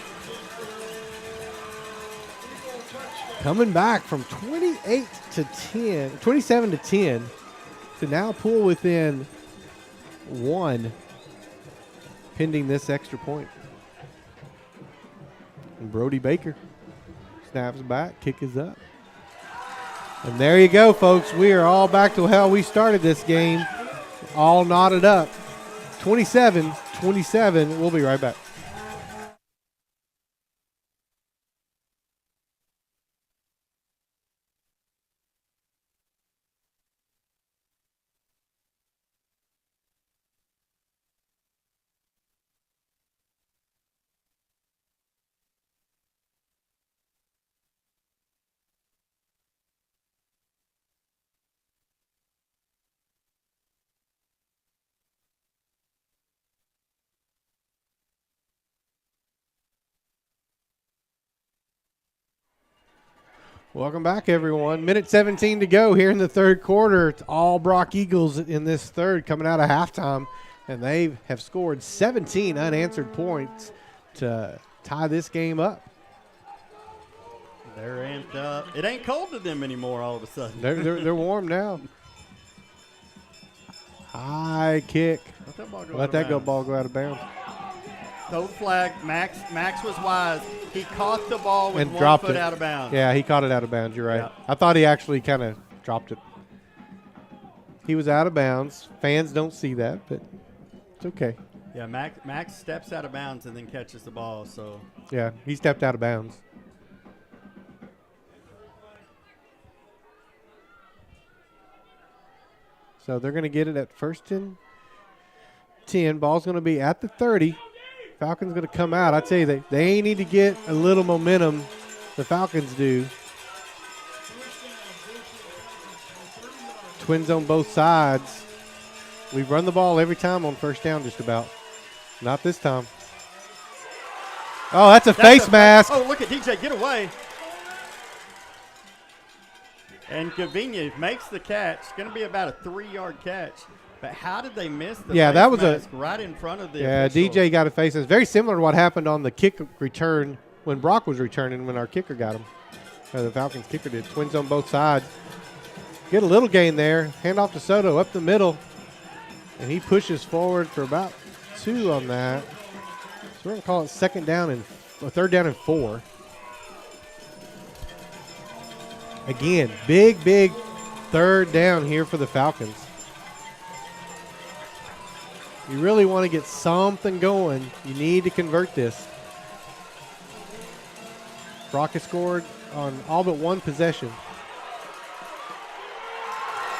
Coming back from 27 to 10 to now pull within 1 pending this extra point. And Brody Baker snaps back, kick is up. And there you go, folks. We are all back to how we started this game. All knotted up. 27-27. We'll be right back. Welcome back, everyone. Minute 17 to go here in the third quarter. It's all Brock Eagles in this third coming out of halftime, and they have scored 17 unanswered points to tie this game up. They're amped up. It ain't cold to them anymore all of a sudden. They're warm now. High kick. Let that ball go out of bounds. Throw flag. Max was wise. He caught the ball with and 1 dropped foot it out of bounds. Yeah, he caught it out of bounds. You're right. Yeah. I thought he actually kind of dropped it. He was out of bounds. Fans don't see that, but it's okay. Yeah, Max steps out of bounds and then catches the ball. So yeah, he stepped out of bounds. So they're going to get it at 1st and 10. Ball's going to be at the 30. Falcons going to come out. I tell you, they need to get a little momentum. The Falcons do. Twins on both sides. We've run the ball every time on first down just about. Not this time. Oh, that's a face mask. Oh, look at DJ get away. And Gavinia makes the catch. It's going to be about a 3-yard catch. But how did they miss the face that was mask right in front of the official? DJ got a face mask. Very similar to what happened on the kick return when Brock was returning when our kicker got him. Or the Falcons kicker did. Twins on both sides. Get a little gain there. Hand off to Soto up the middle. And he pushes forward for about 2 on that. So we're going to call it third down and 4. Again, big third down here for the Falcons. You really want to get something going. You need to convert this. Brock has scored on all but one possession.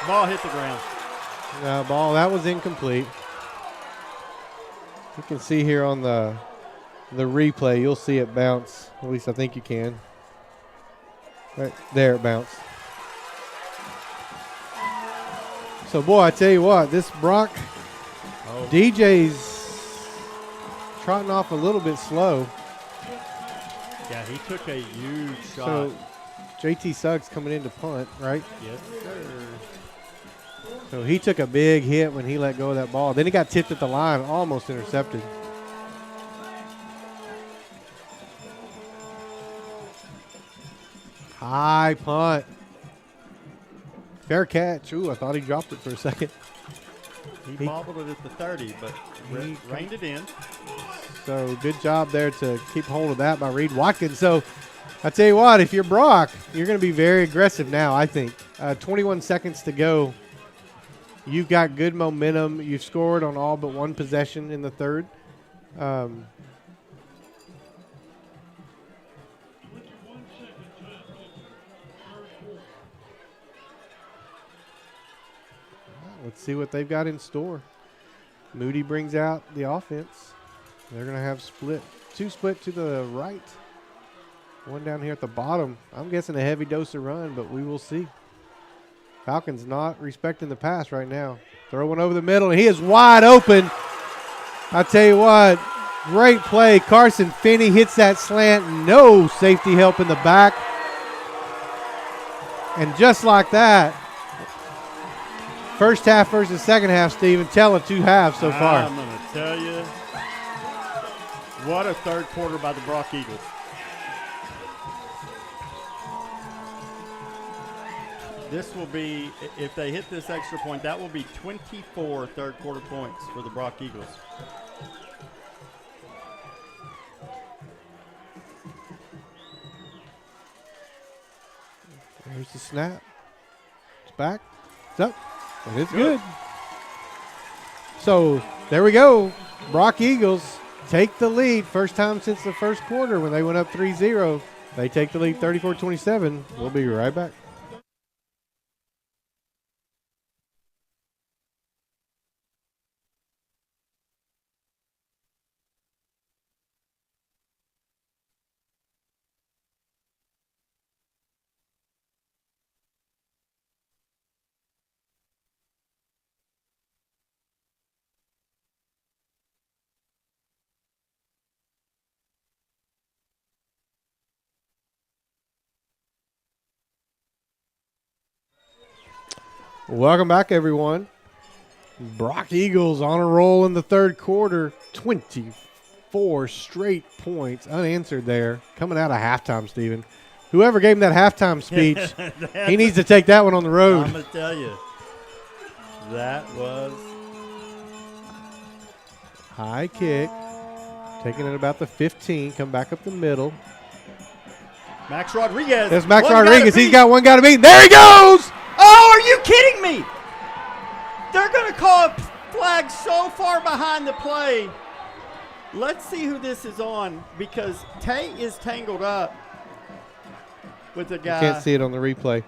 Ball hit the ground. That was incomplete. You can see here on the replay, you'll see it bounce. At least I think you can. Right there it bounced. So, boy, I tell you what, this Brock, DJ's trotting off a little bit slow. Yeah, he took a huge shot. So, JT Suggs coming in to punt, right? Yes, sir. So he took a big hit when he let go of that ball. Then he got tipped at the line, almost intercepted. High punt. Fair catch. Ooh, I thought he dropped it for a second. He bobbled it at the 30, but reined it in. So good job there to keep hold of that by Reed Watkins. So I tell you what, if you're Brock, you're going to be very aggressive now, I think. 21 seconds to go. You've got good momentum. You've scored on all but one possession in the third. Let's see what they've got in store. Moody brings out the offense. They're going to have two split to the right. One down here at the bottom. I'm guessing a heavy dose of run, but we will see. Falcons not respecting the pass right now. Throw one over the middle, and he is wide open. I tell you what, great play. Carson Finney hits that slant. No safety help in the back. And just like that, first half versus second half, Steven, telling 2 halves so far. I'm going to tell you, what a third quarter by the Brock Eagles. This will be, if they hit this extra point, that will be 24 third quarter points for the Brock Eagles. There's the snap. It's back. It's up. And it's good. So there we go. Brock Eagles take the lead. First time since the first quarter when they went up 3-0. They take the lead 34-27. We'll be right back. Welcome back, everyone. Brock Eagles on a roll in the third quarter. 24 straight points unanswered there. Coming out of halftime, Steven. Whoever gave him that halftime speech, he needs to take that one on the road. I'm going to tell you, that was high kick. Taking it about the 15. Come back up the middle. Max Rodriguez. There's Max Rodriguez. He's got one guy to beat. There he goes! Oh, are you kidding me? They're going to call a flag so far behind the play. Let's see who this is on, because Tate is tangled up with the guy. You can't see it on the replay.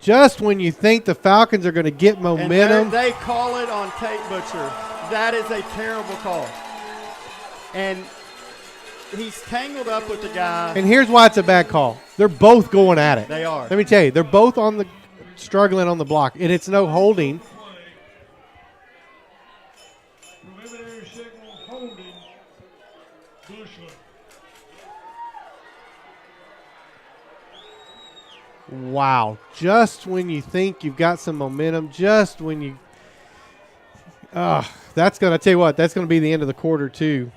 Just when you think the Falcons are going to get momentum. And they call it on Tate Butcher. That is a terrible call. And he's tangled up with the guy. And here's why it's a bad call. They're both going at it. They are. Let me tell you, they're both struggling on the block, and it's no holding. Preliminary signal holding Bushland. Wow. Just when you think you've got some momentum, just when you that's going to tell you what, that's going to be the end of the quarter too.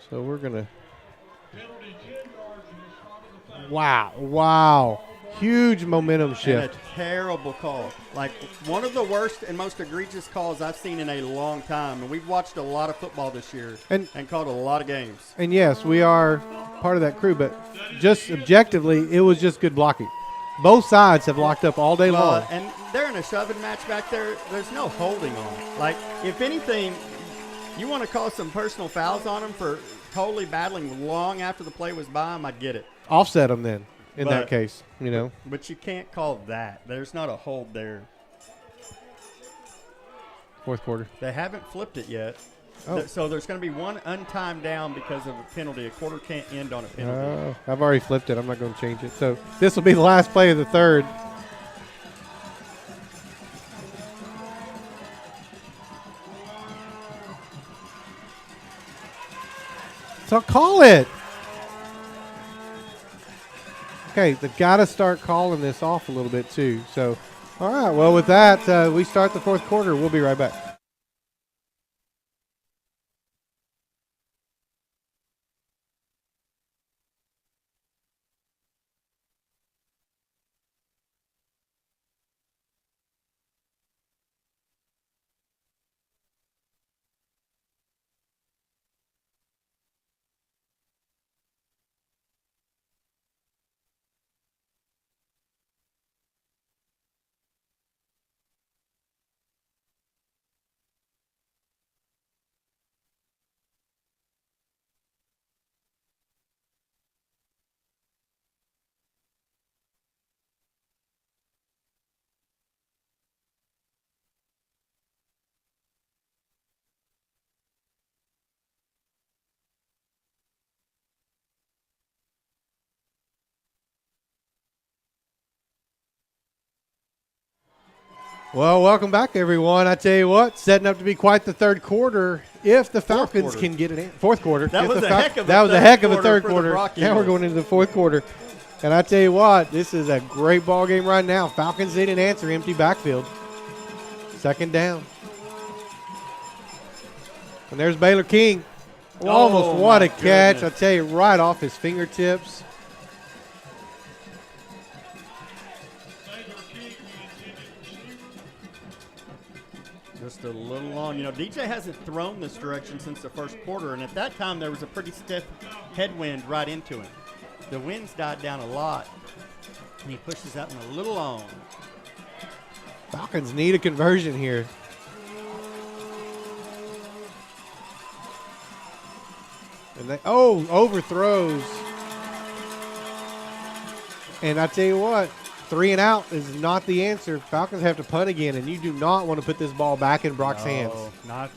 So we're going to Penalty 10 yards from the spot of the foul. Wow. Huge momentum And shift. a terrible call. Like one of the worst and most egregious calls I've seen in a long time. And we've watched a lot of football this year and called a lot of games. And yes, we are part of that crew, but just objectively, it was just good blocking. Both sides have locked up all day long. And they're in a shoving match back there. There's no holding on. Like, if anything, you want to call some personal fouls on them for totally battling long after the play was by them, I'd get it. Offset them then, in that case, you know. But you can't call that. There's not a hold there. Fourth quarter. They haven't flipped it yet. Oh. So there's going to be one untimed down because of a penalty. A quarter can't end on a penalty. I've already flipped it. I'm not going to change it. So this will be the last play of the third. So call it. Okay, they've got to start calling this off a little bit too. So, all right. Well, with that, we start the fourth quarter. We'll be right back. Well, welcome back, everyone. I tell you what, setting up to be quite the third quarter if the Falcons can get it in. Fourth quarter. That was a heck of a third quarter. Now we're going into the fourth quarter. And I tell you what, this is a great ball game right now. Falcons didn't answer, empty backfield. Second down. And there's Baylor King. Almost what a catch. I tell you, right off his fingertips. Just a little long. You know, DJ hasn't thrown this direction since the first quarter, and at that time there was a pretty stiff headwind right into him. The wind's died down a lot, and he pushes that one a little long. Falcons need a conversion here. And they overthrows. And I tell you what, 3 and out is not the answer. Falcons have to punt again, and you do not want to put this ball back in Brock's hands.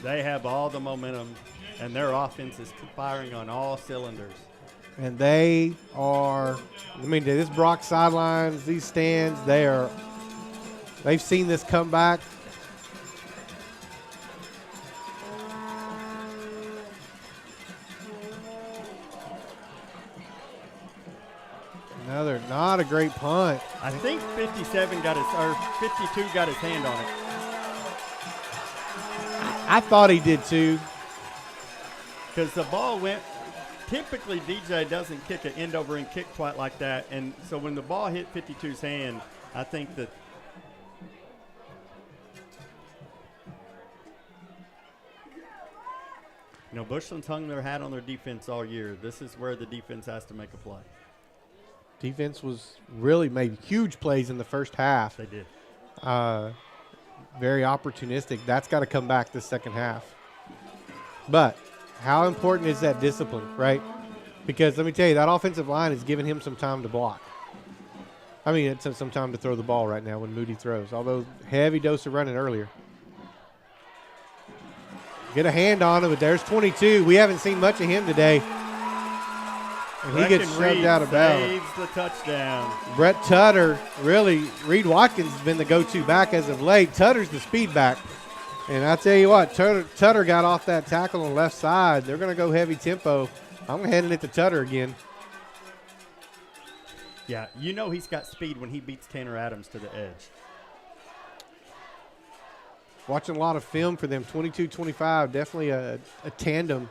They have all the momentum, and their offense is firing on all cylinders. And they are, I mean, this Brock sidelines, these stands, they've seen this come back. Another not a great punt. I think 52 got his hand on it. I thought he did too. Because the ball went, typically DJ doesn't kick an end over end kick quite like that. And so when the ball hit 52's hand, I think that Bushland's hung their hat on their defense all year. This is where the defense has to make a play. Defense was really made huge plays in the first half. They did. Very opportunistic. That's got to come back the second half. But how important is that discipline, right? Because let me tell you, that offensive line is giving him some time to block. I mean, it's some time to throw the ball right now when Moody throws, although heavy dose of running earlier. Get a hand on it, but there's 22. We haven't seen much of him today. And he gets shoved out of bounds. Saves the touchdown. Brett Tutter, really, Reed Watkins has been the go-to back as of late. Tutter's the speed back. And I tell you what, Tutter got off that tackle on the left side. They're going to go heavy tempo. I'm handing it to Tutter again. Yeah, you know he's got speed when he beats Tanner Adams to the edge. Watching a lot of film for them, 22-25, definitely a tandem.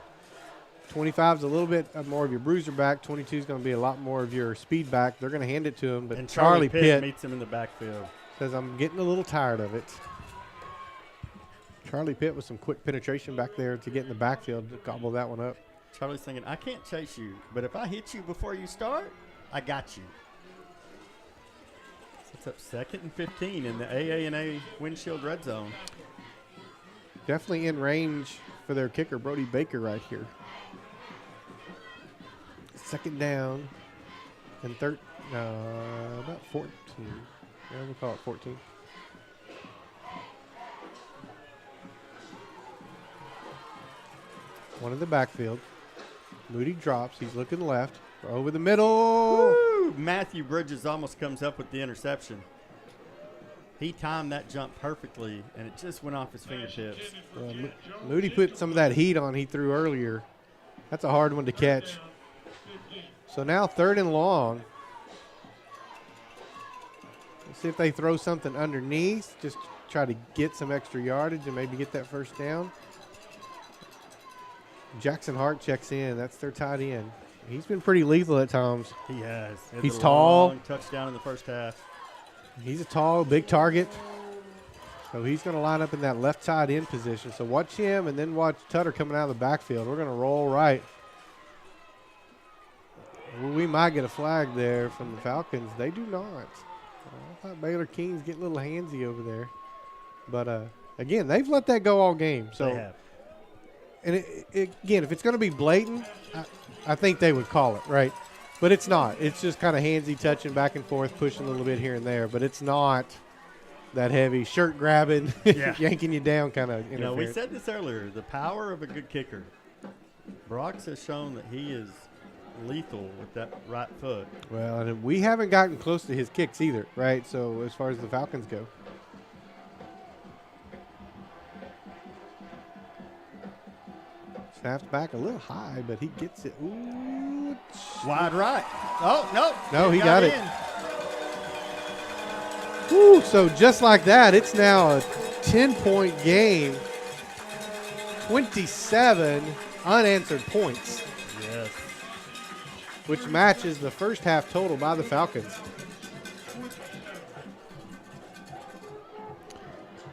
25 is a little bit more of your bruiser back. 22 is going to be a lot more of your speed back. They're going to hand it to him, but and Charlie Pitt meets him in the backfield. Says, I'm getting a little tired of it. Charlie Pitt with some quick penetration back there to get in the backfield to gobble that one up. Charlie's thinking, I can't chase you, but if I hit you before you start, I got you. So it's up 2nd and 15 in the AA&A windshield red zone. Definitely in range for their kicker, Brody Baker, right here. 2nd down and about 14. Yeah, we'll call it 14. One in the backfield. Moody drops. He's looking left. Over the middle. Woo! Matthew Bridges almost comes up with the interception. He timed that jump perfectly, and it just went off his fingertips. Moody put some of that heat on he threw earlier. That's a hard one to catch. So now 3rd and long. Let's see if they throw something underneath. Just try to get some extra yardage and maybe get that first down. Jackson Hart checks in. That's their tight end. He's been pretty lethal at times. He has. He's tall. Long touchdown in the first half. He's a tall, big target. So he's going to line up in that left tight end position. So watch him and then watch Tutter coming out of the backfield. We're going to roll right. Well, we might get a flag there from the Falcons. They do not. I thought Baylor King's getting a little handsy over there. But, again, they've let that go all game. So, they have. And, again, if it's going to be blatant, I think they would call it, right? But it's not. It's just kind of handsy, touching back and forth, pushing a little bit here and there. But it's not that heavy shirt grabbing, yanking you down kind of interference. We said this earlier, the power of a good kicker. Brox has shown that he is lethal with that right foot. Well, and we haven't gotten close to his kicks either, right? So as far as the Falcons go. Snaps back a little high, but he gets it. Ooh. Wide right. Oh, no. No, he got it. Ooh, so just like that, it's now a 10-point game. 27 unanswered points. Yes. Which matches the first half total by the Falcons.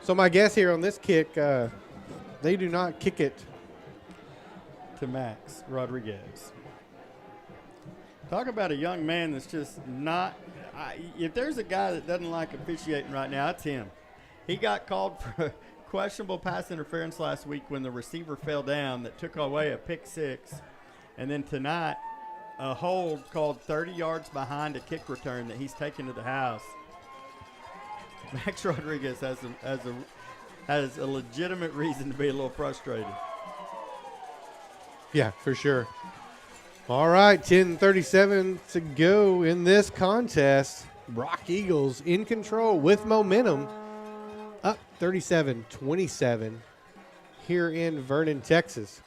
So my guess here on this kick, they do not kick it to Max Rodriguez. Talk about a young man that's just not if there's a guy that doesn't like officiating right now, it's him. He got called for questionable pass interference last week when the receiver fell down that took away a pick six. And then tonight, a hold called 30 yards behind a kick return that he's taken to the house. Max Rodriguez has a legitimate reason to be a little frustrated. Yeah, for sure. All right, 10:37 to go in this contest. Brock Eagles in control with momentum. Up 37-27 here in Vernon, Texas.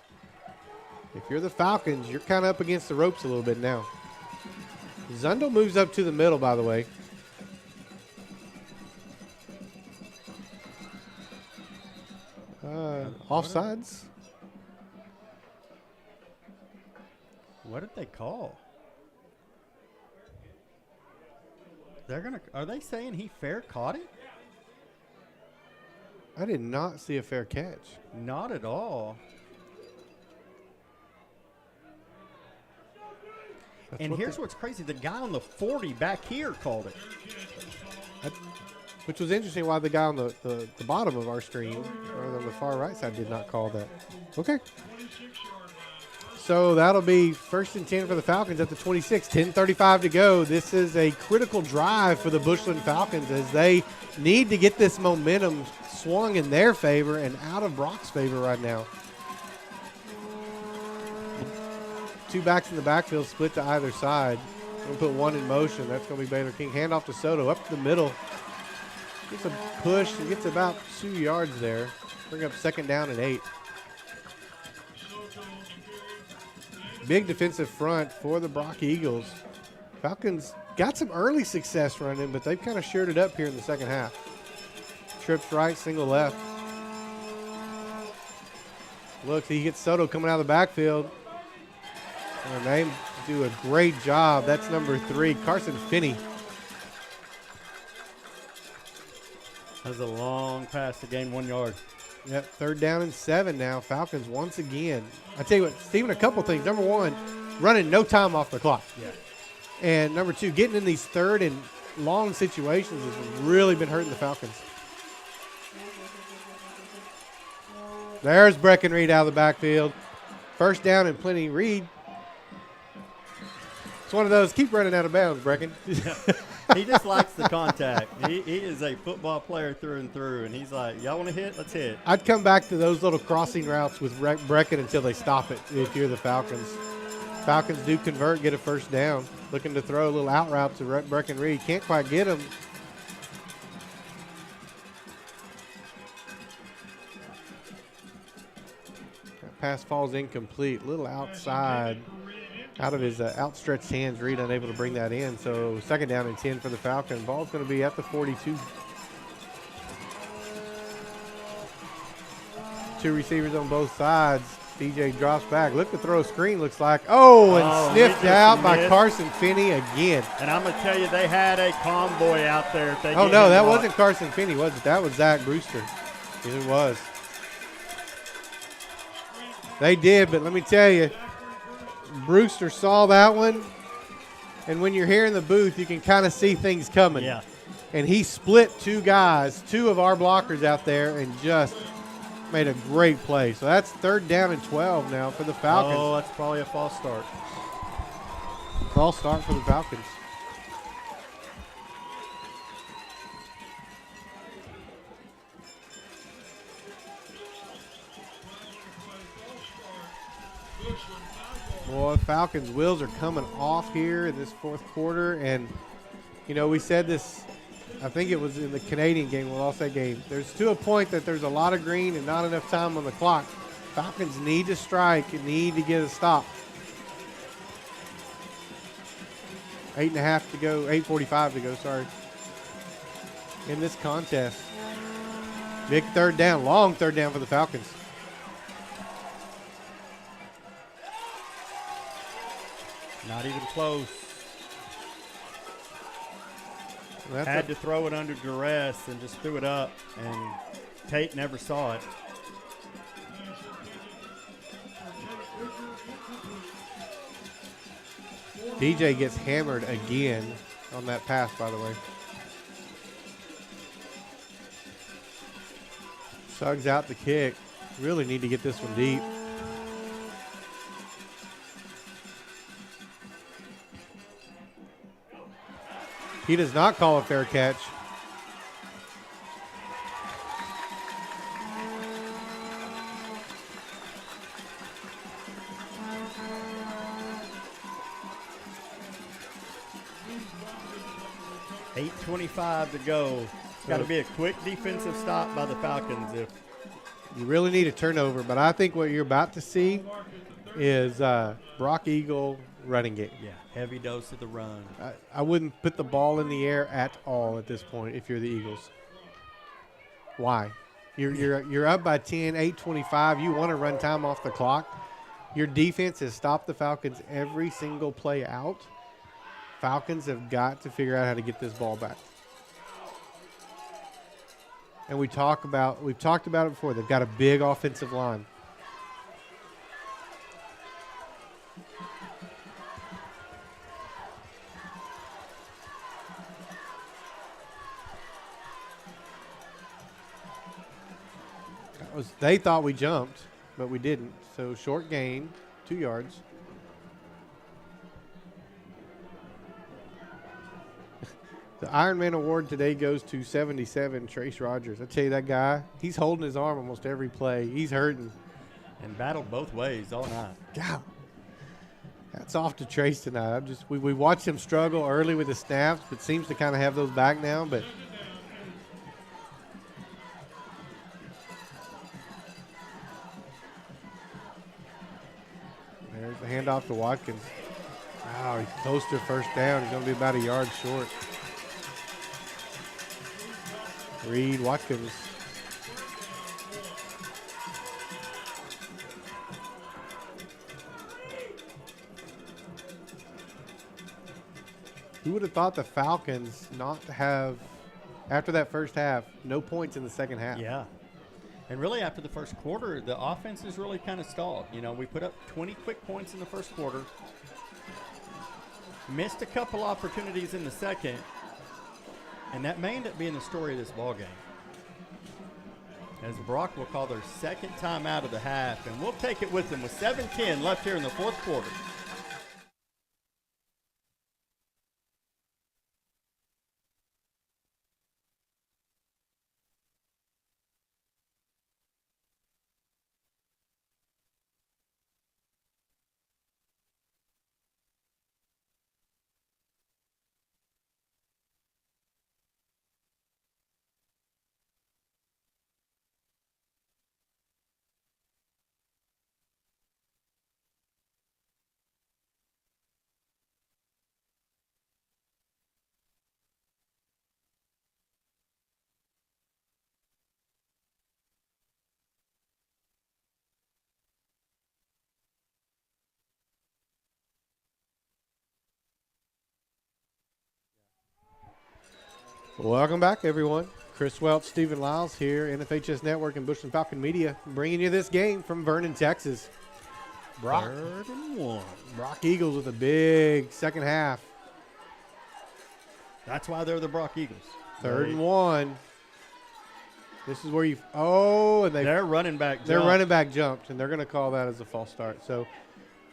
If you're the Falcons, you're kind of up against the ropes a little bit now. Zundel moves up to the middle, by the way. Offsides. What did they call? Are they saying he fair caught it? I did not see a fair catch. Not at all. And here's what's crazy. The guy on the 40 back here called it. Which was interesting why the guy on the bottom of our screen, or on the far right side, did not call that. Okay. So that'll be 1st and 10 for the Falcons at the 26. 10:35 to go. This is a critical drive for the Bushland Falcons as they need to get this momentum swung in their favor and out of Brock's favor right now. two backs in the backfield split to either side. We'll put one in motion. That's going to be Baylor King. Hand off to Soto up to the middle. Gets a push and gets about 2 yards there. Bring up 2nd down and 8. Big defensive front for the Brock Eagles. Falcons got some early success running, but they've kind of shared it up here in the second half. Trips right, single left. Look, he gets Soto coming out of the backfield. And they do a great job. That's number 3, Carson Finney. That was a long pass to gain 1 yard. Yep, 3rd down and 7 now. Falcons once again. I tell you what, Steven, a couple things. Number 1, running no time off the clock. Yeah. And number 2, getting in these 3rd and long situations has really been hurting the Falcons. There's Breckenreed out of the backfield. 1st down and plenty. Reed. It's one of those, keep running out of bounds, Brecken. He just likes the contact. He is a football player through and through, and he's like, y'all want to hit? Let's hit. I'd come back to those little crossing routes with Brecken until they stop it if you're the Falcons. Falcons do convert, get a 1st down. Looking to throw a little out route to Breckenreed. Can't quite get him. That pass falls incomplete. Little outside. Out of his outstretched hands, Reed unable to bring that in. So 2nd down and 10 for the Falcons. Ball's going to be at the 42. 2 receivers on both sides. DJ drops back. Look to throw a screen, looks like. And sniffed out by Carson Finney again. And I'm going to tell you, they had a convoy out there. If they that wasn't Carson Finney, was it? That was Zach Brewster. Yes, it was. They did, but let me tell you, Brewster saw that one, and when you're here in the booth, you can kind of see things coming. Yeah. And he split 2 guys, 2 of our blockers out there, and just made a great play. So that's 3rd down and 12 now for the Falcons. Oh, that's probably a false start. False start for the Falcons. Boy, Falcons' wheels are coming off here in this 4th quarter. And, you know, we said this, I think it was in the Canadian game, we lost that game. There's to a point that there's a lot of green and not enough time on the clock. Falcons need to strike and need to get a stop. 8:30 to go, 8:45 to go, sorry, in this contest. Big 3rd down, long 3rd down for the Falcons. Not even close. Had to throw it under duress and just threw it up, and Tate never saw it. DJ gets hammered again on that pass, by the way. Suggs out the kick. Really need to get this one deep. He does not call a fair catch. .8:25 to go. It's got to be a quick defensive stop by the Falcons. If you really need a turnover, but I think what you're about to see is Brock Eagle running game. Yeah, heavy dose of the run. I wouldn't put the ball in the air at all at this point if you're the Eagles. Why? You're up by 10, 8:25. You want to run time off the clock. Your defense has stopped the Falcons every single play out. Falcons have got to figure out how to get this ball back. And we've talked about it before. They've got a big offensive line. They thought we jumped, but we didn't. So short gain, 2 yards. The Ironman Award today goes to 77, Trace Rogers. I tell you, that guy, he's holding his arm almost every play. He's hurting. And battled both ways all night. God. Hats off to Trace tonight. We watched him struggle early with the snaps, but seems to kind of have those back now. But there's the handoff to Watkins. Wow, he posted first down. He's going to be about a yard short. Reed Watkins. Who would have thought the Falcons not to have, after that first half, no points in the second half? Yeah. And really after the first quarter, the offense is really kind of stalled. You know, we put up 20 quick points in the first quarter. Missed a couple opportunities in the second. And that may end up being the story of this ballgame. As Brock will call their second time out of the half. And we'll take it with them with 7:10 left here in the fourth quarter. Welcome back, everyone. Chris Welch, Stephen Lyles here, NFHS Network and Bushland Falcon Media, bringing you this game from Vernon, Texas. Brock. 3rd and 1. Brock Eagles with a big second half. That's why they're the Brock Eagles. 3rd and 1. This is where you. Oh, and their running back jumped. Their running back jumped, and they're going to call that as a false start. So,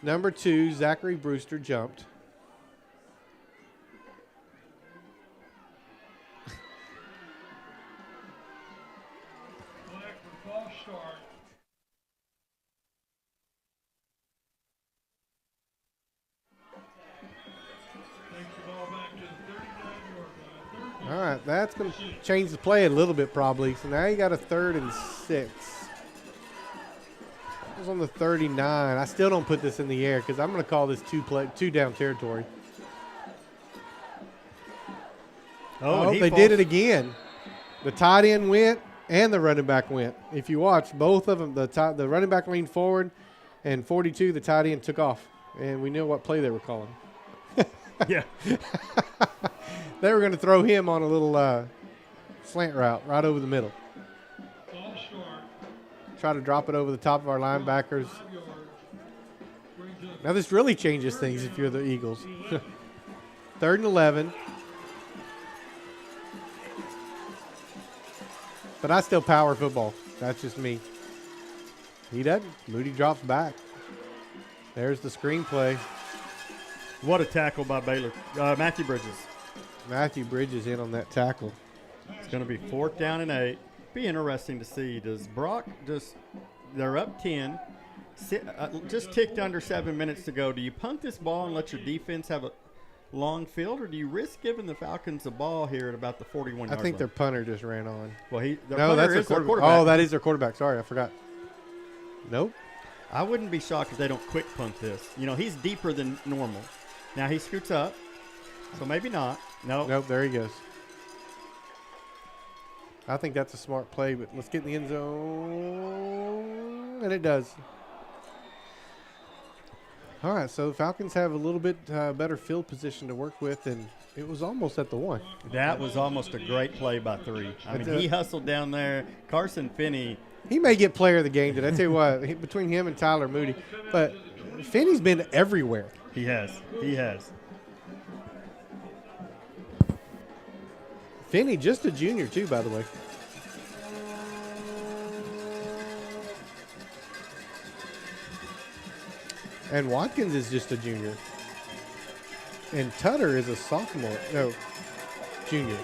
number 2, Zachary Brewster jumped. All right, that's going to change the play a little bit probably. So now you got a 3rd and 6. It was on the 39. I still don't put this in the air because I'm going to call this two down territory. Oh, they did it again. The tight end went and the running back went. If you watch, both of them, the running back leaned forward, and 42, the tight end took off. And we knew what play they were calling. Yeah. They were going to throw him on a little slant route right over the middle. Try to drop it over the top of our linebackers. Now this really changes things if you're the Eagles. 3rd and 11. But I still power football. That's just me. He doesn't. Moody drops back. There's the screenplay. What a tackle by Baylor. Matthew Bridges. Matthew Bridges in on that tackle. It's going to be 4th down and 8. Be interesting to see. Does Brock they're up 10, just ticked under 7 minutes to go. Do you punt this ball and let your defense have a long field, or do you risk giving the Falcons the ball here at about the 41-yard line? I think their punter just ran on. Well, that's their quarterback. Oh, that is their quarterback. Sorry, I forgot. Nope. I wouldn't be shocked if they don't quick punt this. You know, he's deeper than normal. Now he scoots up, so maybe not. Nope, there he goes. I think that's a smart play, but let's get in the end zone. And it does. All right, so the Falcons have a little bit better field position to work with, and it was almost at the 1. That was almost a great play by 3. I mean, he hustled down there. Carson Finney. He may get player of the game today. I tell you what, between him and Tyler Moody. But Finney's been everywhere. He has. Finney, just a junior, too, by the way. And Watkins is just a junior. And Tutter is a sophomore. No, junior.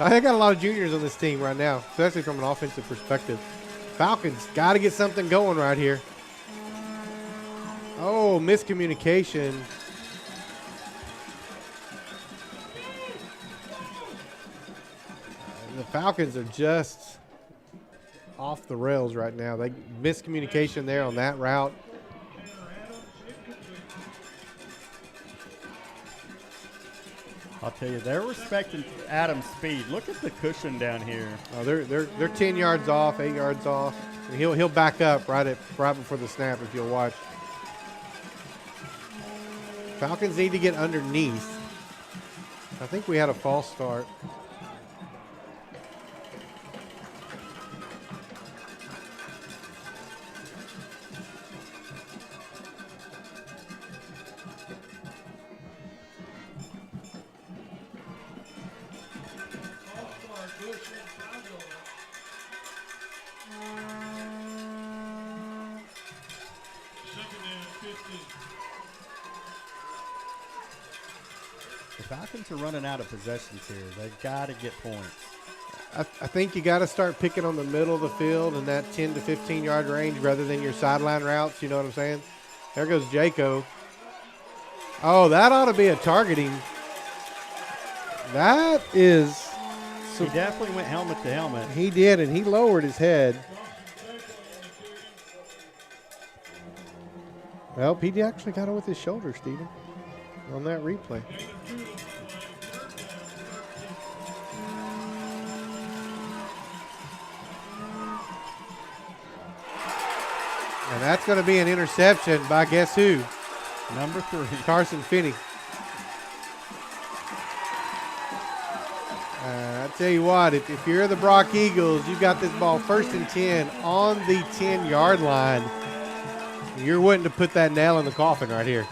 I got a lot of juniors on this team right now, especially from an offensive perspective. Falcons got to get something going right here. Oh, miscommunication. The Falcons are just off the rails right now. They miscommunication there on that route. I'll tell you, they're respecting Adam's speed. Look at the cushion down here. Oh, they're 10 yards off, 8 yards off. And he'll back up right before the snap if you'll watch. Falcons need to get underneath. I think we had a false start. The Falcons are running out of possessions here. They've got to get points. I think you got to start picking on the middle of the field in that 10 to 15 yard range rather than your sideline routes. You know what I'm saying? There goes Jaco. Oh, that ought to be a targeting. That is. He definitely went helmet to helmet. He did, and he lowered his head. Well, he actually got it with his shoulder, Steven, on that replay. And that's going to be an interception by guess who? Number 3. Carson Finney. I tell you what, if you're the Brock Eagles, you've got this ball 1st and 10 on the 10-yard line. You're wanting to put that nail in the coffin right here.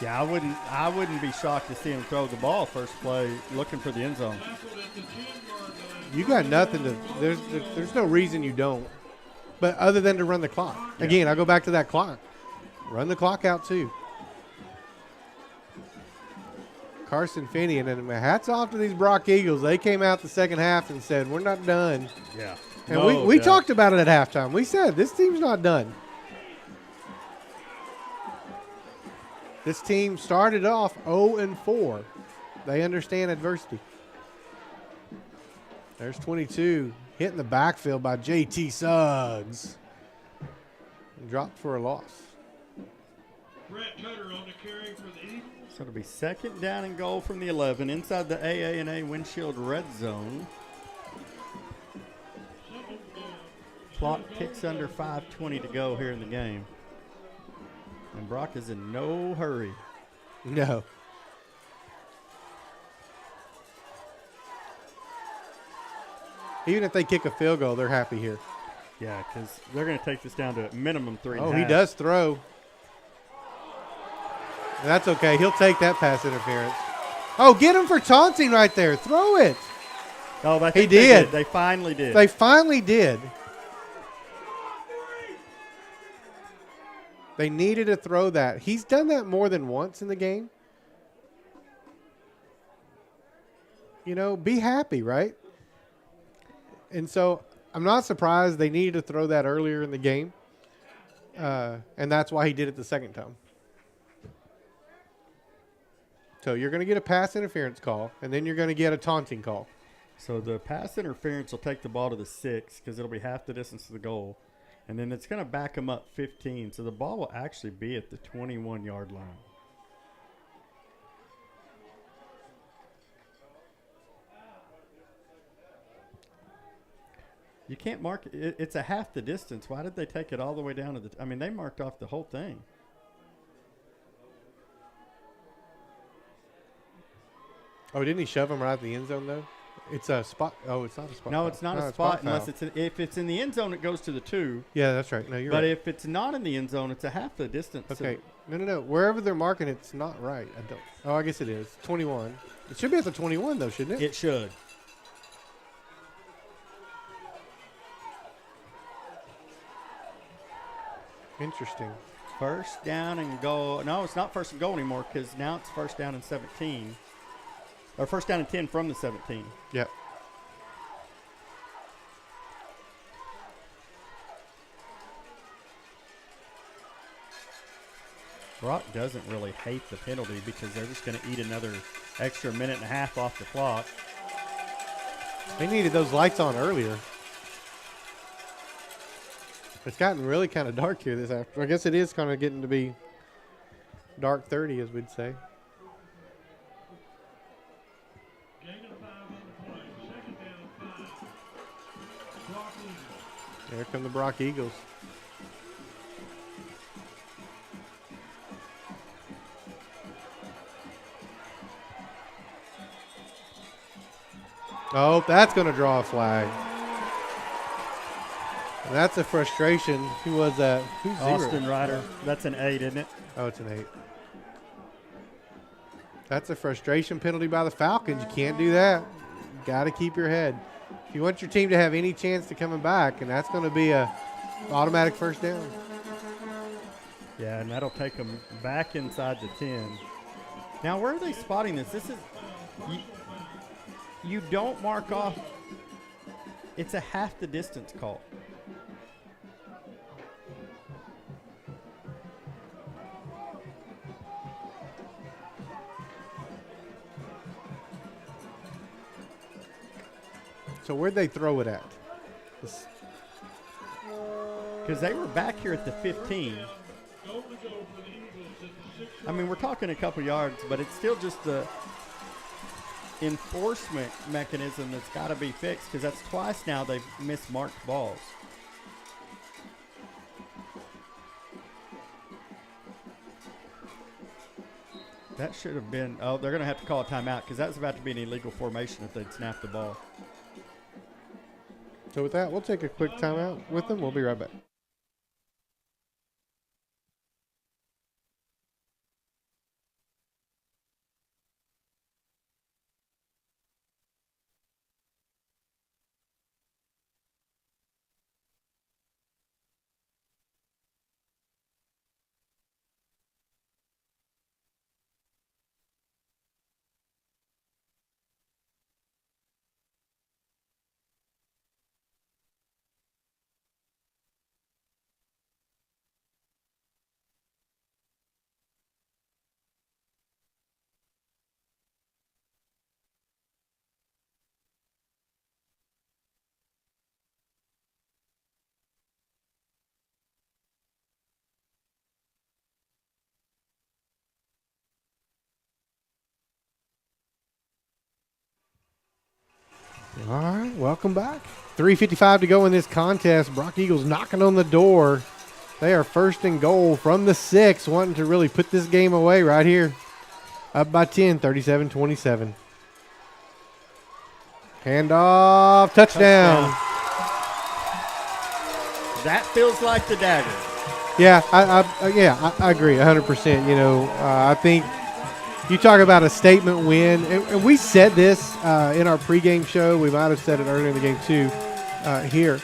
Yeah, I wouldn't be shocked to see him throw the ball first play looking for the end zone. You got nothing to there's no reason you don't. But other than to run the clock. Yeah. Again, I go back to that clock. Run the clock out too. Carson Finney, and then hats off to these Brock Eagles. They came out the second half and said, we're not done. Yeah. And we talked about it at halftime. We said, this team's not done. This team started off 0-4. They understand adversity. There's 22. Hitting the backfield by J.T. Suggs. And dropped for a loss. Brett Cutter on the carry for the Eagles. So it'll be 2nd down and goal from the 11 inside the AA&A Windshield red zone. Clock ticks under 5:20 to go here in the game. And Brock is in no hurry. No. Even if they kick a field goal, they're happy here. Yeah, because they're going to take this down to a minimum 3.5. Oh, he does throw. That's okay. He'll take that pass interference. Oh, get him for taunting right there. Throw it. Oh, I He think did. They finally did. They finally did. They needed to throw that. He's done that more than once in the game. You know, be happy, right? And so I'm not surprised they needed to throw that earlier in the game. And that's why he did it the second time. So you're going to get a pass interference call, and then you're going to get a taunting call. So the pass interference will take the ball to the 6 because it'll be half the distance to the goal. And then it's going to back them up 15. So the ball will actually be at the 21-yard line. You can't mark it. It's a half the distance. Why did they take it all the way down to the – I mean, they marked off the whole thing. Oh, didn't he shove him right at the end zone, though? It's a spot. Oh, it's not a spot. No, foul. it's not No, a spot foul. unless if it's in the end zone, it goes to the 2. Yeah, that's right. No, you're But right. if it's not in the end zone, it's a half the distance. Okay. No. Wherever they're marking, it's not right. I don't. Oh, I guess it is. 21. It should be at the 21, though, shouldn't it? It should. Interesting. First down and goal. No, it's not first and goal anymore because now it's first down and 17. Or first down and 10 from the 17. Yep. Brock doesn't really hate the penalty because they're just going to eat another extra minute and a half off the clock. They needed those lights on earlier. It's gotten really kind of dark here this afternoon. I guess it is kind of getting to be dark 30, as we'd say. Here come the Brock Eagles. Oh, that's going to draw a flag. And that's a frustration. Who was that? Who's Austin zero? Ryder. That's an 8, isn't it? Oh, it's an 8. That's a frustration penalty by the Falcons. You can't do that. You got to keep your head. If you want your team to have any chance to coming back, and that's going to be a automatic first down. Yeah, and that'll take them back inside the 10. Now, where are they spotting this? This is you don't mark off. It's a half the distance call. So where'd they throw it at? Because they were back here at the 15. I mean, we're talking a couple yards, but it's still just the enforcement mechanism that's got to be fixed because that's twice now they've mismarked balls. That should have been, oh, they're going to have to call a timeout because that was about to be an illegal formation if they'd snapped the ball. So with that, we'll take a quick timeout with them. We'll be right back. All right, welcome back. 3:55 to go in this contest. Brock Eagles knocking on the door. They are first and goal from the 6, wanting to really put this game away right here. Up by 10, 37-27. Handoff, touchdown. That feels like the dagger. Yeah, I agree 100%. You know, I think you talk about a statement win, and we said this in our pregame show. We might have said it earlier in the game too here.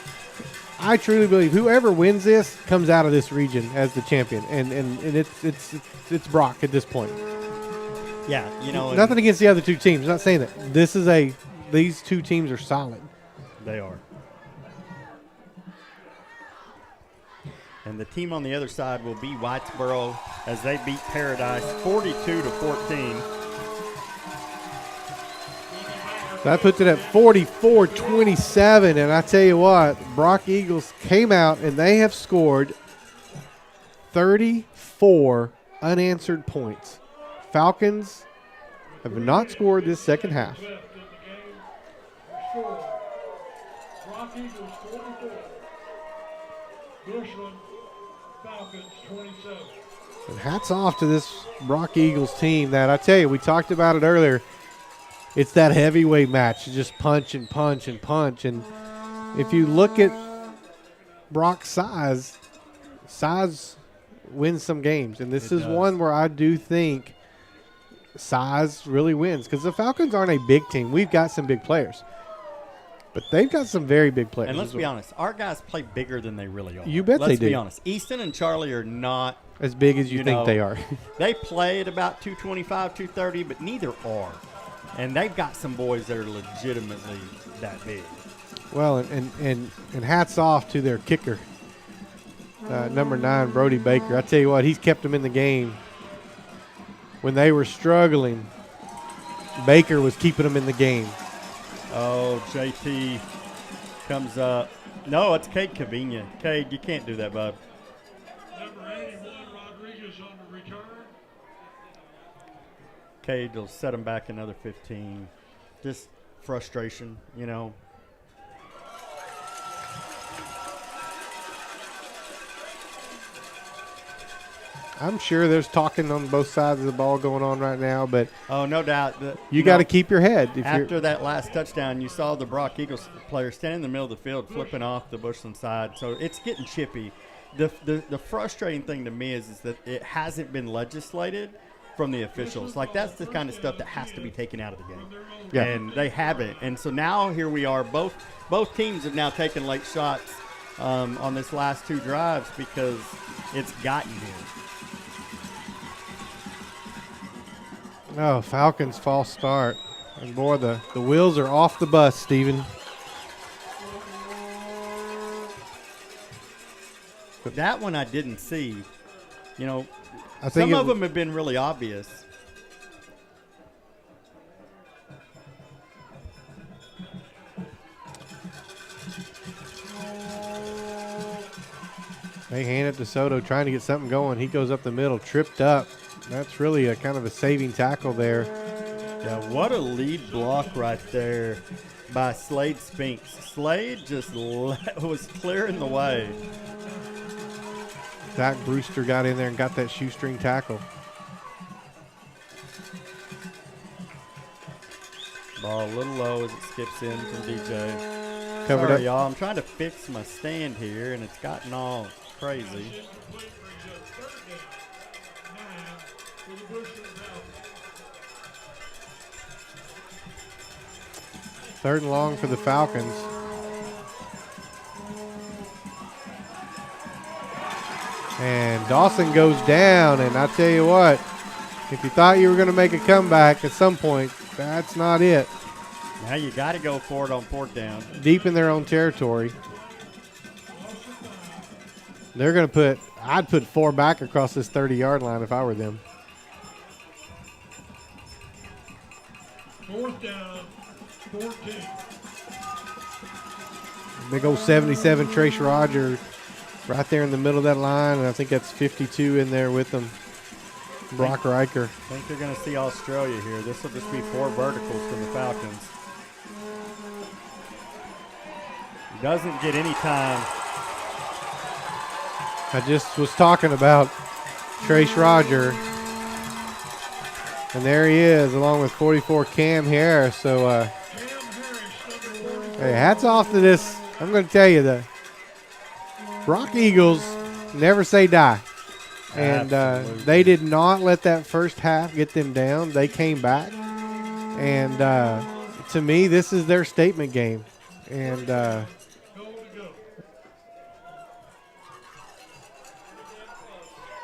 I truly believe whoever wins this comes out of this region as the champion, and it's Brock at this point. Yeah, you know. Nothing against the other two teams. I'm not saying that. These two teams are solid. They are. And the team on the other side will be Whitesboro as they beat Paradise 42-14. That puts it at 44-27, and I tell you what, Brock Eagles came out and they have scored 34 unanswered points. Falcons have not scored this second half. Brock Eagles 44. Bushland Falcons 27. And hats off to this Brock Eagles team that I tell you, we talked about it earlier. It's that heavyweight match. You just punch and punch and punch. And if you look at Brock's size wins some games. And this is one where I do think size really wins because the Falcons aren't a big team. We've got some big players. But they've got some very big players. And let's be honest, our guys play bigger than they really are. You bet they do. Let's be honest. Easton and Charlie are not as big as you think they are. They play at about 225, 230, but neither are. And they've got some boys that are legitimately that big. Well, and hats off to their kicker, number 9, Brody Baker. I tell you what, he's kept them in the game when they were struggling, Baker was keeping them in the game. Oh, JT comes up. No, it's Cade Cavina. Cade, you can't do that, bud. Number 81, Rodriguez on the return. Cade will set him back another 15. Just frustration, you know. I'm sure there's talking on both sides of the ball going on right now, but Oh, no doubt. you got to keep your head. After that last touchdown, you saw the Brock Eagles player standing in the middle of the field flipping off the Bushland side. So it's getting chippy. The frustrating thing to me is that it hasn't been legislated from the officials. Like, that's the kind of stuff that has to be taken out of the game. Yeah. And they haven't. And so now here we are. Both teams have now taken late shots on this last two drives because it's gotten here. Oh, Falcons false start. And, boy, the wheels are off the bus, Steven. That one I didn't see. You know, I think some of them have been really obvious. They hand it to Soto trying to get something going. He goes up the middle, tripped up. That's really a kind of a saving tackle there. Yeah, what a lead block right there by Slade Spinks. Slade just was clearing the way. Zach Brewster got in there and got that shoestring tackle. Ball a little low as it skips in from DJ. Covered Sorry, up. y'all. I'm trying to fix my stand here, and it's gotten all crazy. Incomplete brings up 3rd down, 9 for the Bushland Falcons. 3rd and long for the Falcons. And Dawson goes down, and I tell you what, if you thought you were going to make a comeback at some point, that's not it. Now you got to go for it on 4th down. Deep in their own territory. They're going to I'd put 4 back across this 30-yard line if I were them. 4th down, 14. Big old 77 Trace Rogers right there in the middle of that line, and I think that's 52 in there with them. Brock Riker. I think they're going to see Australia here. This will just be 4 verticals from the Falcons. He doesn't get any time. I just was talking about Trace Roger. And there he is, along with 44 Cam Harris. So, hey, hats off to this. I'm going to tell you, the Brock Eagles never say die. And they did not let that first half get them down. They came back. And to me, this is their statement game. And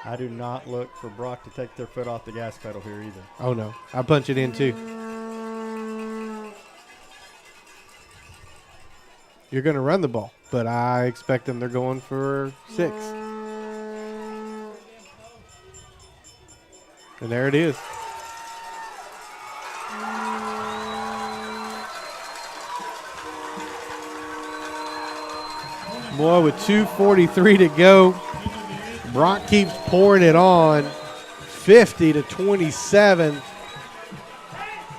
I do not look for Brock to take their foot off the gas pedal here either. oh, no. I punch it in, too. You're going to run the ball, but I expect them. They're going for 6. And there it is. Boy, with 2:43 to go, Brock keeps pouring it on, 50-27,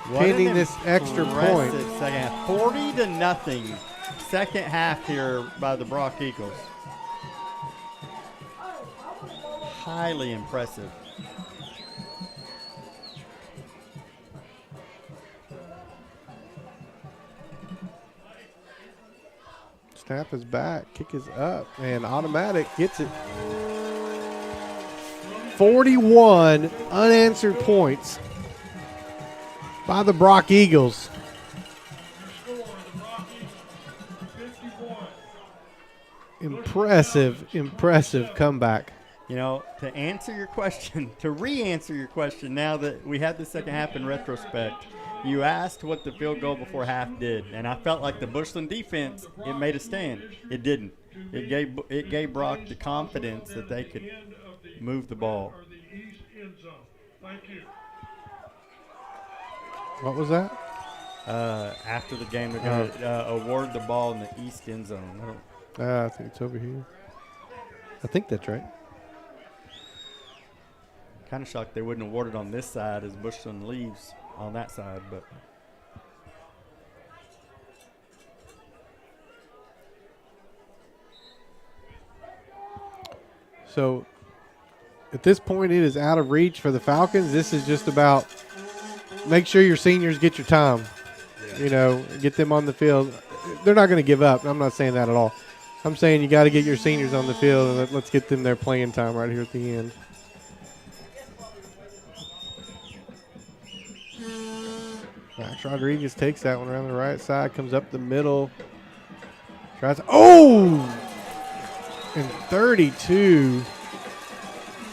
pending this extra point. Second half, 40-0. Second half here by the Brock Eagles. Highly impressive. Snap is back, kick is up, and automatic gets it. 41 unanswered points by the Brock Eagles. Score, the Brock Eagles, 51. Impressive comeback. You know, to answer your question, to re-answer your question now that we had the second half in retrospect, you asked what the field goal before half did, and I felt like the Bushland defense, it made a stand. It didn't. It gave Brock the confidence that they could move the ball. Or the east end zone. Thank you. What was that? After the game, they're going to award the ball in the east end zone. I think it's over here. I think that's right. Kind of shocked they wouldn't award it on this side as Bushland leaves on that side, but. So at this point, it is out of reach for the Falcons. This is just about make sure your seniors get your time. Yeah. Get them on the field. They're not going to give up. I'm not saying that at all. I'm saying you got to get your seniors on the field, and let's get them their playing time right here at the end. Max Rodriguez takes that one around the right side, comes up the middle. Tries. And 32.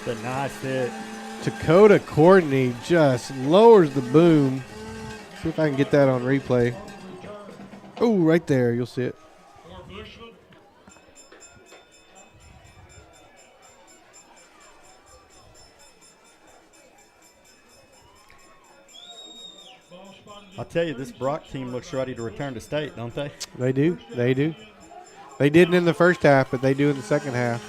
The nice hit. Dakota Courtney just lowers the boom. See if I can get that on replay. Oh, right there. You'll see it. I'll tell you, this Brock team looks ready to return to state, don't they? They do. They do. They didn't in the first half, but they do in the second half.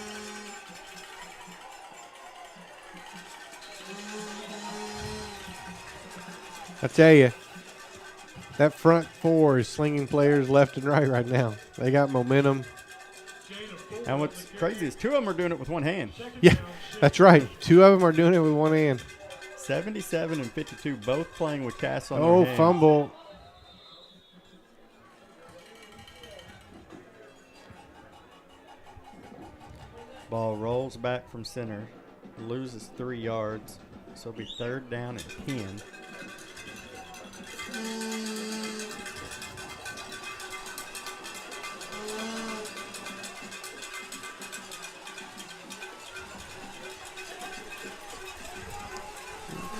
I tell you, that front four is slinging players left and right now. They got momentum. And what's crazy is two of them are doing it with one hand. Yeah, that's right. Two of them are doing it with one hand. 77 and 52, both playing with casts on their hand. Fumble. Ball rolls back from center, loses 3 yards, so it'll be third down at 10.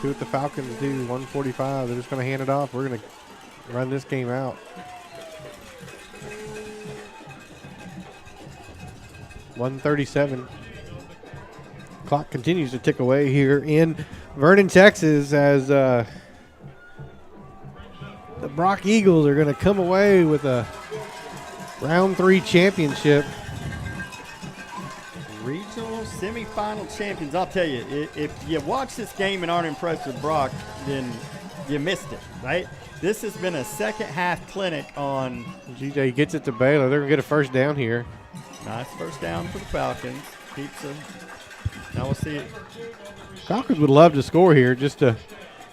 See what the Falcons do. 145. They're just going to hand it off. We're going to run this game out. .137. Clock continues to tick away here in Vernon, Texas, as the Brock Eagles are going to come away with a round 3 championship. Regional semifinal champions. I'll tell you, if you watch this game and aren't impressed with Brock, then you missed it, right? This has been a second half clinic on. GJ gets it to Baylor. They're going to get a first down here. Nice first down for the Falcons. Keeps them. Now we'll see it. Falcons would love to score here just to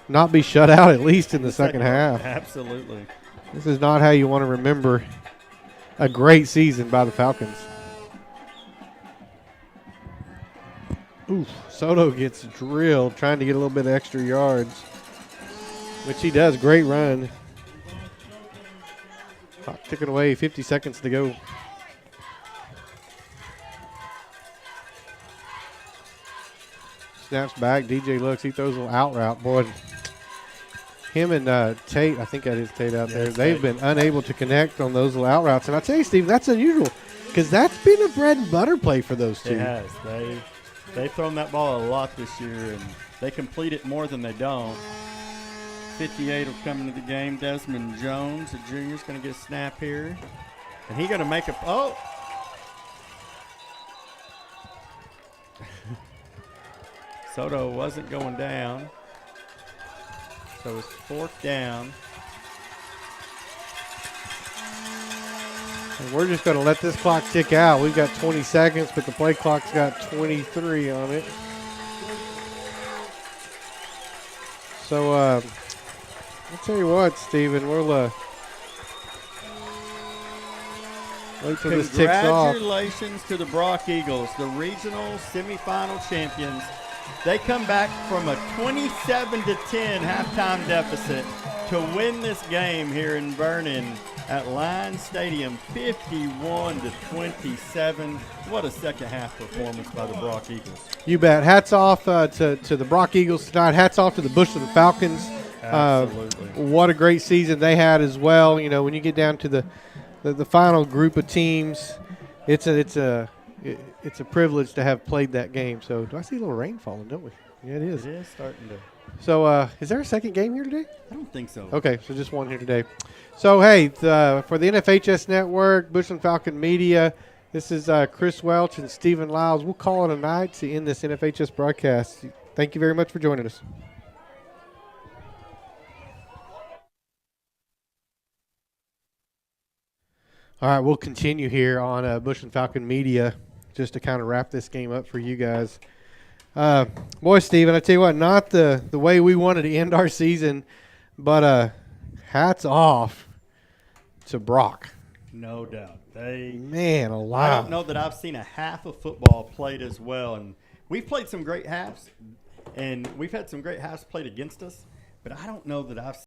not be shut out at least in the second half. Absolutely. This is not how you want to remember a great season by the Falcons. Oof, Soto gets drilled trying to get a little bit of extra yards, which he does. Great run. Clock ticking away, 50 seconds to go. Snaps back, DJ looks, he throws a little out route. Boy, him and Tate, I think that is Tate out there, they've been unable to connect on those little out routes. And I tell you, Steve, that's unusual because that's been a bread and butter play for those two. It has. They've thrown that ball a lot this year, and they complete it more than they don't. 58 will come into the game. Desmond Jones, the junior, is going to get a snap here. And he's going to make a – oh! Soto wasn't going down. So it's fourth down. And we're just going to let this clock tick out. We've got 20 seconds, but the play clock's got 23 on it. So I'll tell you what, Steven, we'll wait till this ticks off. Congratulations to the Brock Eagles, the regional semifinal champions. They come back from a 27-10 halftime deficit to win this game here in Vernon at Lions Stadium, 51-27. What a second half performance by the Brock Eagles. You bet. Hats off to the Brock Eagles tonight. Hats off to the Bushland Falcons. Absolutely. What a great season they had as well. You know, when you get down to the final group of teams, it's a privilege to have played that game. So do I see a little rain falling, don't we? Yeah, it is. It is starting to. So is there a second game here today? I don't think so. Okay, so just one here today. So, hey, for the NFHS Network, Bushland Falcon Media, this is Chris Welch and Stephen Lyles. We'll call it a night to end this NFHS broadcast. Thank you very much for joining us. All right, we'll continue here on Bushland Falcon Media just to kind of wrap this game up for you guys. Boy, Steven, I tell you what, not the way we wanted to end our season, but hats off to Brock. No doubt. Man I alive. don't know that I've seen a half of football played as well. And we've played some great halves, and we've had some great halves played against us, but I don't know that I've